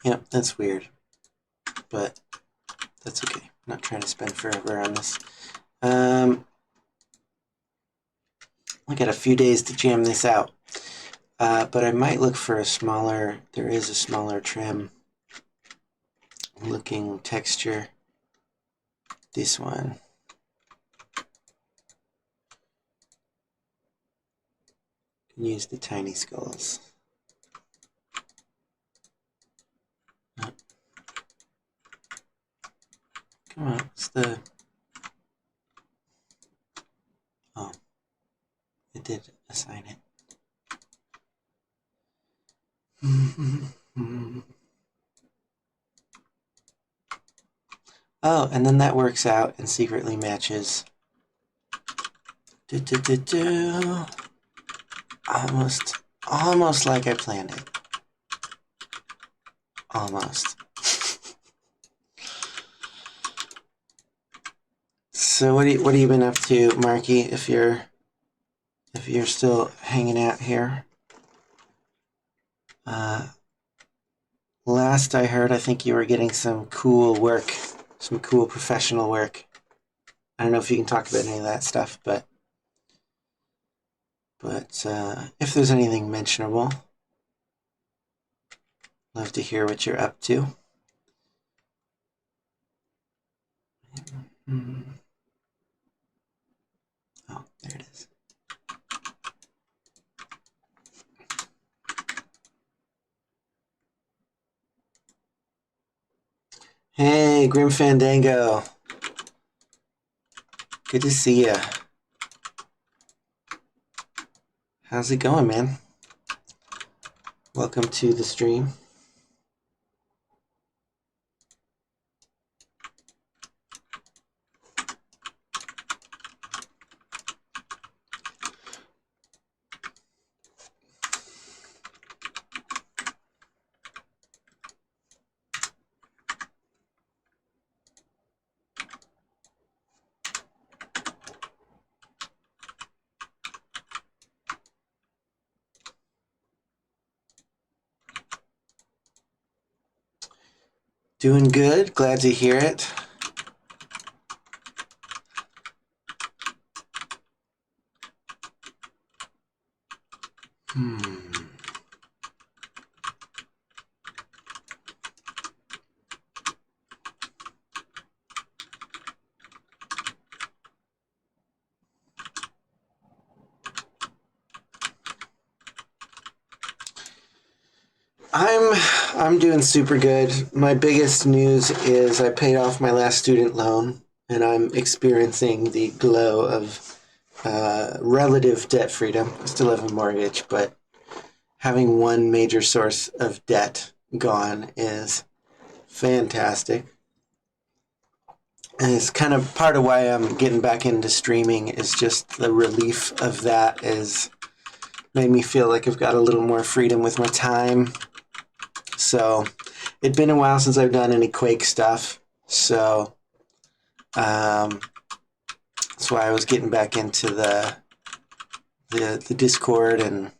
Yep, that's weird, but that's okay. I'm not trying to spend forever on this. I got a few days to jam this out, but I might look for a smaller, there is a smaller trim looking texture. This one. use the tiny skulls. Oh. Come on, what's the... Oh, it did assign it. Oh, and then that works out and secretly matches. Almost like I planned it. Almost. So what have you been up to, Marky? If you're still hanging out here. Last I heard, I think you were getting some cool work, some cool professional work. I don't know if you can talk about any of that stuff, but if there's anything mentionable, love to hear what you're up to. Oh, there it is. Hey, Grim Fandango. Good to see ya. How's it going, man? Welcome to the stream. Doing good. Glad to hear it. I'm doing super good. My biggest news is I paid off my last student loan, and I'm experiencing the glow of relative debt freedom. I still have a mortgage, but having one major source of debt gone is fantastic. And it's kind of part of why I'm getting back into streaming is just the relief of that is made me feel like I've got a little more freedom with my time. So it'd been a while since I've done any Quake stuff, so that's why I was getting back into the Discord and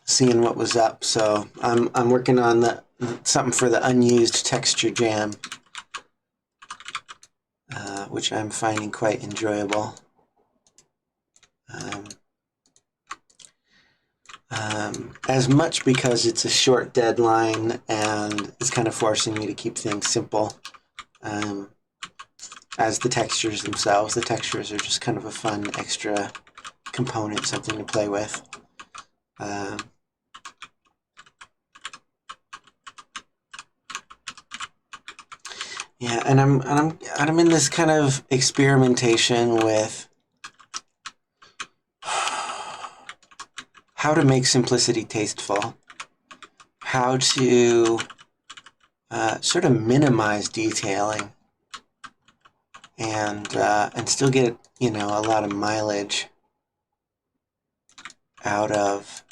seeing what was up. So I'm working on something for the Unused Texture Jam, which I'm finding quite enjoyable. As much because it's a short deadline and it's kind of forcing me to keep things simple as the textures themselves. The textures are just kind of a fun extra component, something to play with. Yeah, and I'm in this kind of experimentation with how to make simplicity tasteful, how to sort of minimize detailing, and still get a lot of mileage out of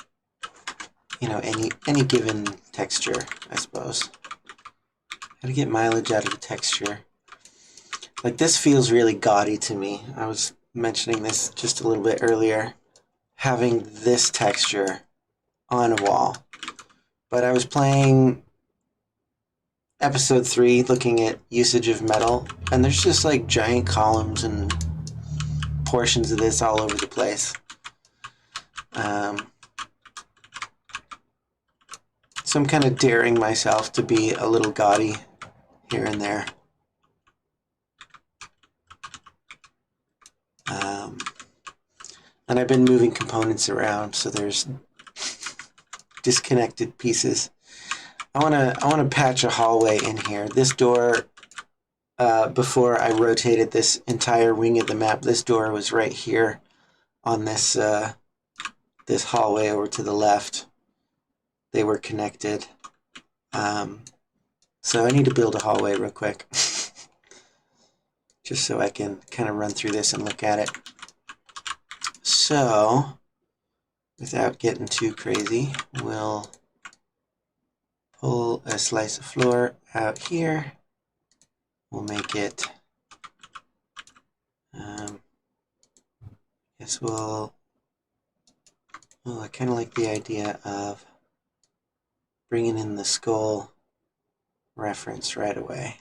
any given texture, I suppose. How to get mileage out of the texture. Like this feels really gaudy to me. I was mentioning this just a little bit earlier. Having this texture on a wall. But I was playing episode 3 looking at usage of metal, and there's just like giant columns and portions of this all over the place. So I'm kind of daring myself to be a little gaudy here and there. And I've been moving components around, so there's disconnected pieces. I wanna patch a hallway in here. This door, before I rotated this entire wing of the map, this door was right here on this this hallway over to the left. They were connected. So I need to build a hallway real quick. Just so I can kind of run through this and look at it. So, without getting too crazy, we'll pull a slice of floor out here. We'll make it, guess I kind of like the idea of bringing in the skull reference right away.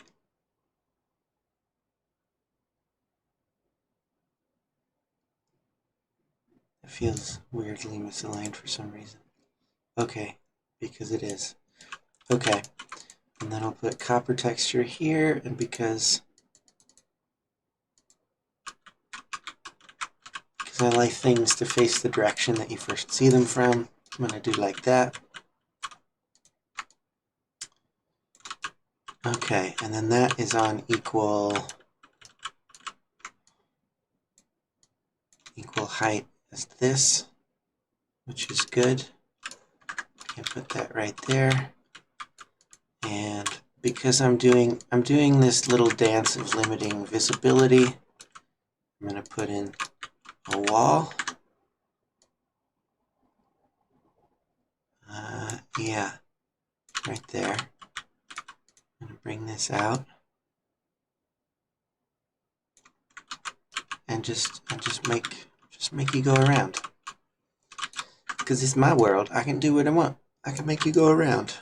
It feels weirdly misaligned for some reason. Okay, because it is. Okay, and then I'll put copper texture here, and because I like things to face the direction that you first see them from, I'm going to do like that. Okay, and then that is on equal height as this, which is good. I can put that right there. And because I'm doing this little dance of limiting visibility, I'm going to put in a wall. Yeah, right there. I'm going to bring this out and just make you go around. Because it's my world, I can do what I want. I can make you go around.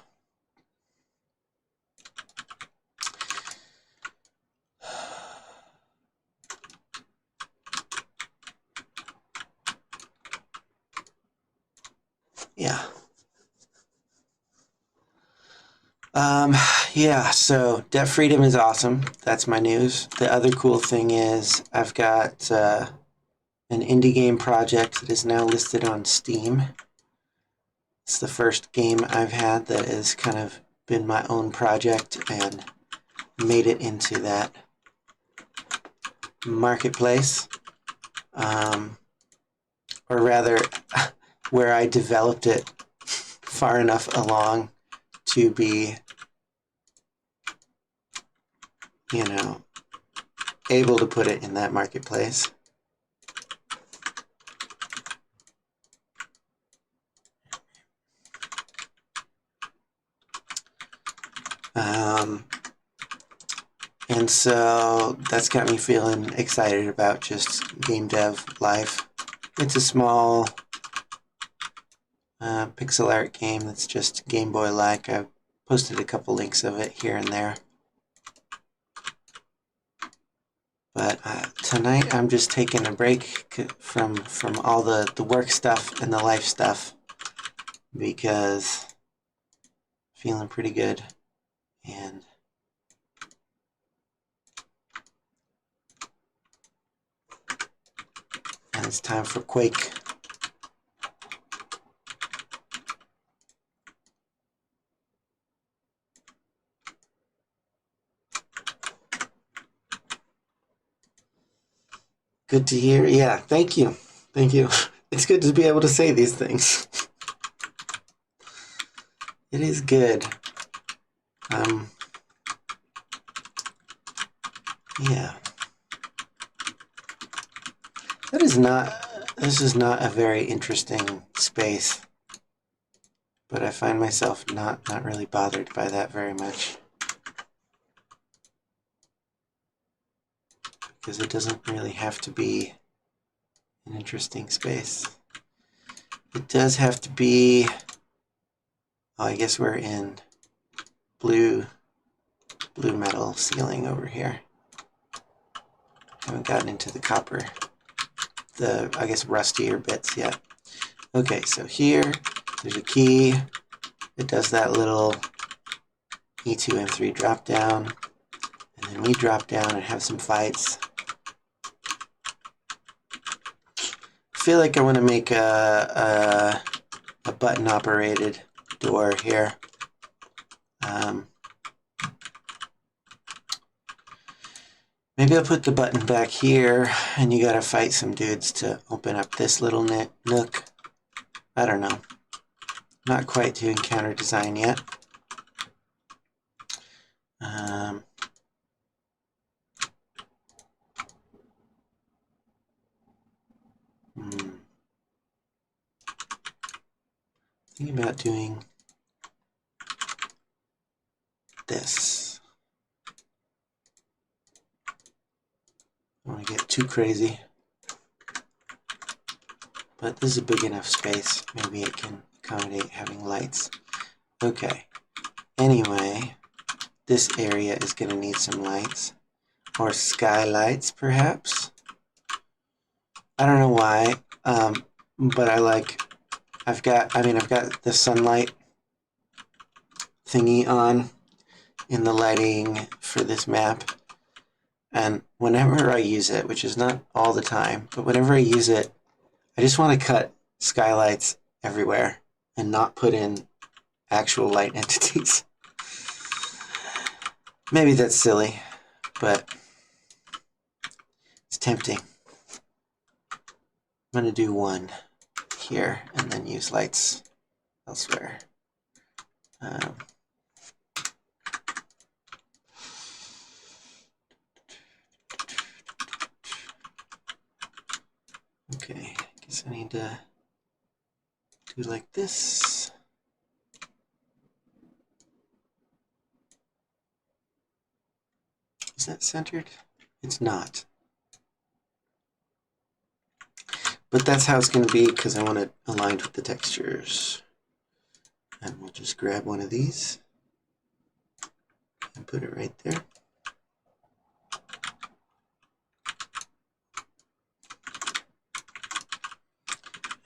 Yeah. Yeah, so debt freedom is awesome. That's my news. The other cool thing is I've got an indie game project that is now listed on Steam. It's the first game I've had that has kind of been my own project and made it into that marketplace. Or rather, where I developed it far enough along to be, you know, able to put it in that marketplace. And so that's got me feeling excited about just game dev life. It's a small pixel art game that's just Game Boy-like. I've posted a couple links of it here and there. But tonight I'm just taking a break from all the work stuff and the life stuff because I'm feeling pretty good. And it's time for Quake. Good to hear. Yeah, thank you. Thank you. It's good to be able to say these things. It is good. Yeah. This is not a very interesting space, but I find myself not really bothered by that very much. Because it doesn't really have to be an interesting space. It does have to be, oh, I guess we're in blue metal ceiling over here. Haven't gotten into the copper, I guess rustier bits yet. Okay, so here, there's a key. It does that little E2, M3 drop down. And then we drop down and have some fights. feel like I want to make a button-operated door here. Maybe I'll put the button back here, and you gotta fight some dudes to open up this little nook. I don't know. Not quite doing counter design yet. Thinking about doing this. I don't want to get too crazy. But this is a big enough space. Maybe it can accommodate having lights. Okay. Anyway, this area is going to need some lights. Or skylights, perhaps. I don't know why, but I've got the sunlight thingy on in the lighting for this map. And whenever I use it, which is not all the time, but whenever I use it, I just want to cut skylights everywhere and not put in actual light entities. Maybe that's silly, but it's tempting. I'm going to do one here and then use lights elsewhere. Okay, I guess I need to do like this. Is that centered? It's not. But that's how it's going to be because I want it aligned with the textures. And we'll just grab one of these and put it right there.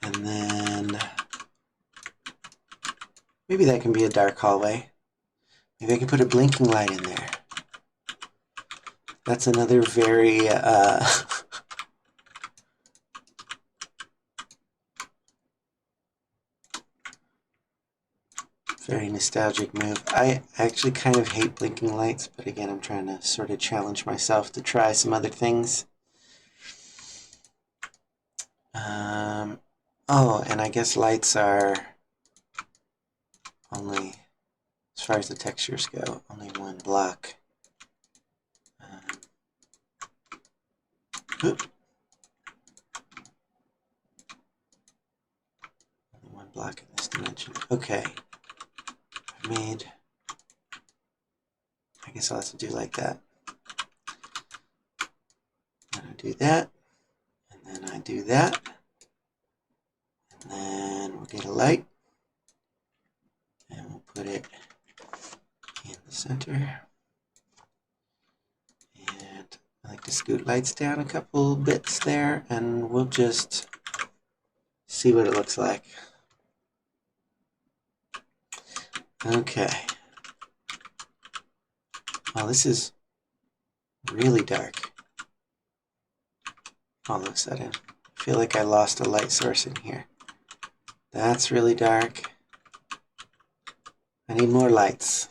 And then maybe that can be a dark hallway. Maybe I can put a blinking light in there. That's another very very nostalgic move. I actually kind of hate blinking lights, but again, I'm trying to sort of challenge myself to try some other things. Oh, and I guess lights are only, as far as the textures go, only one block. Only one block in this dimension. Okay. I've made, I guess I'll have to do like that. And I do that, and then I do that, and then we'll get a light, and we'll put it in the center. And I like to scoot lights down a couple bits there, and we'll just see what it looks like. Okay. Well, this is really dark. All of a sudden, I feel like I lost a light source in here. That's really dark. I need more lights.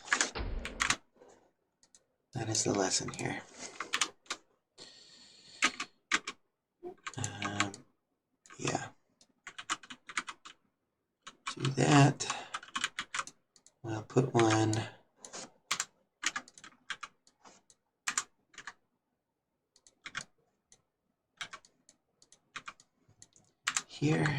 That is the lesson here. Yeah. Do that. We'll put one here.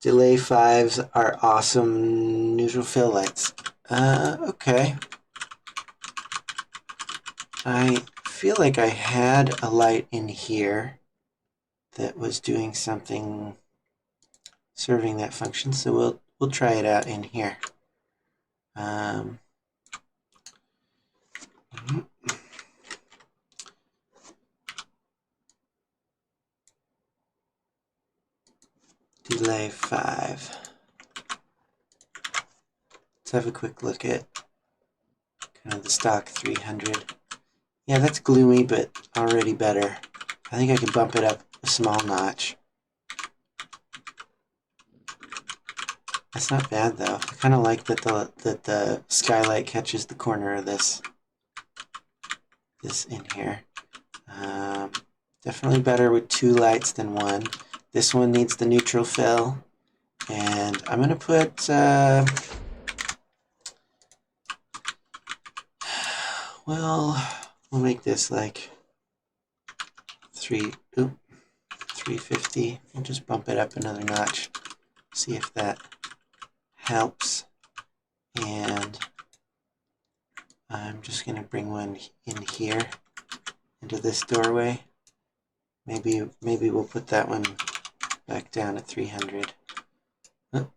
Delay 5s are awesome neutral fill lights. Okay. I feel like I had a light in here that was doing something, serving that function, so we'll try it out in here. Delay 5. Let's have a quick look at kind of the stock 300. Yeah, that's gloomy, but already better. I think I can bump it up a small notch. That's not bad though. I kind of like that the skylight catches the corner of this in here. Definitely better with 2 lights than 1. This one needs the neutral fill, and I'm gonna put well, we'll make this like 350. We'll just bump it up another notch. See if that helps. And I'm just gonna bring one in here into this doorway. Maybe we'll put that one back down at 300. Oh.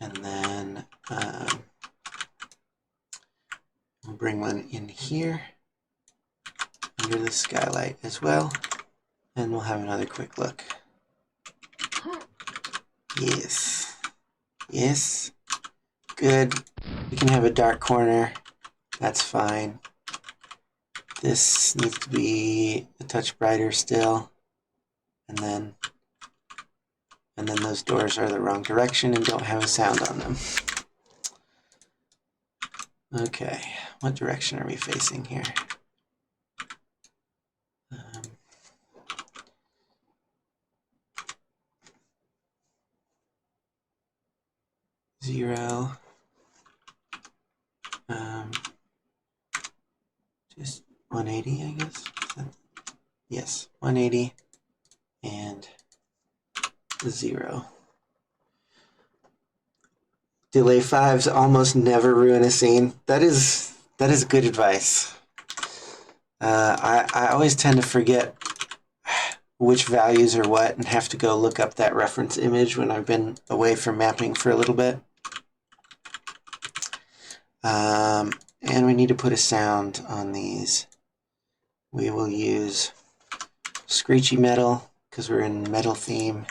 And then we'll bring one in here under the skylight as well. And we'll have another quick look. Yes. Yes. Good. We can have a dark corner. That's fine. This needs to be a touch brighter still. And then those doors are the wrong direction and don't have a sound on them. Okay, what direction are we facing here? 0. Just 180, I guess. Yes, 180 and 0. Delay 5s almost never ruin a scene. That is good advice. I always tend to forget which values are what and have to go look up that reference image when I've been away from mapping for a little bit. And we need to put a sound on these. We will use Screechy Metal because we're in metal theme,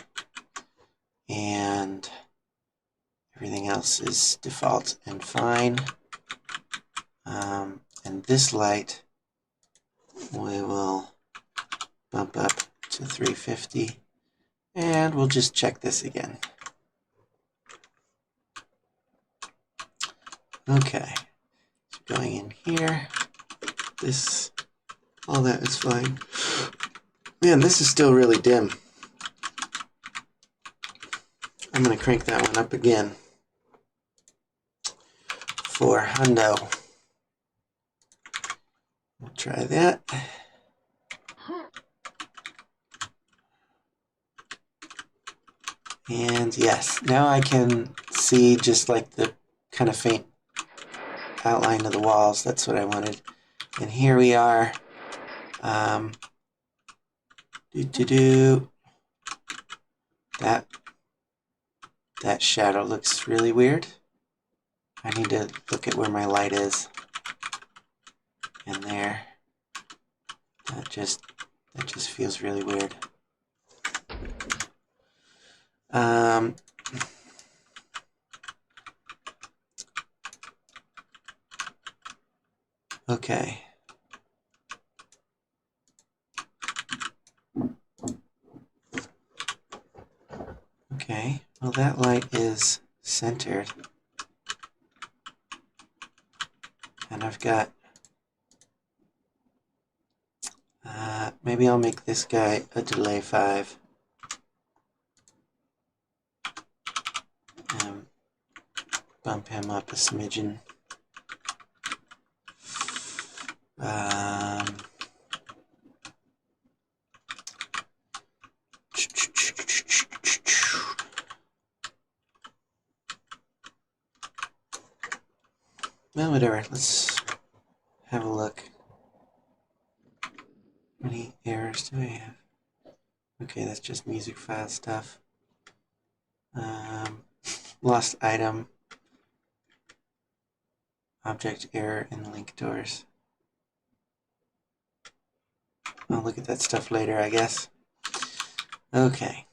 and everything else is default and fine. And this light we will bump up to 350, and we'll just check this again. Okay, so going in here, all that is fine. Man, this is still really dim. I'm going to crank that one up again for hundo. We'll try that. And yes, now I can see just like the kind of faint outline of the walls. That's what I wanted. And here we are. That shadow looks really weird. I need to look at where my light is. And there. That just feels really weird. Okay. Okay, well that light is centered. And I've got, maybe I'll make this guy a delay 5. Bump him up a smidgen. Well, whatever. Let's have a look. How many errors do I have? Okay, that's just music file stuff. Lost item. Object error in link doors. I'll look at that stuff later, I guess. Okay.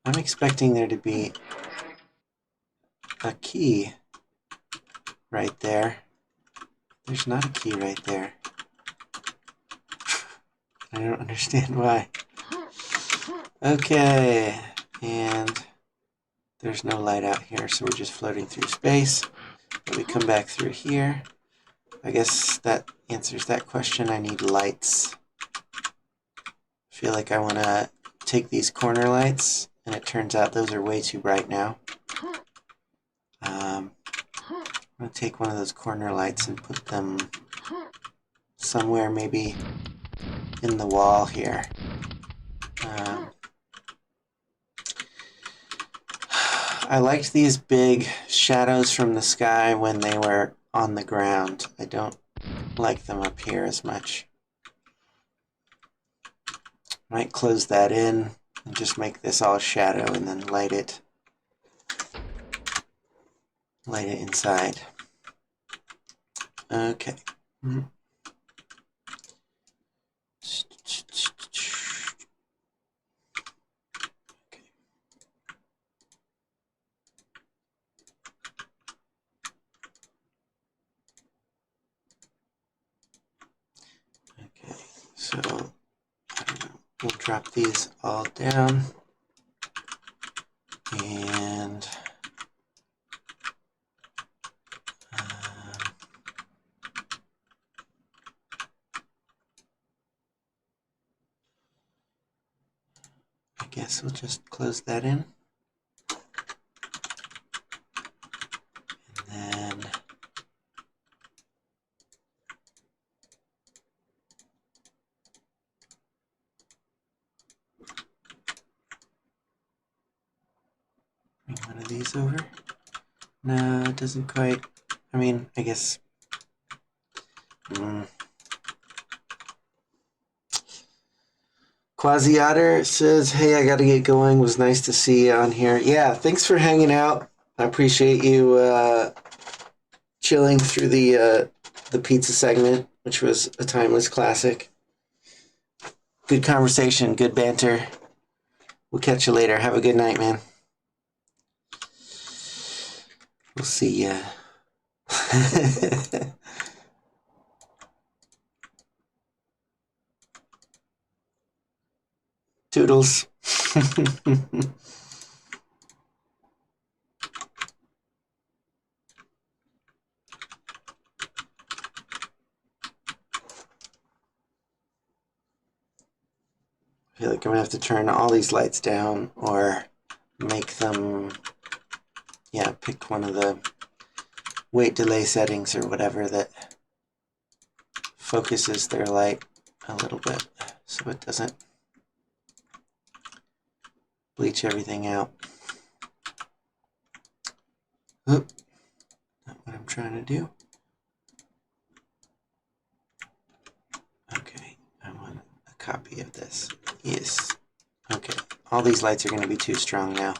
I'm expecting there to be a key right there. There's not a key right there. I don't understand why. Okay, and there's no light out here, so we're just floating through space. But we come back through here. I guess that answers that question. I need lights. I feel like I want to take these corner lights, and it turns out those are way too bright now. I'm going to take one of those corner lights and put them somewhere maybe in the wall here. I liked these big shadows from the sky when they were on the ground. I don't like them up here as much. Might close that in and just make this all shadow and then light it inside. Okay. Okay, so I don't know. We'll drop these all down and I guess we'll just close that in. And then bring one of these over. No, it doesn't quite. I mean, I guess. Quasi Otter says, "Hey, I gotta get going. Was nice to see you on here. Yeah, thanks for hanging out. I appreciate you chilling through the pizza segment, which was a timeless classic. Good conversation, good banter. We'll catch you later. Have a good night, man. We'll see ya." Toodles. I feel like I'm gonna have to turn all these lights down or make them, yeah, pick one of the weight delay settings or whatever that focuses their light a little bit so it doesn't bleach everything out. Oop, not what I'm trying to do. Okay, I want a copy of this. Yes. Okay, all these lights are going to be too strong now.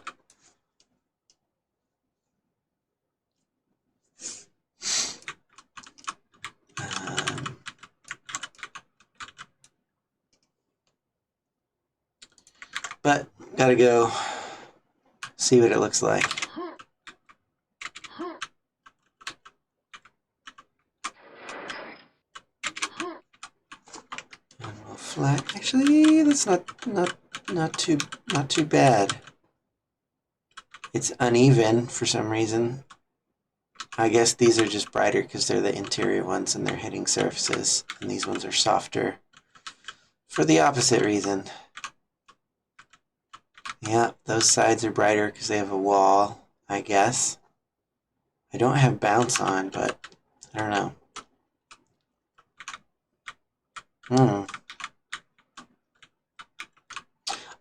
But gotta go see what it looks like. And we'll flat. Actually, that's not too bad. It's uneven for some reason. I guess these are just brighter because they're the interior ones and they're hitting surfaces, and these ones are softer for the opposite reason. Yeah, those sides are brighter because they have a wall, I guess. I don't have bounce on, but I don't know.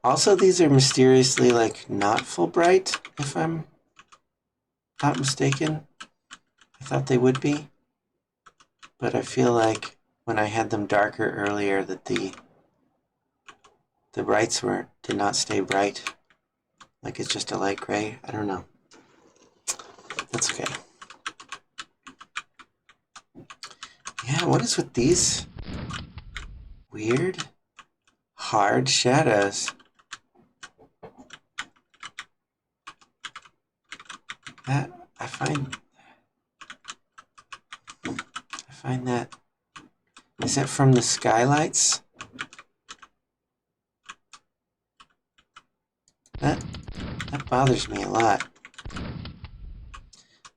Also, these are mysteriously like not full bright, if I'm not mistaken. I thought they would be, but I feel like when I had them darker earlier that the brights did not stay bright. Like it's just a light gray. I don't know. That's okay. Yeah, what is with these weird, hard shadows? That I find that, is that from the skylights? That bothers me a lot.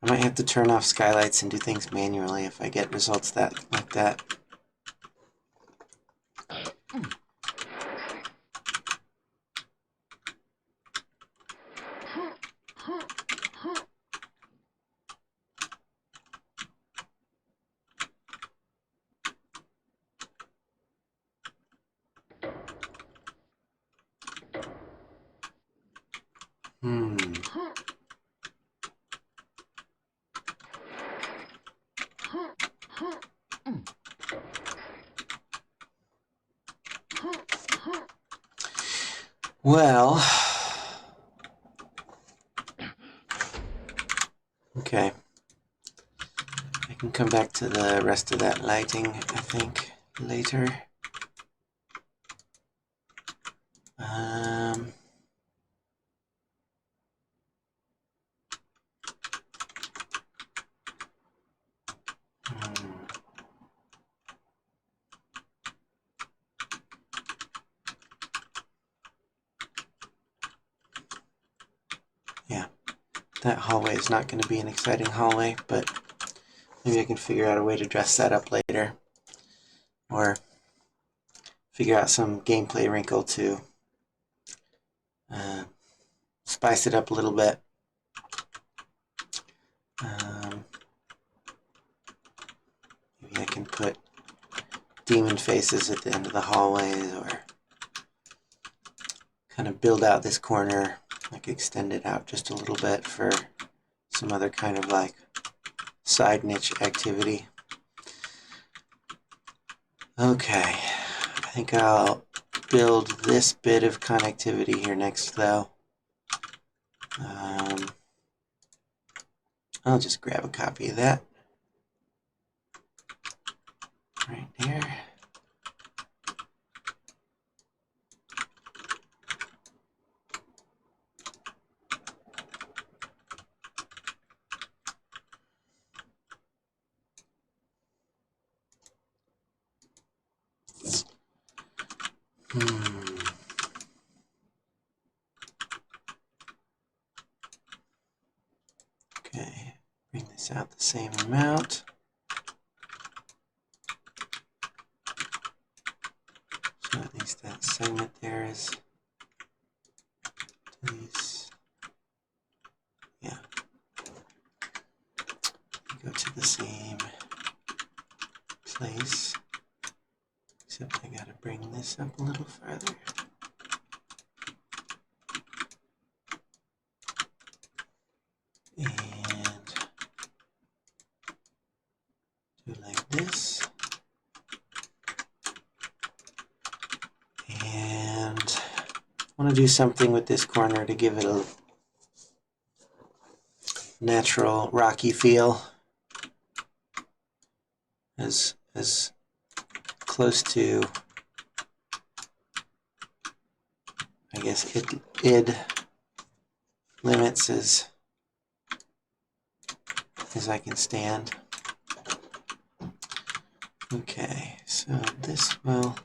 I might have to turn off skylights and do things manually if I get results like that. Hmm. Well, okay. I can come back to the rest of that lighting, I think, later. Hmm. Yeah, that hallway is not going to be an exciting hallway, but maybe I can figure out a way to dress that up later. Or figure out some gameplay wrinkle to spice it up a little bit. Maybe I can put demon faces at the end of the hallways, or kind of build out this corner, like extend it out just a little bit for some other kind of like side niche activity. Okay, I think I'll build this bit of connectivity here next though. I'll just grab a copy of that right here. Okay, bring this out the same amount. So at least that segment there is, please, yeah. Go to the same place, except I gotta bring this up a little further. And do like this. And I want to do something with this corner to give it a natural rocky feel. As close to, I guess, id limits as I can stand. Okay, so this will,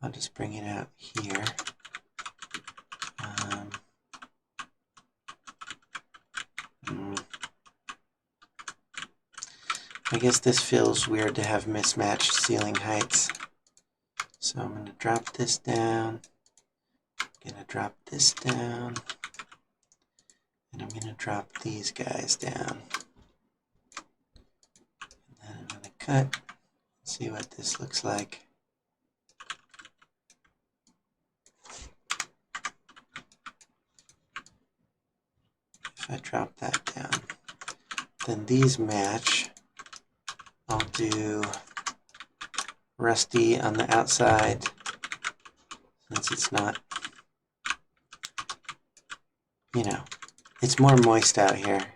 I'll just bring it out here. I guess this feels weird to have mismatched ceiling heights. So I'm going to drop this down. I'm going to drop this down. And I'm going to drop these guys down. And then I'm going to cut and see what this looks like. If I drop that down, then these match. I'll do rusty on the outside, since it's not It's more moist out here.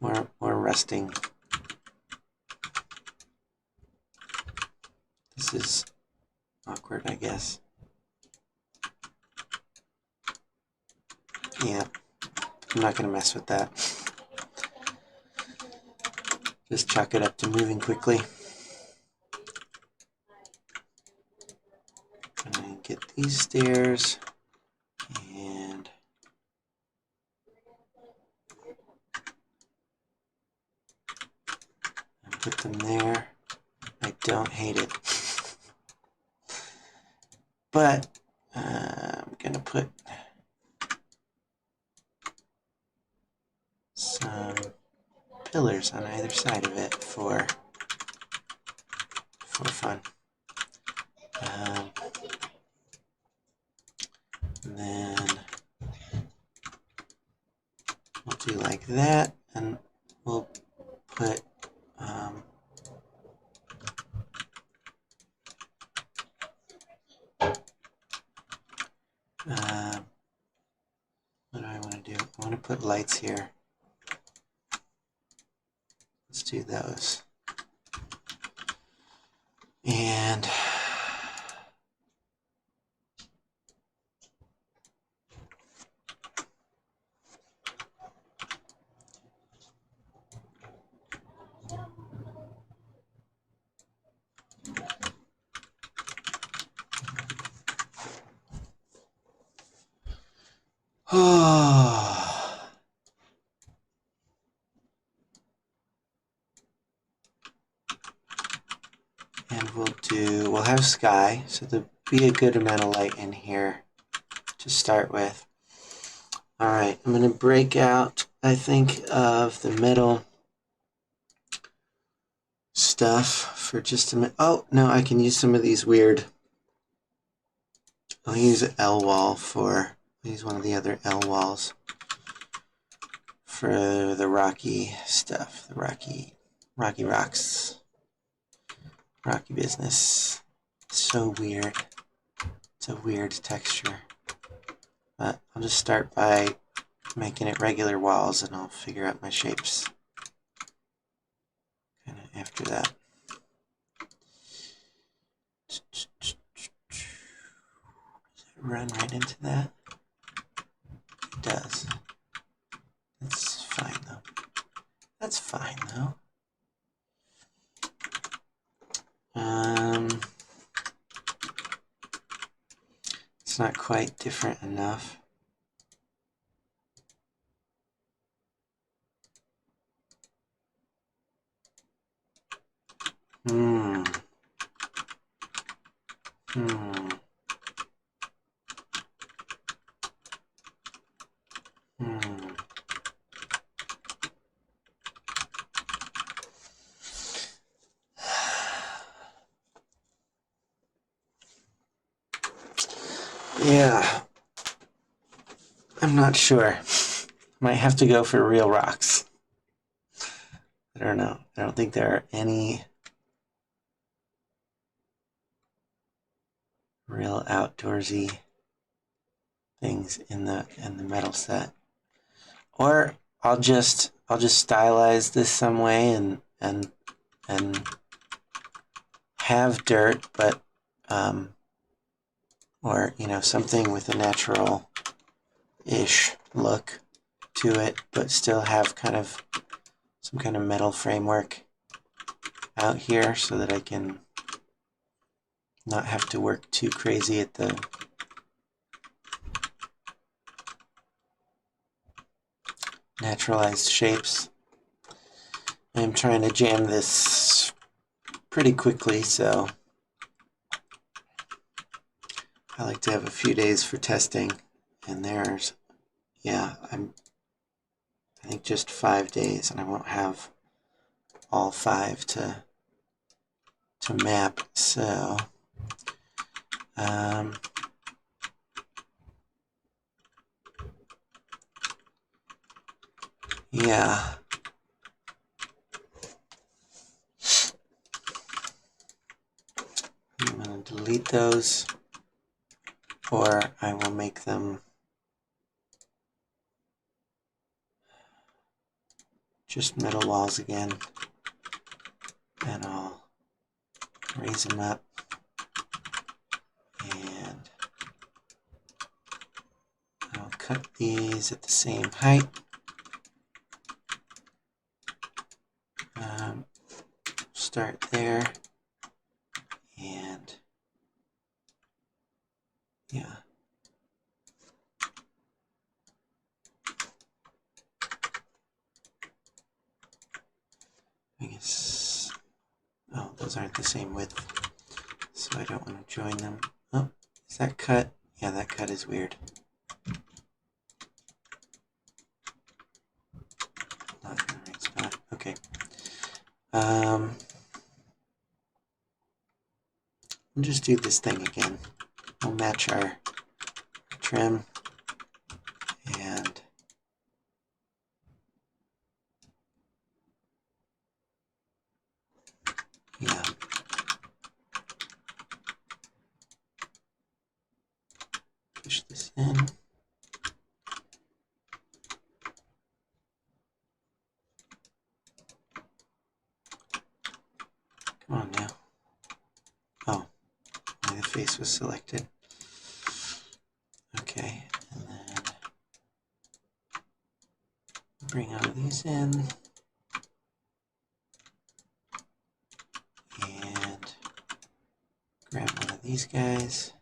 More rusting. This is awkward, I guess. Yeah, I'm not gonna mess with that. Just chalk it up to moving quickly. And then get these stairs and put them there. I don't hate it. But I'm gonna put some pillars on either side of it for fun. And then we'll do like that, and we'll put what do I want to do? I want to put lights here. Let's do those. And and we'll have sky, so there'll be a good amount of light in here to start with. Alright, I'm going to break out, I think, of the metal stuff for just a minute. Oh, no, I can use some of these weird. I'll use an L wall for, I'll use one of the other L walls for the rocky stuff, the rocky rocks, rocky business. So weird. It's a weird texture. But I'll just start by making it regular walls and I'll figure out my shapes kind of after that. Does it run right into that? It does. That's fine though. That's fine though. It's not quite different enough. Hmm. Yeah. I'm not sure. Might have to go for real rocks. I don't know. I don't think there are any real outdoorsy things in the metal set. Or I'll just stylize this some way and have dirt, but or something with a natural-ish look to it, but still have kind of some kind of metal framework out here so that I can not have to work too crazy at the naturalized shapes. I'm trying to jam this pretty quickly, so I like to have a few days for testing, and there's, yeah, I think just 5 days, and I won't have all 5 to map, so yeah. I'm going to delete those. or I will make them just metal walls again, and I'll raise them up, and I'll cut these at the same height. Start there, and yeah. I guess, oh, those aren't the same width, so I don't want to join them. Oh, is that cut? Yeah, that cut is weird. Not in the right spot. Okay. We'll just do this thing again. We'll match our trim, and yeah. Push this in. Come on now. Oh, the face was selected. Okay, and then bring all of these in. And grab one of these guys.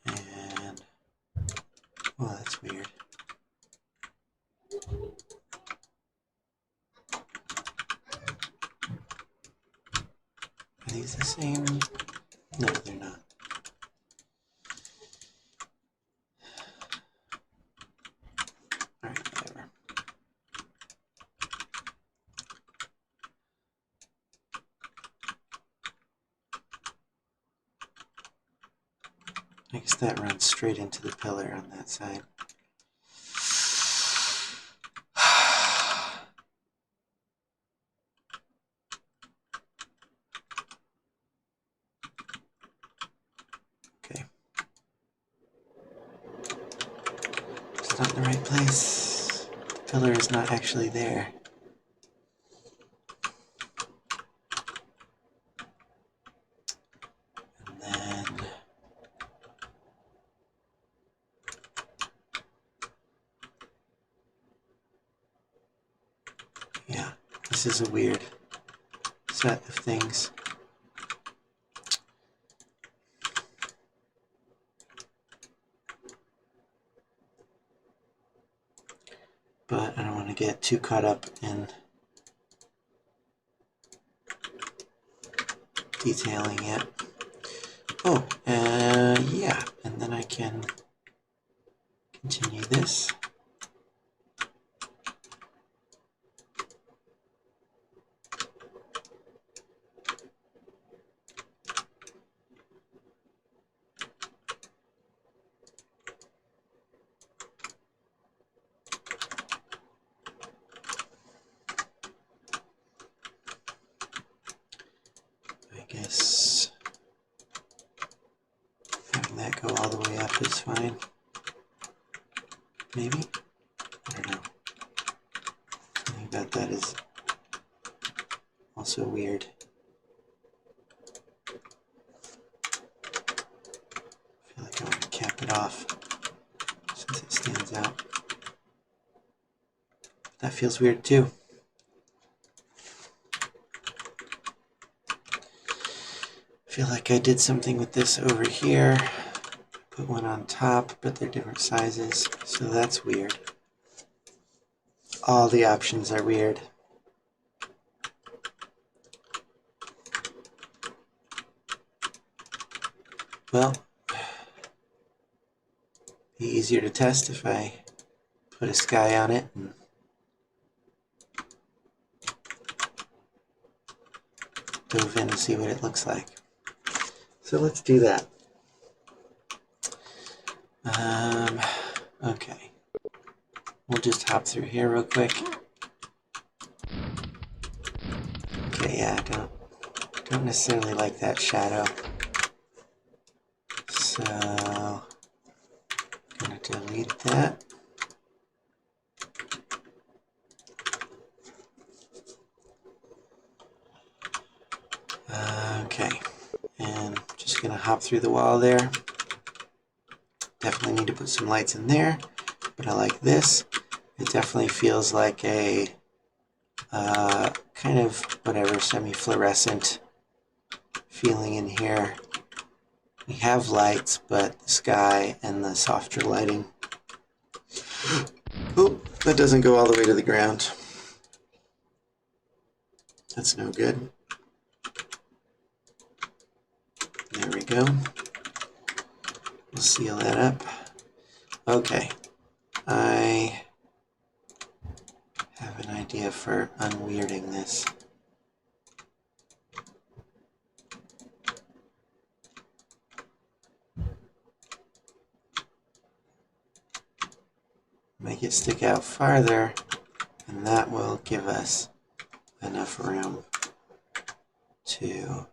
And, well, that's weird. Are these the same? No, they're not. Alright, whatever. I guess that runs straight into the pillar on that side. Okay. It's not in the right place. The pillar is not actually there. And then yeah, this is a weird set of things. But I don't want to get too caught up in detailing it. Oh, yeah, and then I can continue this. I guess having that go all the way up is fine. Maybe? I don't know. Something about that is also weird. I feel like I want to cap it off since it stands out. That feels weird too. I feel like I did something with this over here. Put one on top, but they're different sizes, so that's weird. All the options are weird. Well, be easier to test if I put a sky on it and dove in to see what it looks like. So let's do that. Okay. We'll just hop through here real quick. yeah, I don't necessarily like that shadow. So I'm gonna delete that. Okay, and just gonna hop through the wall there. Definitely need to put some lights in there, but I like this. It definitely feels like a kind of whatever semi-fluorescent feeling in here. We have lights, but the sky and the softer lighting. Oh, that doesn't go all the way to the ground. That's no good. There we go. We'll seal that up. Okay, I have an idea for unweirding this. Make it stick out farther, and that will give us enough room to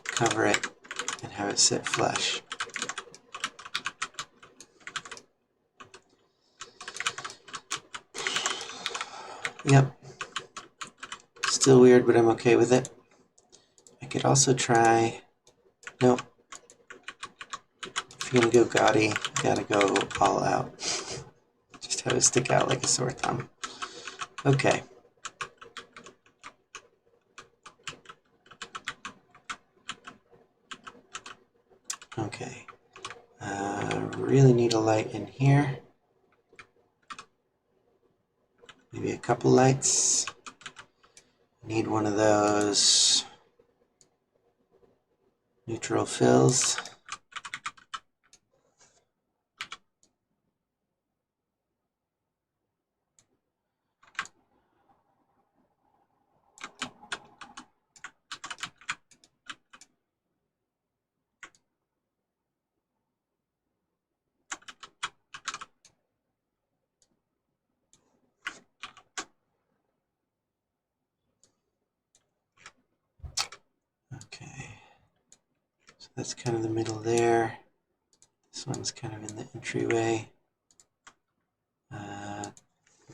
cover it and have it sit flush. Yep. Still weird, but I'm okay with it. I could also try... Nope. If you're gonna go gaudy, you gotta go all out. Just have it stick out like a sore thumb. Okay. Okay. Really need a light in here. Maybe a couple lights. Need one of those neutral fills. Okay. So that's kind of the middle there. This one's kind of in the entryway.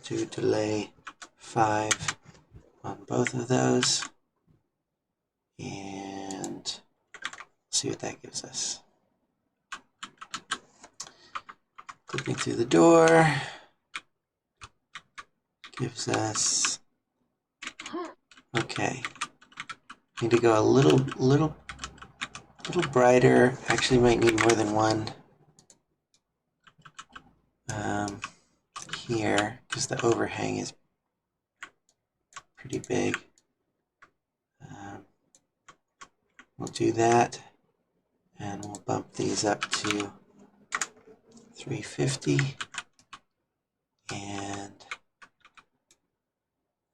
Do delay 5 on both of those. And see what that gives us. Clicking through the door gives us, okay, need to go a little brighter. Actually might need more than one here because the overhang is pretty big. We'll do that, and we'll bump these up to 350, and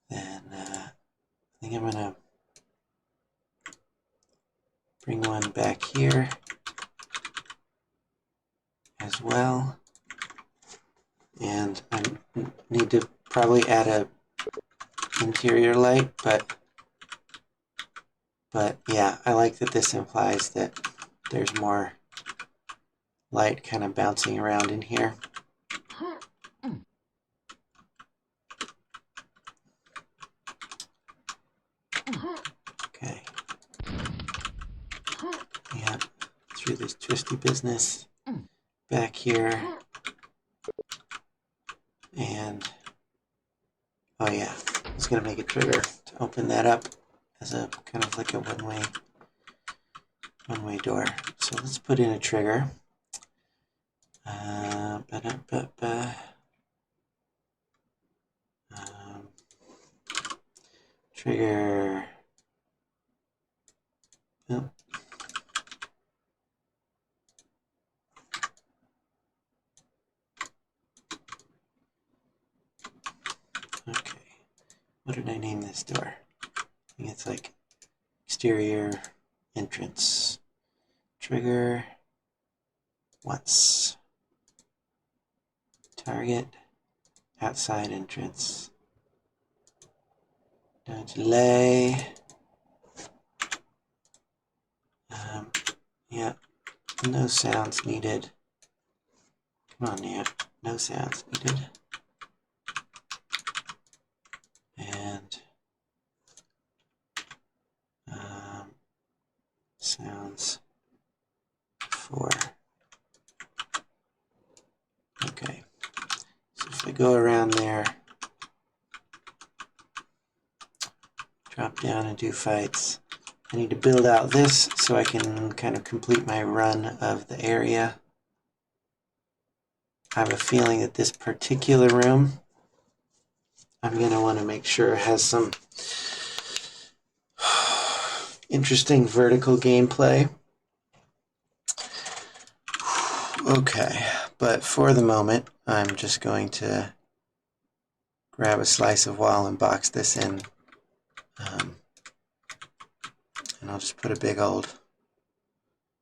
then I think I'm gonna bring one back here as well, and I need to probably add a interior light, but yeah, I like that this implies that there's more light kind of bouncing around in here. Okay. Yeah, through this twisty business back here. And, oh yeah, I was going to make a trigger to open that up as a kind of like a one-way door. So let's put in a trigger. Trigger. Oh. Okay. What did I name this door? I think it's like exterior entrance. Trigger once. Target outside entrance. No delay. Yeah, no sounds needed. Come on, yeah, no sounds needed. And sounds 4. Okay, so if I go around there, drop down and do fights, I need to build out this so I can kind of complete my run of the area. I have a feeling that this particular room, I'm going to want to make sure has some interesting vertical gameplay. Okay, but for the moment, I'm just going to grab a slice of wall and box this in. And I'll just put a big old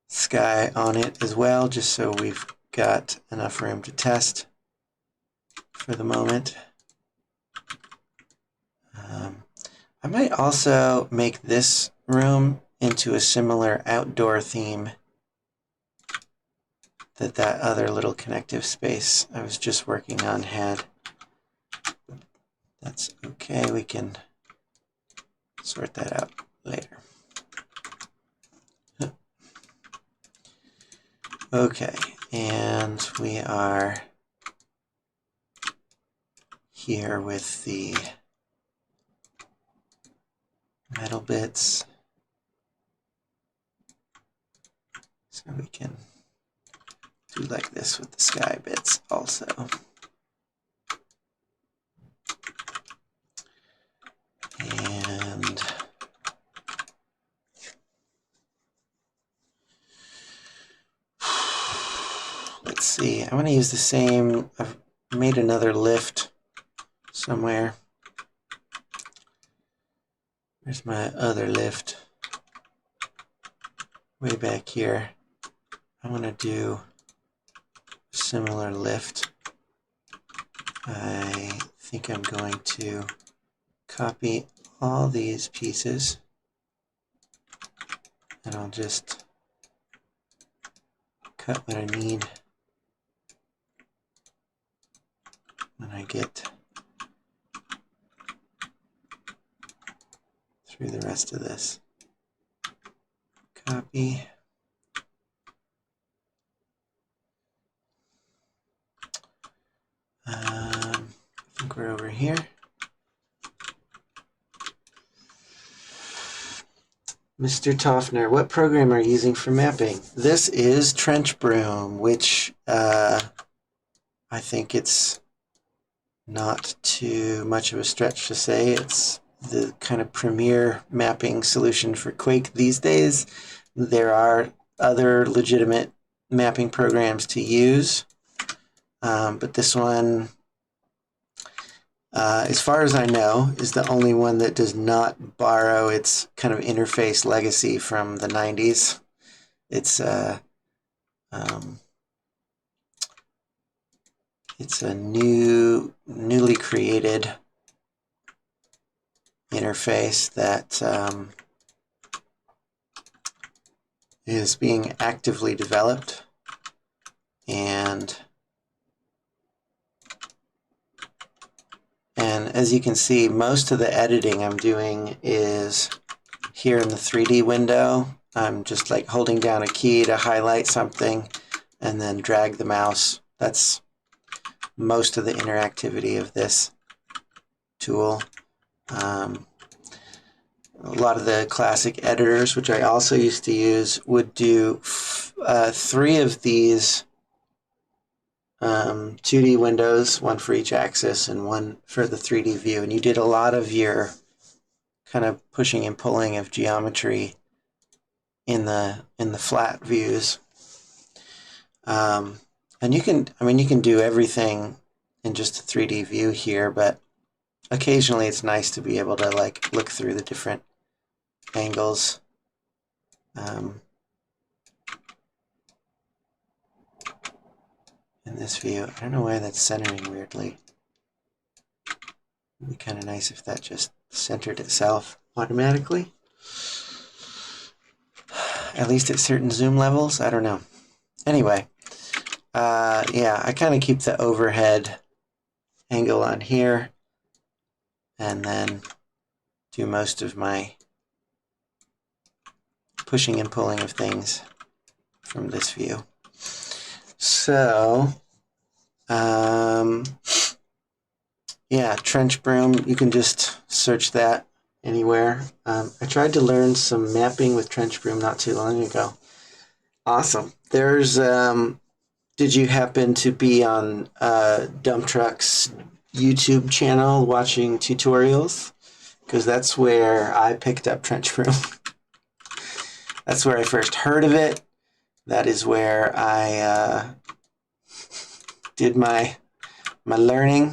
sky on it as well, just so we've got enough room to test for the moment. I might also make this room into a similar outdoor theme that that other little connective space I was just working on had. That's okay, we can sort that out later. Okay, and we are here with the metal bits. So we can do like this with the sky bits also. And let's see, I want to use the same, I've made another lift somewhere. Where's my other lift? Way back here. I want to do a similar lift. I think I'm going to copy all these pieces and I'll just cut what I need when I get through the rest of this. Copy. I think we're over here. Mr. Toffner, what program are you using for mapping? This is Trench Broom, which I think it's not too much of a stretch to say it's the kind of premier mapping solution for Quake these days. There are other legitimate mapping programs to use, but this one, as far as I know, is the only one that does not borrow its kind of interface legacy from the 90s. It's a newly created interface that is being actively developed, and as you can see, most of the editing I'm doing is here in the 3D window. I'm just like holding down a key to highlight something and then drag the mouse. That's most of the interactivity of this tool. A lot of the classic editors, which I also used to use, would do 3 of these 2D windows, one for each axis and one for the 3D view. And you did a lot of your kind of pushing and pulling of geometry in the flat views. And you can do everything in just a 3D view here, but occasionally it's nice to be able to like look through the different angles. In this view, I don't know why that's centering weirdly. It'd be kind of nice if that just centered itself automatically. At least at certain zoom levels. I don't know. Anyway, yeah, I kind of keep the overhead angle on here and then do most of my pushing and pulling of things from this view. So, yeah, trench broom, you can just search that anywhere. I tried to learn some mapping with trench broom not too long ago. Awesome. There's, did you happen to be on Dump Truck's YouTube channel watching tutorials? Because that's where I picked up trench broom. That's where I first heard of it. That is where I did my learning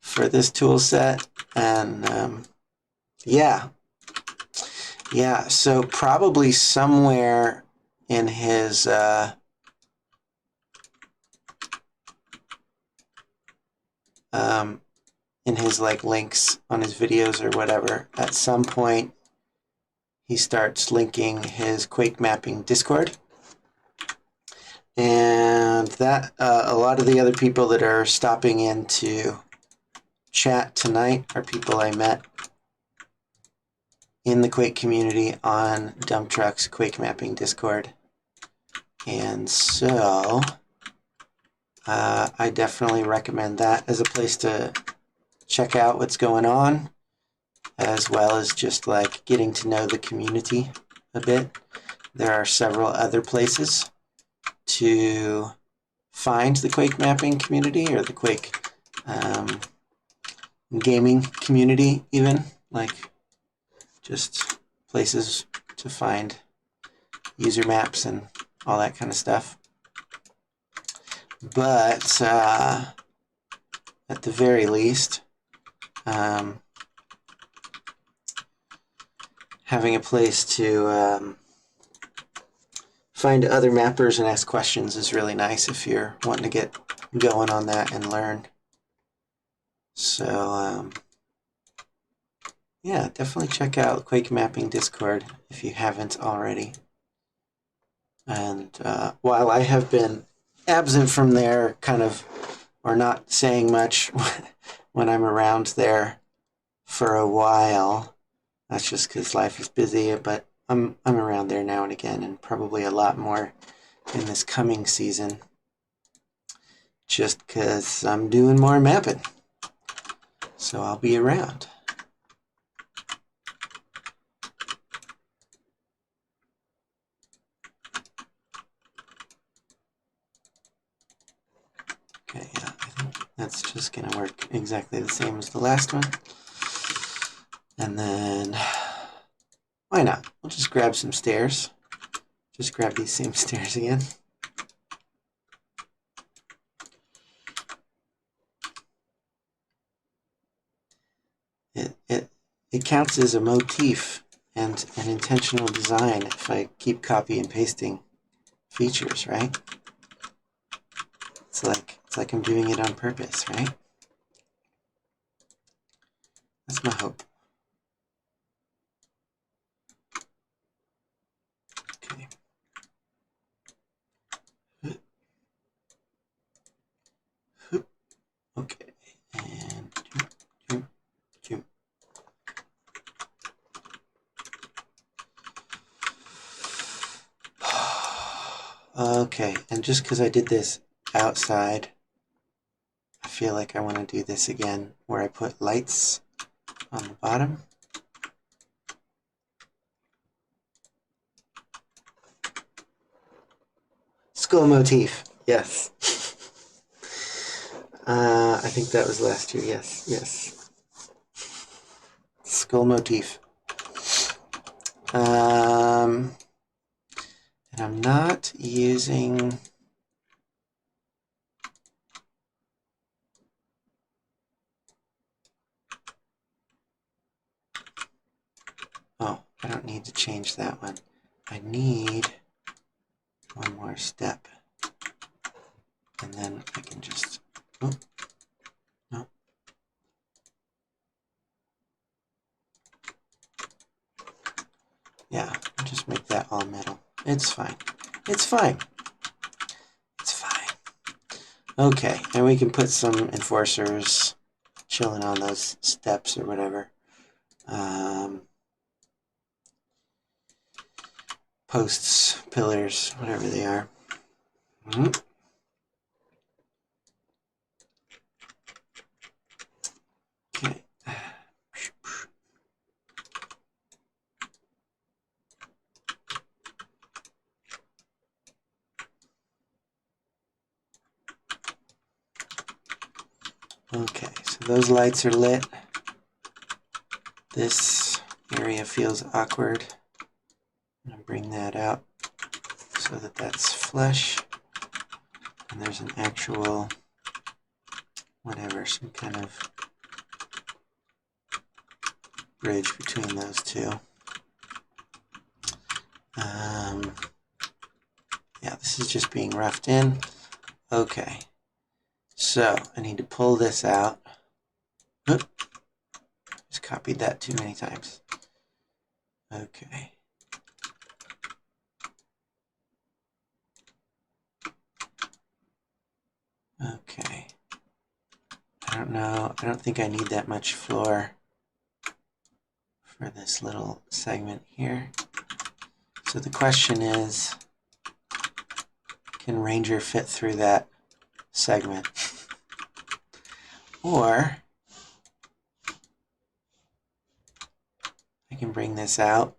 for this tool set. And yeah. So probably somewhere in his like links on his videos or whatever, at some point he starts linking his QuakeMapping Discord. And that a lot of the other people that are stopping in to chat tonight are people I met in the Quake community on Dump Truck's QuakeMapping Discord. And so I definitely recommend that as a place to check out what's going on, as well as just like getting to know the community a bit. There are several other places to find the Quake mapping community or the Quake gaming community, even like just places to find user maps and all that kind of stuff. But at the very least, having a place to find other mappers and ask questions is really nice if you're wanting to get going on that and learn. So yeah, definitely check out QuakeMapping Discord if you haven't already. And while I have been absent from there, kind of, or not saying much when I'm around there for a while, that's just because life is busy, but I'm around there now and again, and probably a lot more in this coming season, just because I'm doing more mapping. So I'll be around. Okay, yeah, I think that's just going to work exactly the same as the last one. And then, why not? We'll just grab some stairs. Just grab these same stairs again. It counts as a motif and an intentional design if I keep copy and pasting features, right? It's like I'm doing it on purpose, right? That's my hope. Okay. Okay. And okay, and just because I did this outside, I feel like I want to do this again where I put lights on the bottom. Skull motif, yes. I think that was last year, yes. Skull motif. And I'm not using... Oh, I don't need to change that one. I need one more step. And then I can just... Oh, no. Yeah, just make that all metal. It's fine. It's fine. It's fine. Okay, and we can put some enforcers chilling on those steps or whatever. Posts, pillars, whatever they are. Okay. Okay, so those lights are lit. This area feels awkward. I'm going to bring that out so that that's flush. And there's an actual, whatever, some kind of bridge between those two. Yeah, this is just being roughed in. Okay, so I need to pull this out. Oop. Just copied that too many times. Okay. Okay. I don't know. I don't think I need that much floor for this little segment here. So the question is, can Ranger fit through that segment? Or I can bring this out.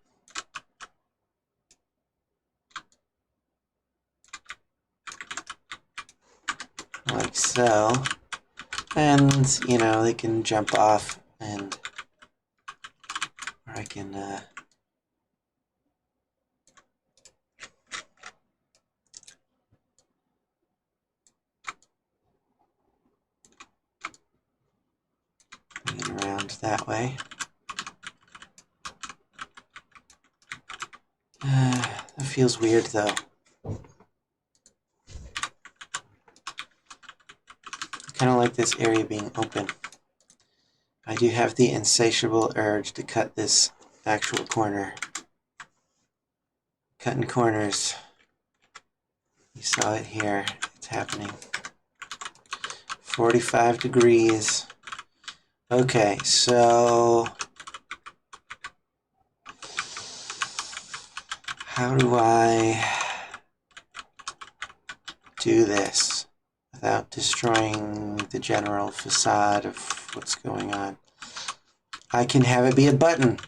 Like so. And, you know, they can jump off and, or I can, bring it around that way. That feels weird though. I kind of like this area being open. I do have the insatiable urge to cut this actual corner. Cutting corners. You saw it here. It's happening. 45 degrees. Okay, so how do I do this without destroying the general facade of what's going on? I can have it be a button.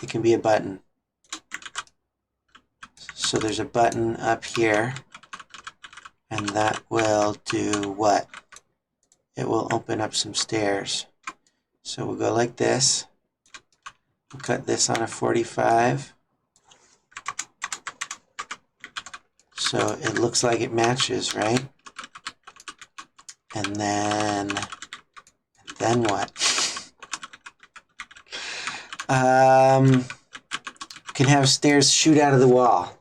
It can be a button. So there's a button up here, and that will do what? It will open up some stairs. So we'll go like this. We'll cut this on a 45. So it looks like it matches, right? And then what? Can have stairs shoot out of the wall.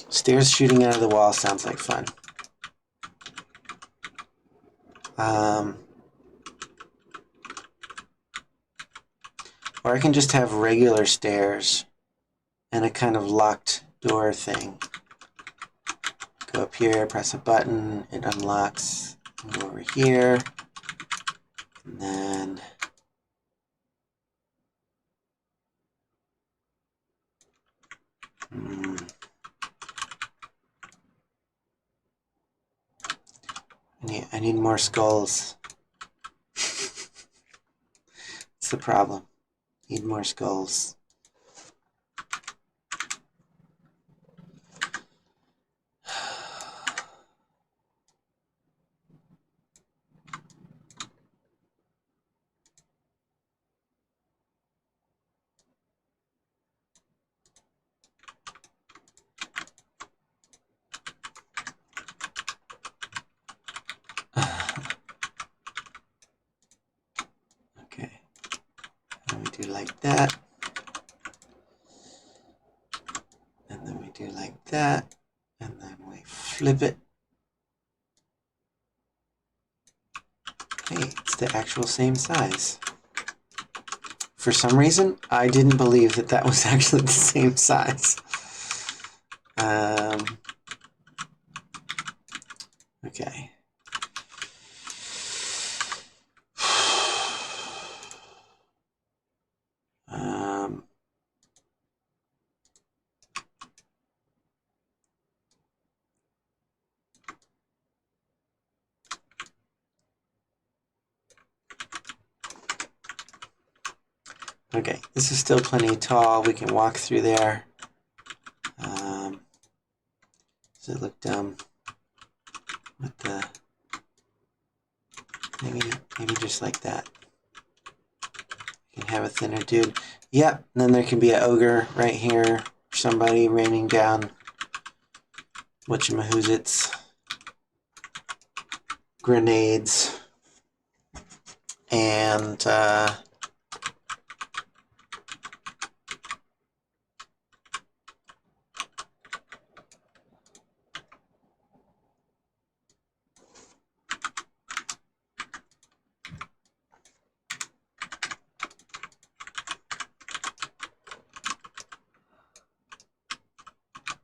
Stairs shooting out of the wall sounds like fun. Or I can just have regular stairs and a kind of locked door thing. Go up here, press a button, it unlocks. Go over here, and then I need more skulls. It's the problem. Need more skulls. Okay. And we do like that. And then we do like that. And then we flip it. Hey, it's the actual same size. for some reason, I didn't believe that that was actually the same size. Okay. Okay, this is still plenty tall. We can walk through there. Does it look dumb? With the maybe just like that. You can have a thinner dude. Yep, and then there can be an ogre right here. Somebody raining down whatchamahoozits. Grenades. And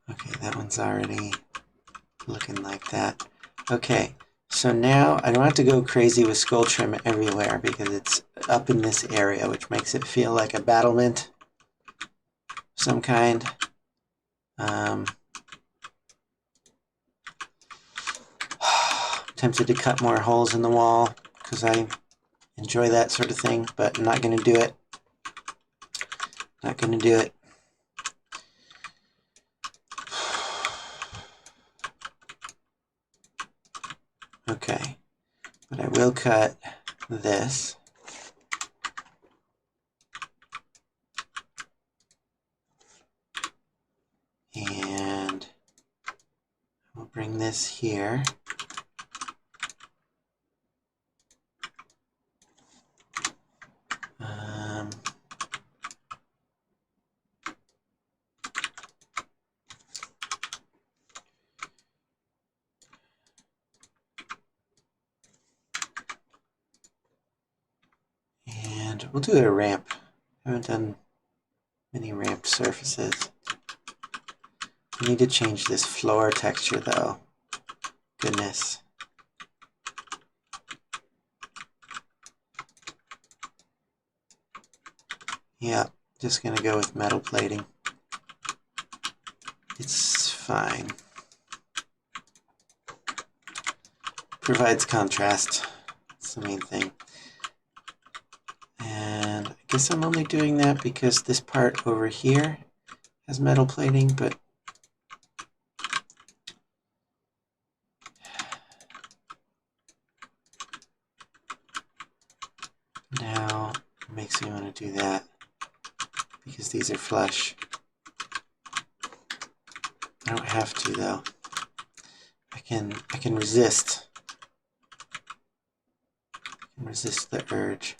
okay, that one's already looking like that. Okay, so now I don't have to go crazy with skull trim everywhere because it's up in this area, which makes it feel like a battlement of some kind. Tempted to cut more holes in the wall because I enjoy that sort of thing, but I'm not going to do it. Not going to do it. Okay, but I will cut this. And we'll bring this here. And we'll do a ramp. I haven't done many ramped surfaces. I need to change this floor texture though. Goodness. Yeah, just gonna go with metal plating. It's fine. Provides contrast. That's the main thing. And I guess I'm only doing that because this part over here has metal plating, but now it makes me want to do that because these are flush. I don't have to though. I can resist. I can resist the urge.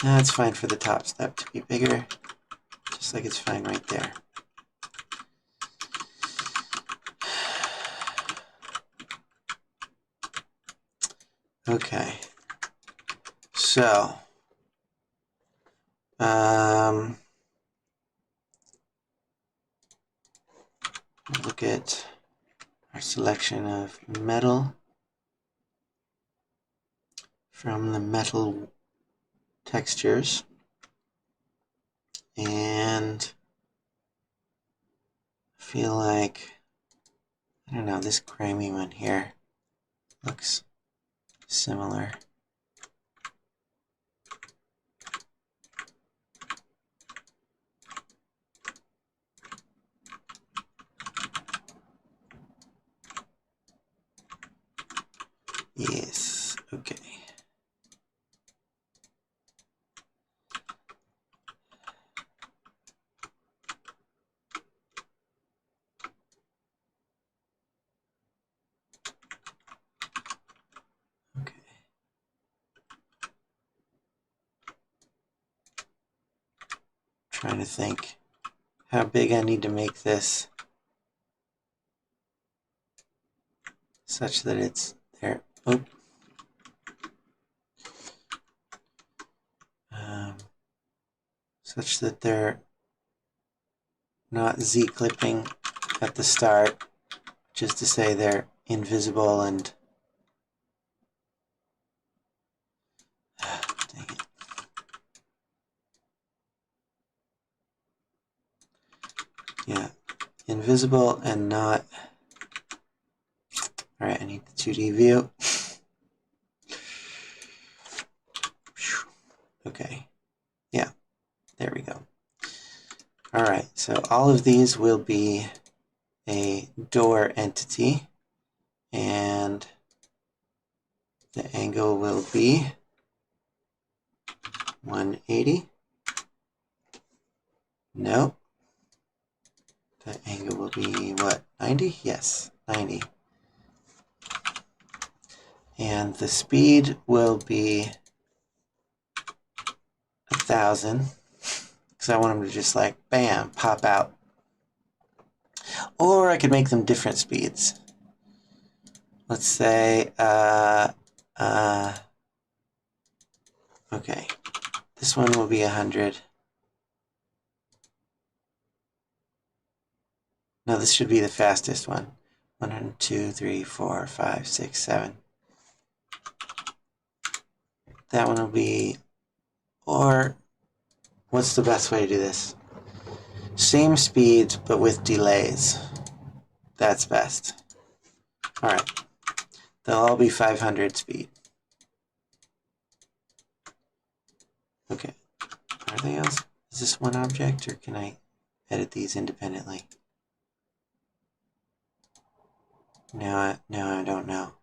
Now it's fine for the top step to be bigger, just like it's fine right there. Okay, so look at our selection of metal from the metal textures, and I feel like, I don't know, this grimy one here looks similar. Yes, okay. Okay. Trying to think how big I need to make this such that it's there. Oh. such that they're not Z-clipping at the start, which is to say they're invisible and dang it. Yeah, invisible and not. All right, I need the 2D view. Okay, yeah, there we go. All right, so all of these will be a door entity, and the angle will be 180. No. The angle will be what? 90? Yes, 90. And the speed will be 1,000. Because I want them to just like, bam, pop out. Or I could make them different speeds. Let's say, okay. This one will be 100. No, this should be the fastest one. 100, 2, 3, 4, 5, 6, 7. That one will be, or what's the best way to do this? Same speed, but with delays. That's best. All right. They'll all be 500 speed. Okay. Are they else? Is this one object, or can I edit these independently? Now I don't know.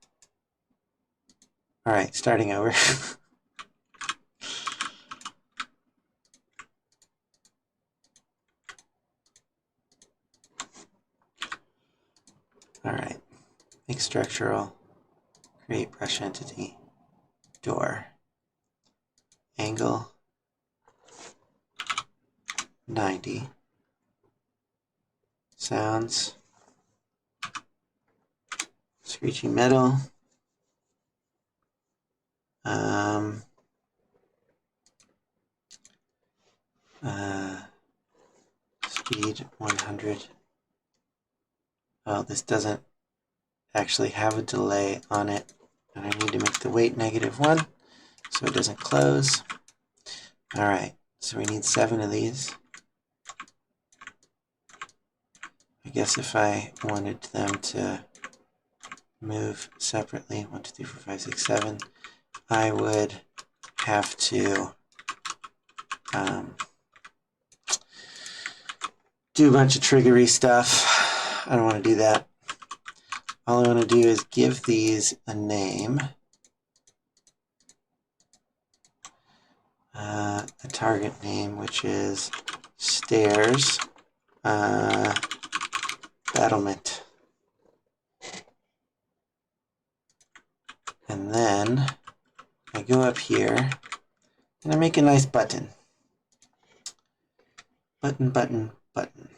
All right, starting over. All right. Make structural. Create brush entity. Door. Angle 90. Sounds. Screechy metal. Speed 100. Oh, this doesn't actually have a delay on it, and I need to make the weight -1 so it doesn't close. All right, so we need 7 of these. I guess if I wanted them to move separately, 1, 2, 3, 4, 5, 6, 7, I would have to do a bunch of triggery stuff. I don't want to do that. All I want to do is give these a name. A target name, which is stairs battlement. And then I go up here and I make a nice button. Button, button, button.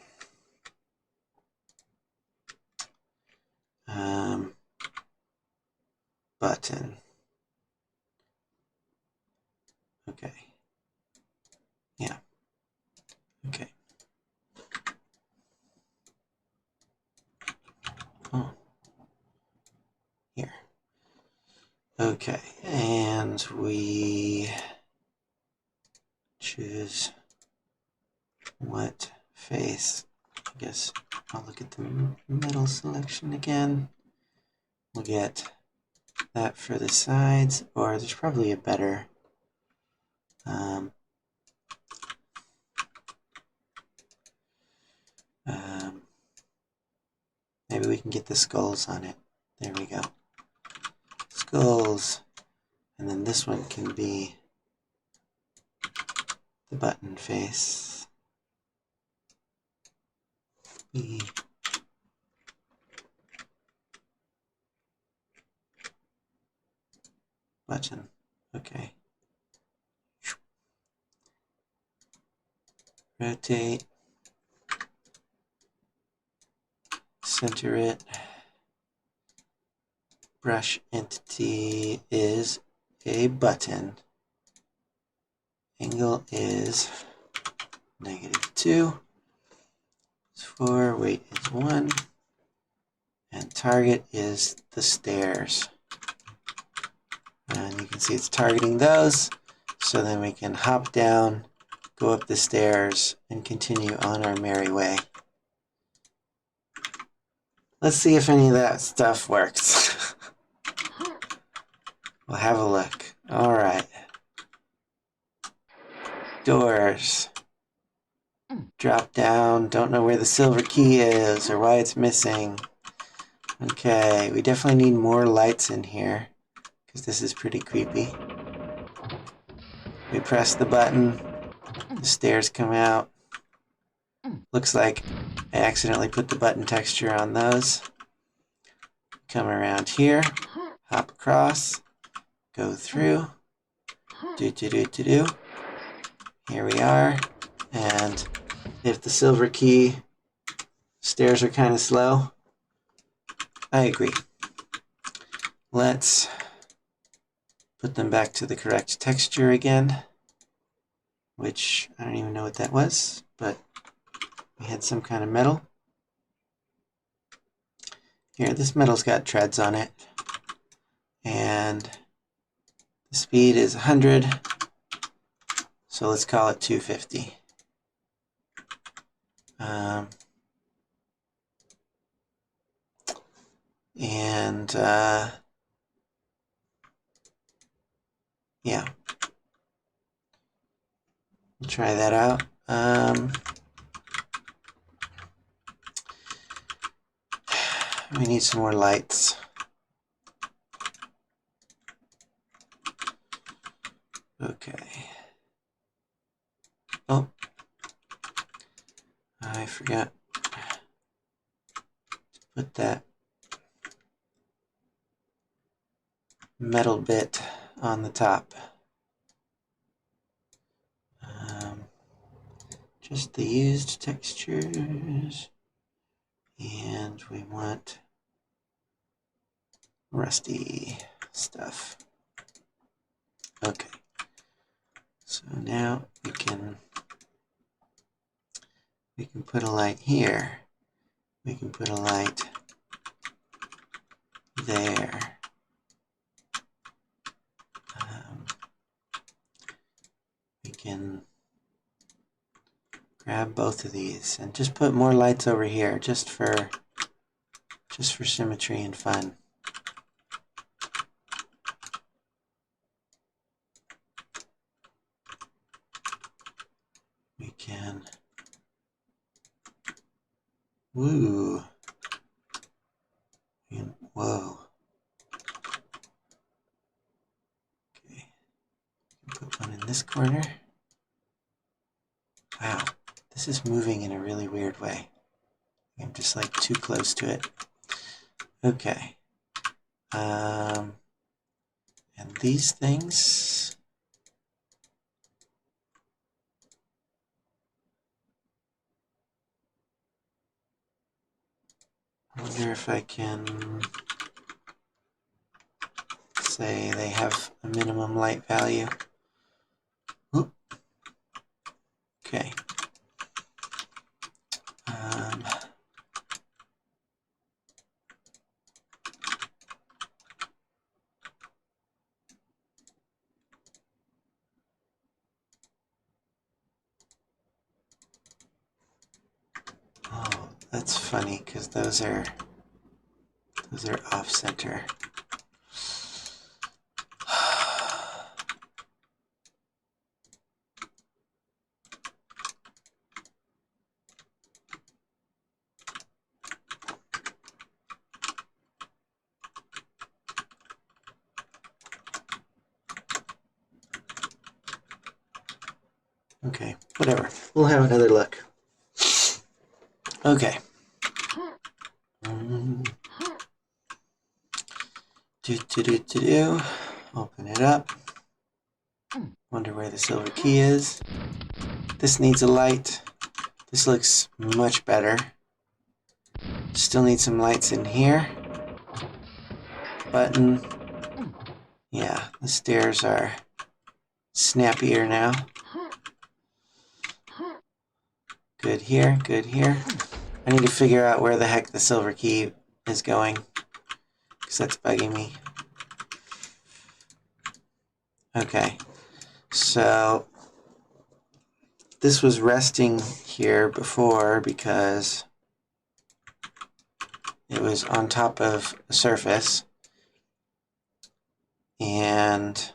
Button. Okay. Yeah. Okay. Oh. Here. Okay. And we choose what face. I guess I'll look at the middle selection again. We'll get that for the sides, or there's probably a better maybe we can get the skulls on it. There we go. Skulls. And then this one can be the button face. B. Button. Okay. Rotate. Center it. Brush entity is a button. Angle is -2. 4, weight is 1. And target is the stairs. And you can see it's targeting those. So then we can hop down, go up the stairs, and continue on our merry way. Let's see if any of that stuff works. We'll have a look. Alright. Doors. Drop down. Don't know where the silver key is or why it's missing. Okay, we definitely need more lights in here because this is pretty creepy. We press the button. The stairs come out. Looks like I accidentally put the button texture on those. Come around here. Hop across. Go through. Do. Here we are. And if the silver key stairs are kind of slow, I agree. Let's put them back to the correct texture again, which I don't even know what that was, but we had some kind of metal. Here, this metal's got treads on it, and the speed is 100, so let's call it 250. Yeah, we'll try that out. We need some more lights. Okay. Oh, I forgot to put that metal bit on the top. Just the used textures, and we want rusty stuff. Okay, so now we can put a light here. We can put a light there. We can grab both of these and just put more lights over here, just for symmetry and fun. We can. Woo. And, whoa. Okay. Put one in this corner. Wow. This is moving in a really weird way. I'm just like too close to it. Okay. And these things. I wonder if I can say they have a minimum light value. Oop. Okay. Oh, that's funny because those are off center. Okay, whatever. We'll have another look. Okay. Open it up. Wonder where the silver key is. This needs a light. This looks much better. Still need some lights in here. Button. Yeah, the stairs are snappier now. Good here, good here. I need to figure out where the heck the silver key is going, because that's bugging me. Okay, so this was resting here before because it was on top of a surface, and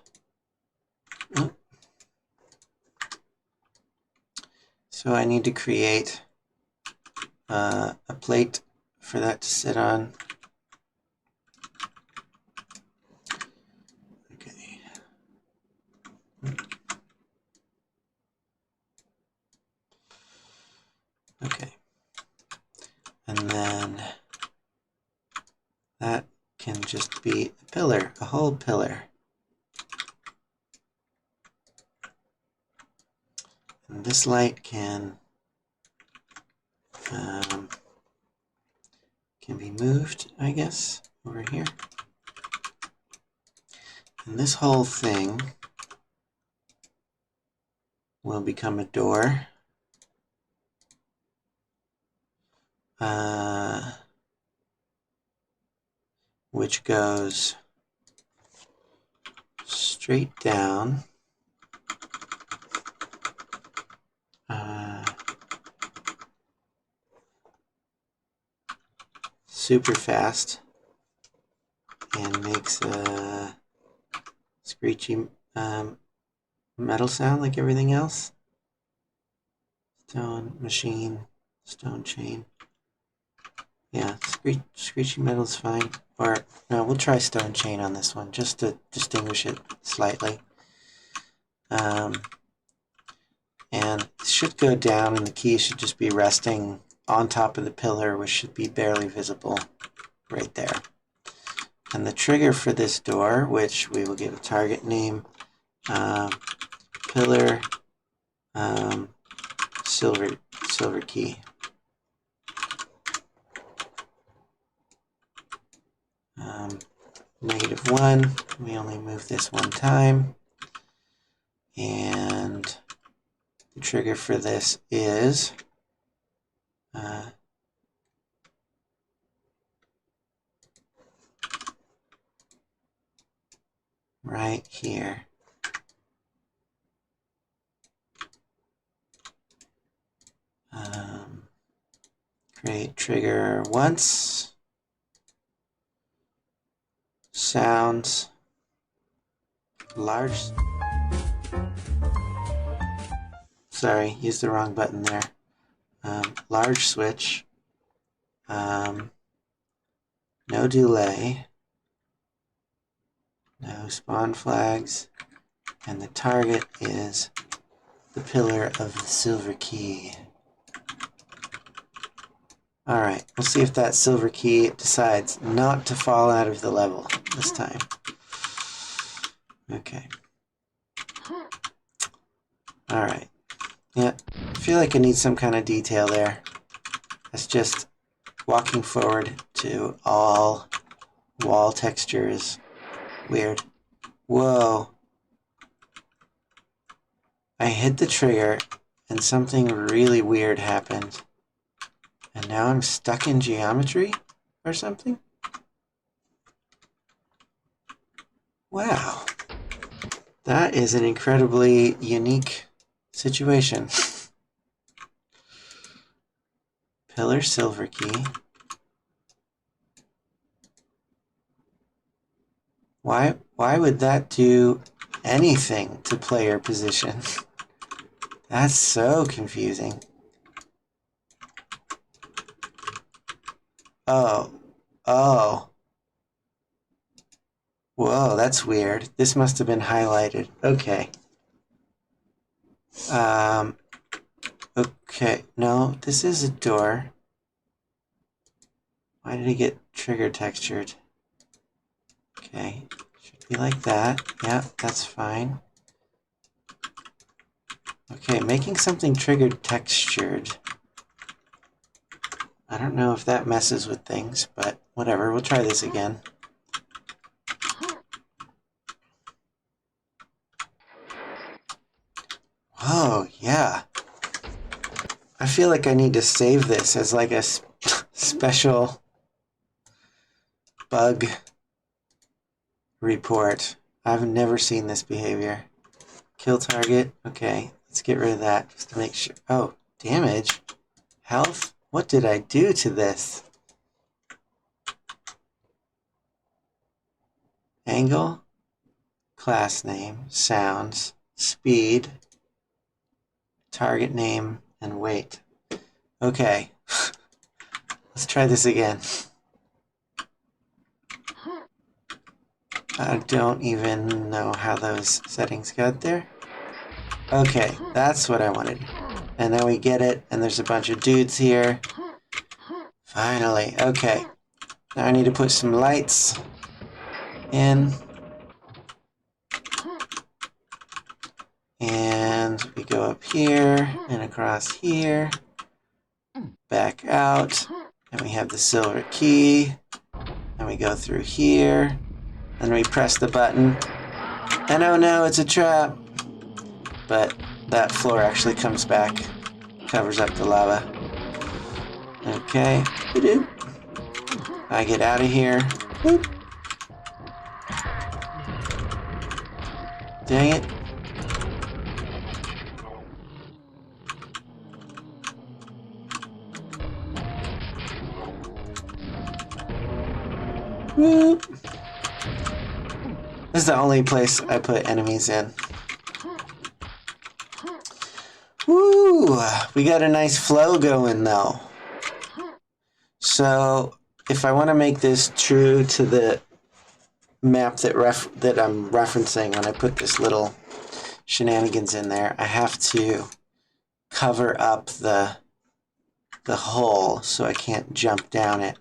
so I need to create a plate for that to sit on. Okay. Okay. And then that can just be a pillar, a whole pillar. And this light can be moved, I guess, over here. And this whole thing will become a door. Which goes straight down. Super fast and makes a screechy metal sound like everything else. Stone machine, stone chain. Yeah, screechy metal's fine. Or no, we'll try stone chain on this one just to distinguish it slightly. And it should go down, and the key should just be resting on top of the pillar, which should be barely visible right there. And the trigger for this door, which we will give a target name, pillar silver key. -1, we only move this one time. And the trigger for this is right here. Create trigger once. Sounds. Large. Sorry, used the wrong button there. Large switch. No delay. No spawn flags. And the target is the pillar of the silver key. Alright, we'll see if that silver key decides not to fall out of the level this time. Okay. Alright. Yeah, I feel like I need some kind of detail there. That's just walking forward to all wall textures. Weird. Whoa. I hit the trigger and something really weird happened. And now I'm stuck in geometry or something? Wow. That is an incredibly unique situation. Pillar silver key. Why would that do anything to player position? That's so confusing. Oh. Whoa, that's weird. This must have been highlighted. Okay. Okay. No, this is a door. Why did it get trigger textured? Okay. Should be like that. Yeah, that's fine. Okay, making something triggered textured. I don't know if that messes with things, but whatever. We'll try this again. Oh, yeah. I feel like I need to save this as like a special bug report. I've never seen this behavior. Kill target. Okay, let's get rid of that just to make sure. Oh, damage? Health? What did I do to this? Angle? Class name, sounds, speed, target name, and weight. Okay, let's try this again. I don't even know how those settings got there. Okay, that's what I wanted. And then we get it, and there's a bunch of dudes here. Finally, okay. Now I need to put some lights in. And we go up here and across here, back out, and we have the silver key, and we go through here, and we press the button, and oh no, it's a trap! But that floor actually comes back, covers up the lava. Okay, I get out of here. Boop. Dang it. Whoop. This is the only place I put enemies in. Woo! We got a nice flow going though. So if I want to make this true to the map that I'm referencing when I put this little shenanigans in there, I have to cover up the hole so I can't jump down it.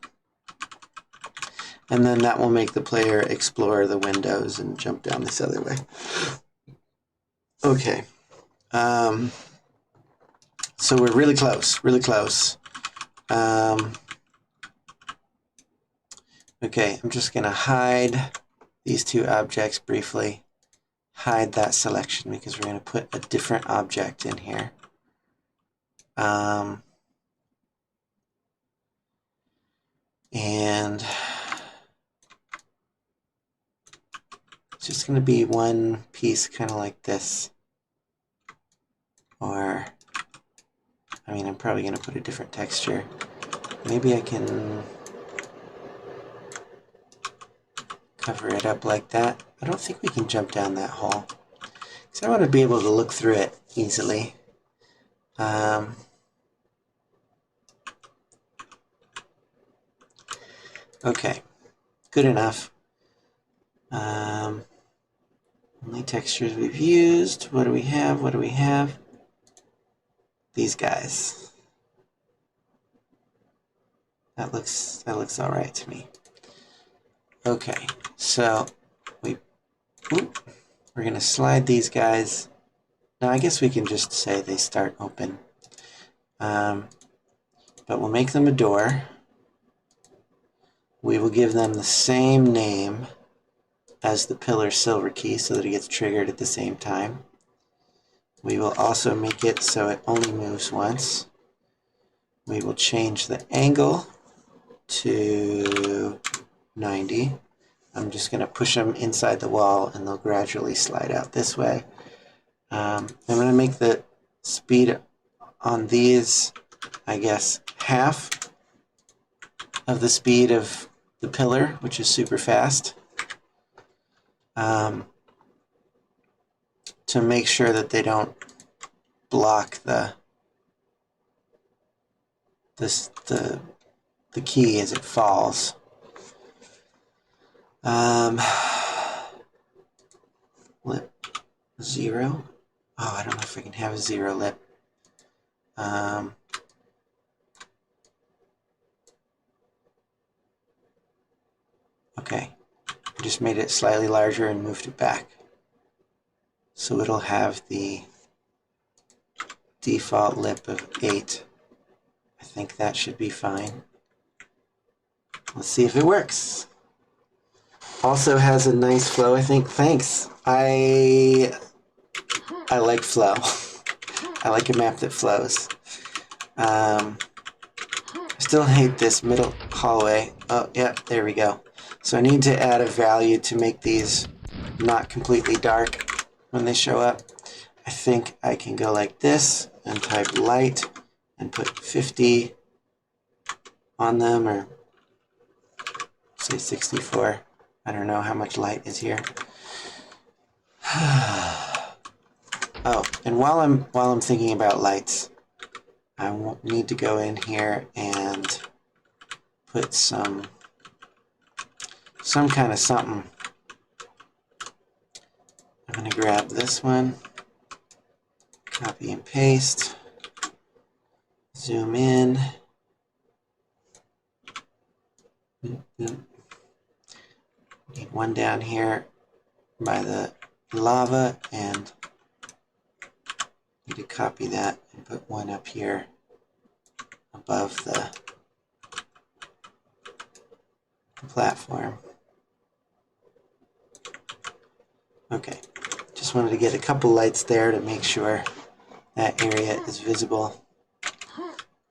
And then that will make the player explore the windows and jump down this other way. Okay. So we're really close, really close. Okay, I'm just going to hide these two objects briefly. Hide that selection because we're going to put a different object in here. And it's just going to be one piece kind of like this. Or, I mean, I'm probably going to put a different texture. Maybe I can cover it up like that. I don't think we can jump down that hole, because I want to be able to look through it easily. Okay, good enough. Only textures we've used. What do we have? What do we have? These guys. That looks all right to me. Okay, so we're going to slide these guys. Now I guess we can just say they start open. But we'll make them a door. We will give them the same name as the pillar silver key so that it gets triggered at the same time. We will also make it so it only moves once. We will change the angle to 90. I'm just going to push them inside the wall and they'll gradually slide out this way. I'm going to make the speed on these, I guess, half of the speed of the pillar, which is super fast, to make sure that they don't block the key as it falls. Lip 0. Oh, I don't know if I can have a 0 lip. Okay, I just made it slightly larger and moved it back. So it'll have the default lip of 8. I think that should be fine. Let's see if it works. Also has a nice flow, I think. Thanks. I like flow. I like a map that flows. I still hate this middle hallway. Oh, yeah, there we go. So I need to add a value to make these not completely dark when they show up. I think I can go like this and type light and put 50 on them, or say 64. I don't know how much light is here. Oh, and while I'm thinking about lights, I need to go in here and put some kind of something. I'm going to grab this one, copy and paste, zoom in. Need one down here by the lava, and need to copy that and put one up here above the platform. Okay, just wanted to get a couple lights there to make sure that area is visible.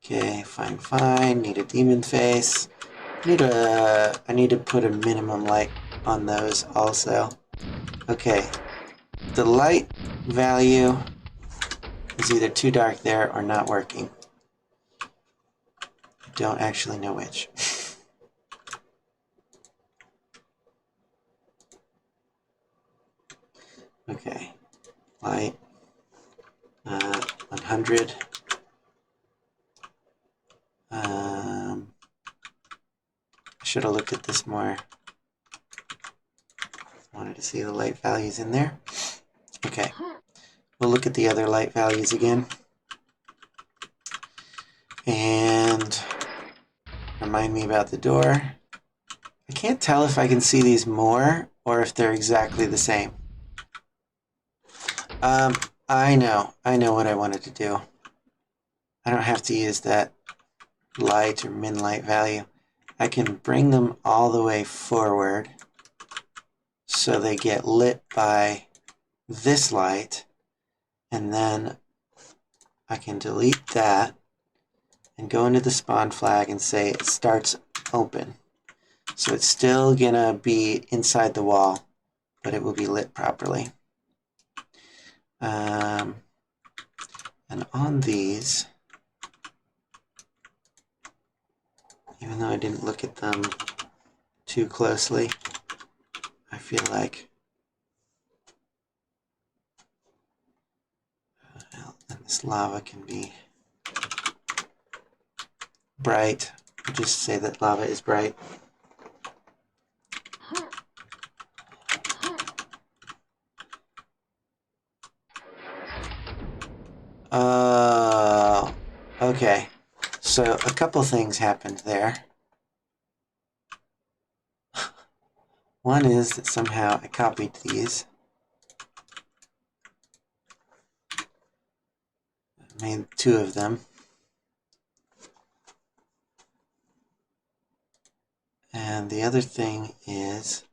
Okay, fine. Need a demon face. I need to put a minimum light on those also. Okay, the light value is either too dark there or not working. I don't actually know which. Okay, light 100. I should have looked at this more. Wanted to see the light values in there. Okay, we'll look at the other light values again. And remind me about the door. I can't tell if I can see these more or if they're exactly the same. I know what I wanted to do. I don't have to use that light or min light value. I can bring them all the way forward so they get lit by this light, and then I can delete that and go into the spawn flag and say it starts open. So it's still gonna be inside the wall, but it will be lit properly. And on these, even though I didn't look at them too closely, I feel like this lava can be bright. I'll just say that lava is bright. Okay. So a couple things happened there. One is that somehow I copied these. Made two of them. And the other thing is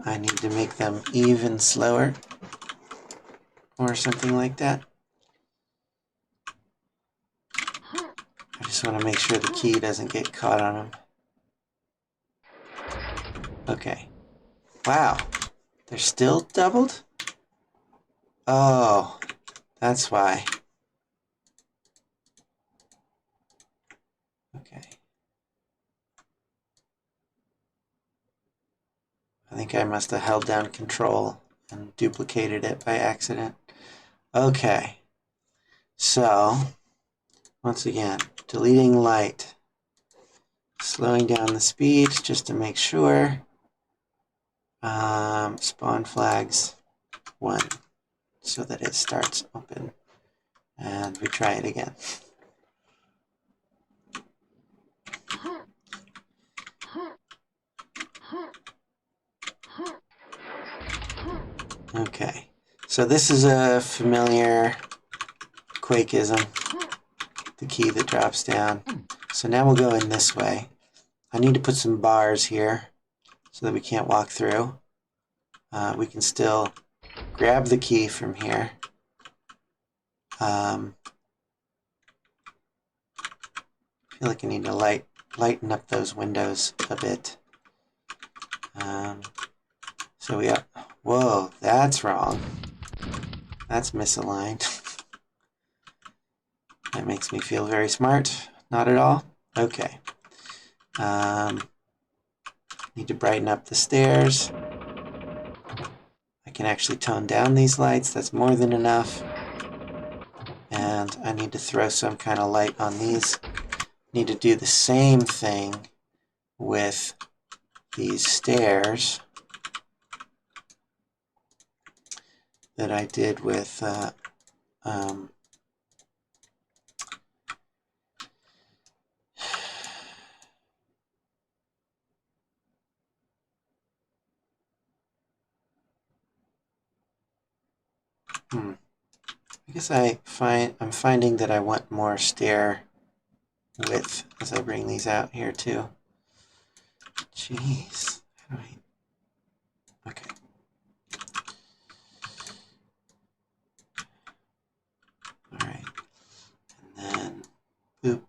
I need to make them even slower or something like that. I just want to make sure the key doesn't get caught on them. Okay. Wow. They're still doubled? Oh, that's why. Okay. I think I must have held down Control and duplicated it by accident. Okay. So, once again, deleting light. Slowing down the speed just to make sure. Spawn flags 1 so that it starts open. And we try it again. Okay, so this is a familiar Quakeism, the key that drops down. So now we'll go in this way. I need to put some bars here so that we can't walk through. We can still grab the key from here. feel like I need to lighten up those windows a bit. So we have, whoa, that's wrong. That's misaligned. That makes me feel very smart. Not at all. Okay. Need to brighten up the stairs. I can actually tone down these lights. That's more than enough. And I need to throw some kind of light on these. Need to do the same thing with these stairs that I did with I guess I'm finding that I want more stair width as I bring these out here too. Jeez. How do I... Okay. Alright. And then boop.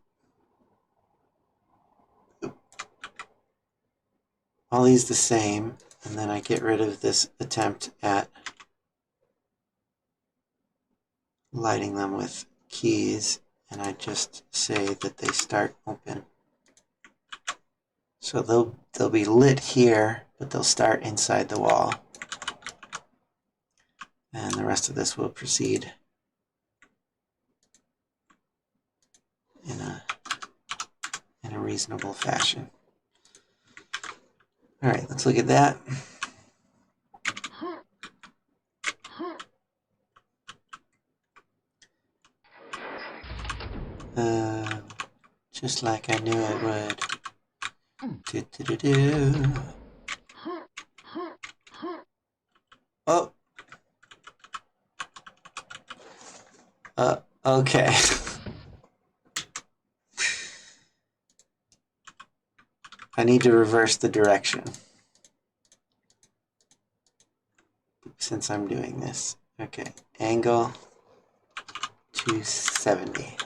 Boop. All these the same, and then I get rid of this attempt at lighting them with keys, and I just say that they start open. So they'll be lit here, but they'll start inside the wall. And the rest of this will proceed in a reasonable fashion. All right, let's look at that. Just like I knew it would. Do, do, do, do. Oh. Okay. I need to reverse the direction since I'm doing this. Okay, angle 270.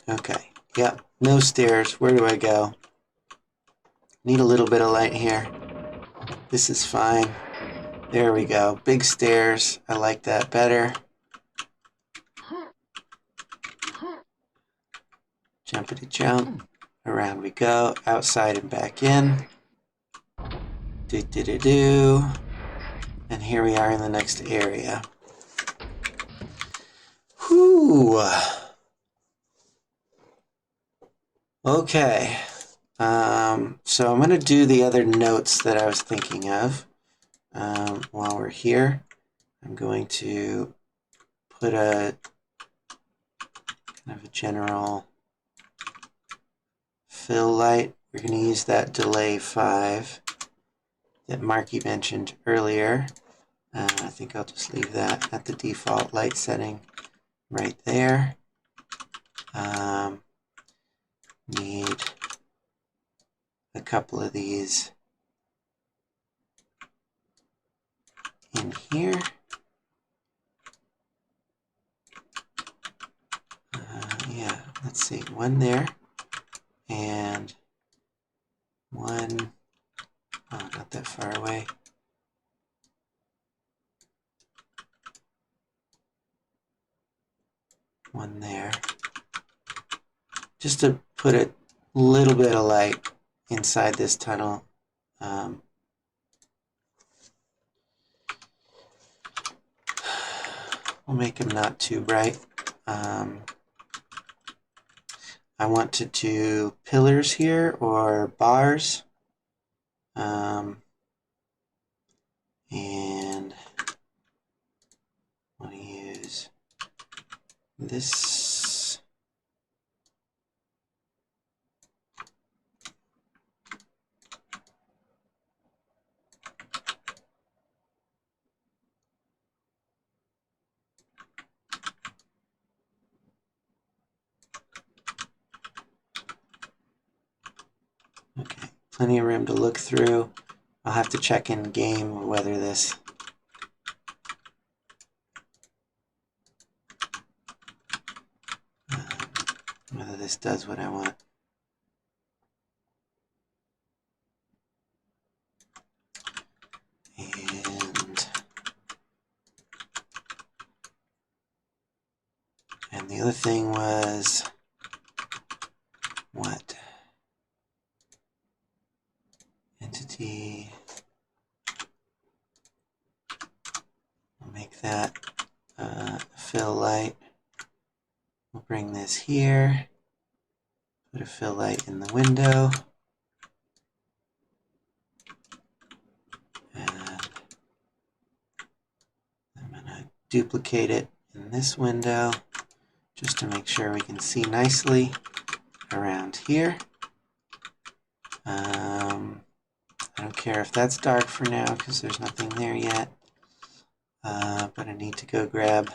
Okay, yep, no stairs. Where do I go? Need a little bit of light here. This is fine. There we go. Big stairs. I like that better. Jumpity jump. Around we go. Outside and back in. Do do do do. And here we are in the next area. Whew. Okay. So I'm going to do the other notes that I was thinking of while we're here. I'm going to put a kind of a general fill light. We're going to use that delay 5 that Marky mentioned earlier. I think I'll just leave that at the default light setting right there. Need a couple of these in here. Yeah, let's see, one there and one, oh, not that far away. One there. Just to put a little bit of light inside this tunnel. We'll make them not too bright. I want to do pillars here or bars. And I want to use this. plenty of room to look through. I'll have to check in game whether this does what I want. And the other thing was what? Entity. We'll make that fill light. We'll bring this here. Put a fill light in the window. And I'm going to duplicate it in this window just to make sure we can see nicely around here. I don't care if that's dark for now because there's nothing there yet. But I need to go grab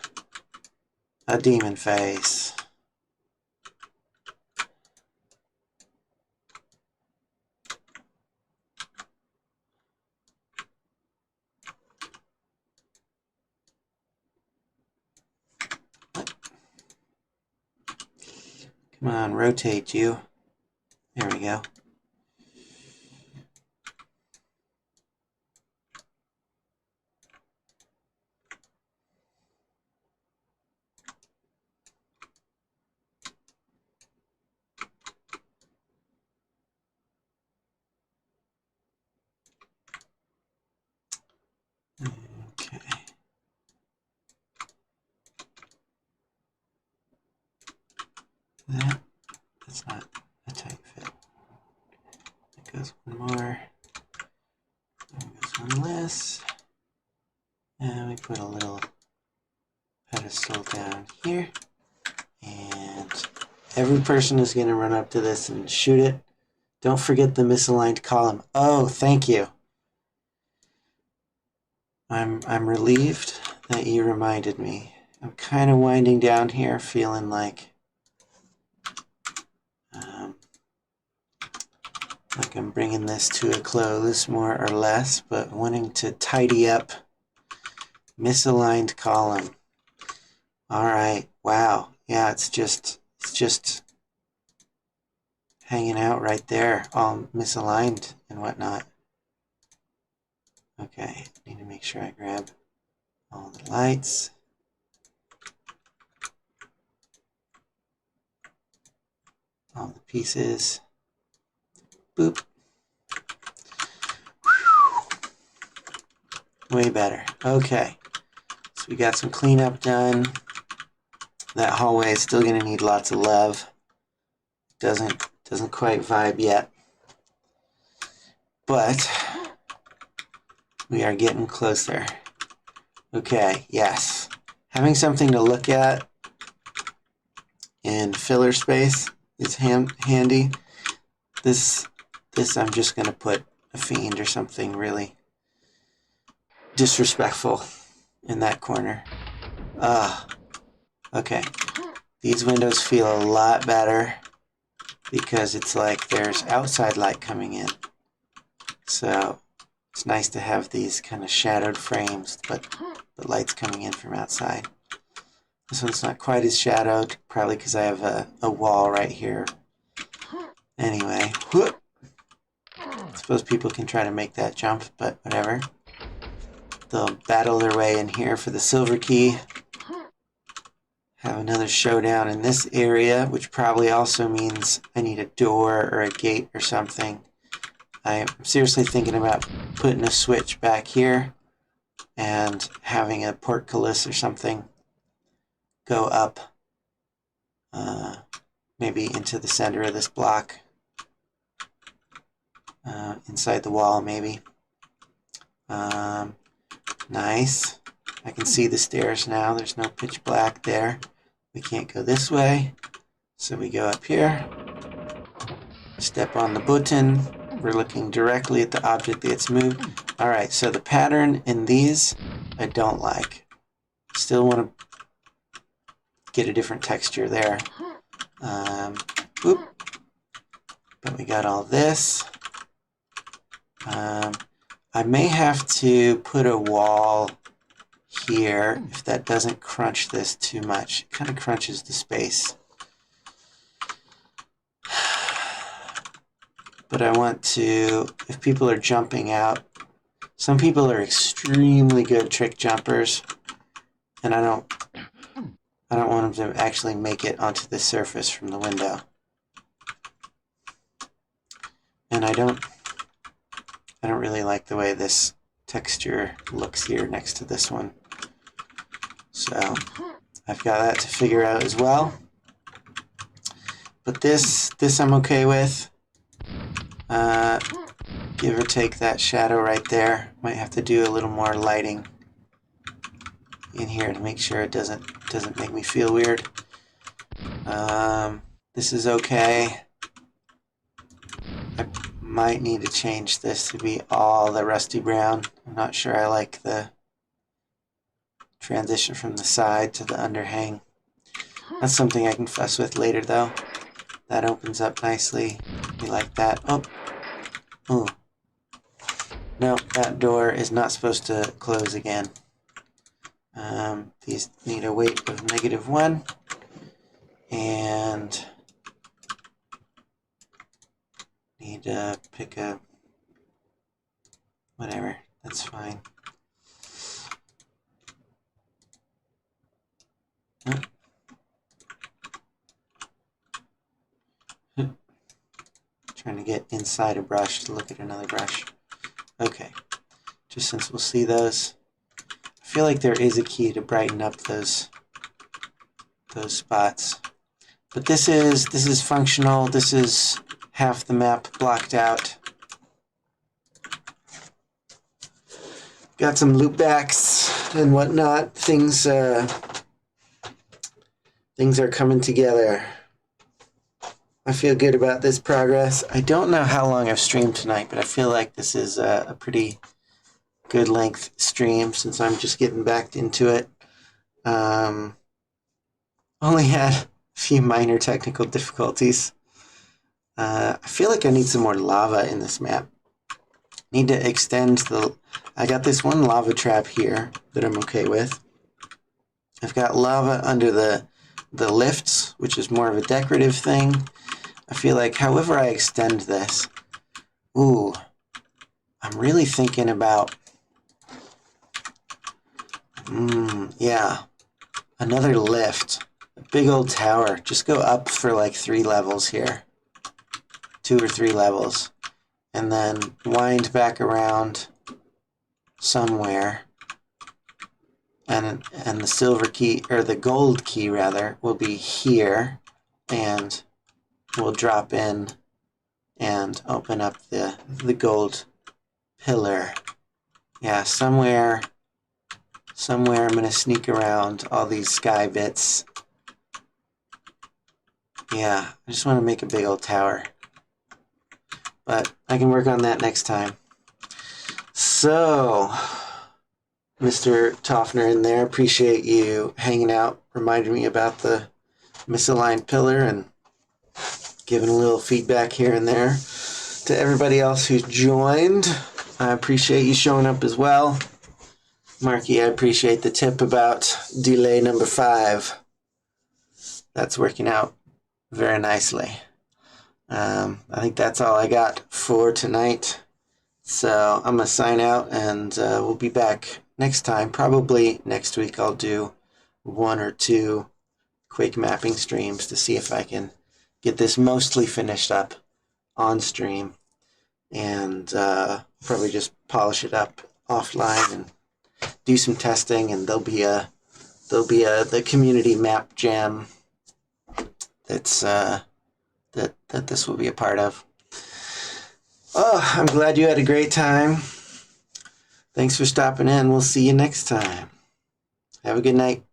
a demon face. Come on, rotate you. There we go. Okay. That's not a tight fit. That goes one more. There goes one less. And we put a little pedestal down here. And every person is going to run up to this and shoot it. Don't forget the misaligned column. Oh, thank you. I'm relieved that you reminded me. I'm kind of winding down here, feeling like I'm bringing this to a close, more or less, but wanting to tidy up misaligned column. All right. Wow. Yeah, it's just hanging out right there, all misaligned and whatnot. Okay, need to make sure I grab all the lights. All the pieces. Boop. Way better. Okay, so we got some cleanup done. That hallway is still going to need lots of love. Doesn't quite vibe yet. But we are getting closer. Okay, yes. Having something to look at in filler space is handy. This I'm just going to put a fiend or something really disrespectful in that corner. Okay. These windows feel a lot better because it's like there's outside light coming in. So it's nice to have these kind of shadowed frames, but the light's coming in from outside. This one's not quite as shadowed, probably because I have a wall right here. Anyway, whoop. I suppose people can try to make that jump, but whatever. They'll battle their way in here for the silver key. Have another showdown in this area, which probably also means I need a door or a gate or something. I'm seriously thinking about putting a switch back here and having a portcullis or something go up maybe into the center of this block. Inside the wall, maybe. Nice. I can see the stairs now. There's no pitch black there. We can't go this way. So we go up here. Step on the button. We're looking directly at the object that's moved. Alright, so the pattern in these I don't like. Still want to get a different texture there. But we got all this. I may have to put a wall here if that doesn't crunch this too much. It kind of crunches the space. But I want to, if people are jumping out, some people are extremely good trick jumpers, and I don't want them to actually make it onto the surface from the window. And I don't really like the way this texture looks here next to this one. So I've got that to figure out as well. But this I'm okay with. Give or take that shadow right there. Might have to do a little more lighting in here to make sure it doesn't make me feel weird. This is okay. I might need to change this to be all the rusty brown. I'm not sure I like the transition from the side to the underhang. That's something I can fuss with later though. That opens up nicely. We like that. Oh. Ooh. No, that door is not supposed to close again. These need a weight of -1. And need to pick a whatever. That's fine. Trying to get inside a brush to look at another brush. Okay, just since we'll see those. I feel like there is a key to brighten up those spots. But this is functional. This is half the map blocked out. Got some loopbacks and whatnot. Things are coming together. I feel good about this progress. I don't know how long I've streamed tonight, but I feel like this is a pretty good length stream since I'm just getting back into it. Only had a few minor technical difficulties. I feel like I need some more lava in this map. Need to extend the... I got this one lava trap here that I'm okay with. I've got lava under the lifts, which is more of a decorative thing. I feel like however I extend this... Ooh, I'm really thinking about... yeah. Another lift. A big old tower. Just go up for like 3 levels here. 2 or 3 levels. And then wind back around somewhere. And the silver key, or the gold key rather, will be here. And we'll drop in and open up the gold pillar. Yeah, somewhere I'm going to sneak around all these sky bits. Yeah, I just want to make a big old tower. But I can work on that next time. So, Mr. Toffner in there, appreciate you hanging out, reminding me about the misaligned pillar and giving a little feedback here and there. To everybody else who's joined, I appreciate you showing up as well. Marky, I appreciate the tip about delay number 5. That's working out very nicely. I think that's all I got for tonight. So I'm going to sign out and we'll be back next time. Probably next week I'll do 1 or 2 Quake mapping streams to see if I can get this mostly finished up on stream and probably just polish it up offline and do some testing, and there'll be the community map jam that's that this will be a part of. Oh, I'm glad you had a great time. Thanks for stopping in. We'll see you next time. Have a good night.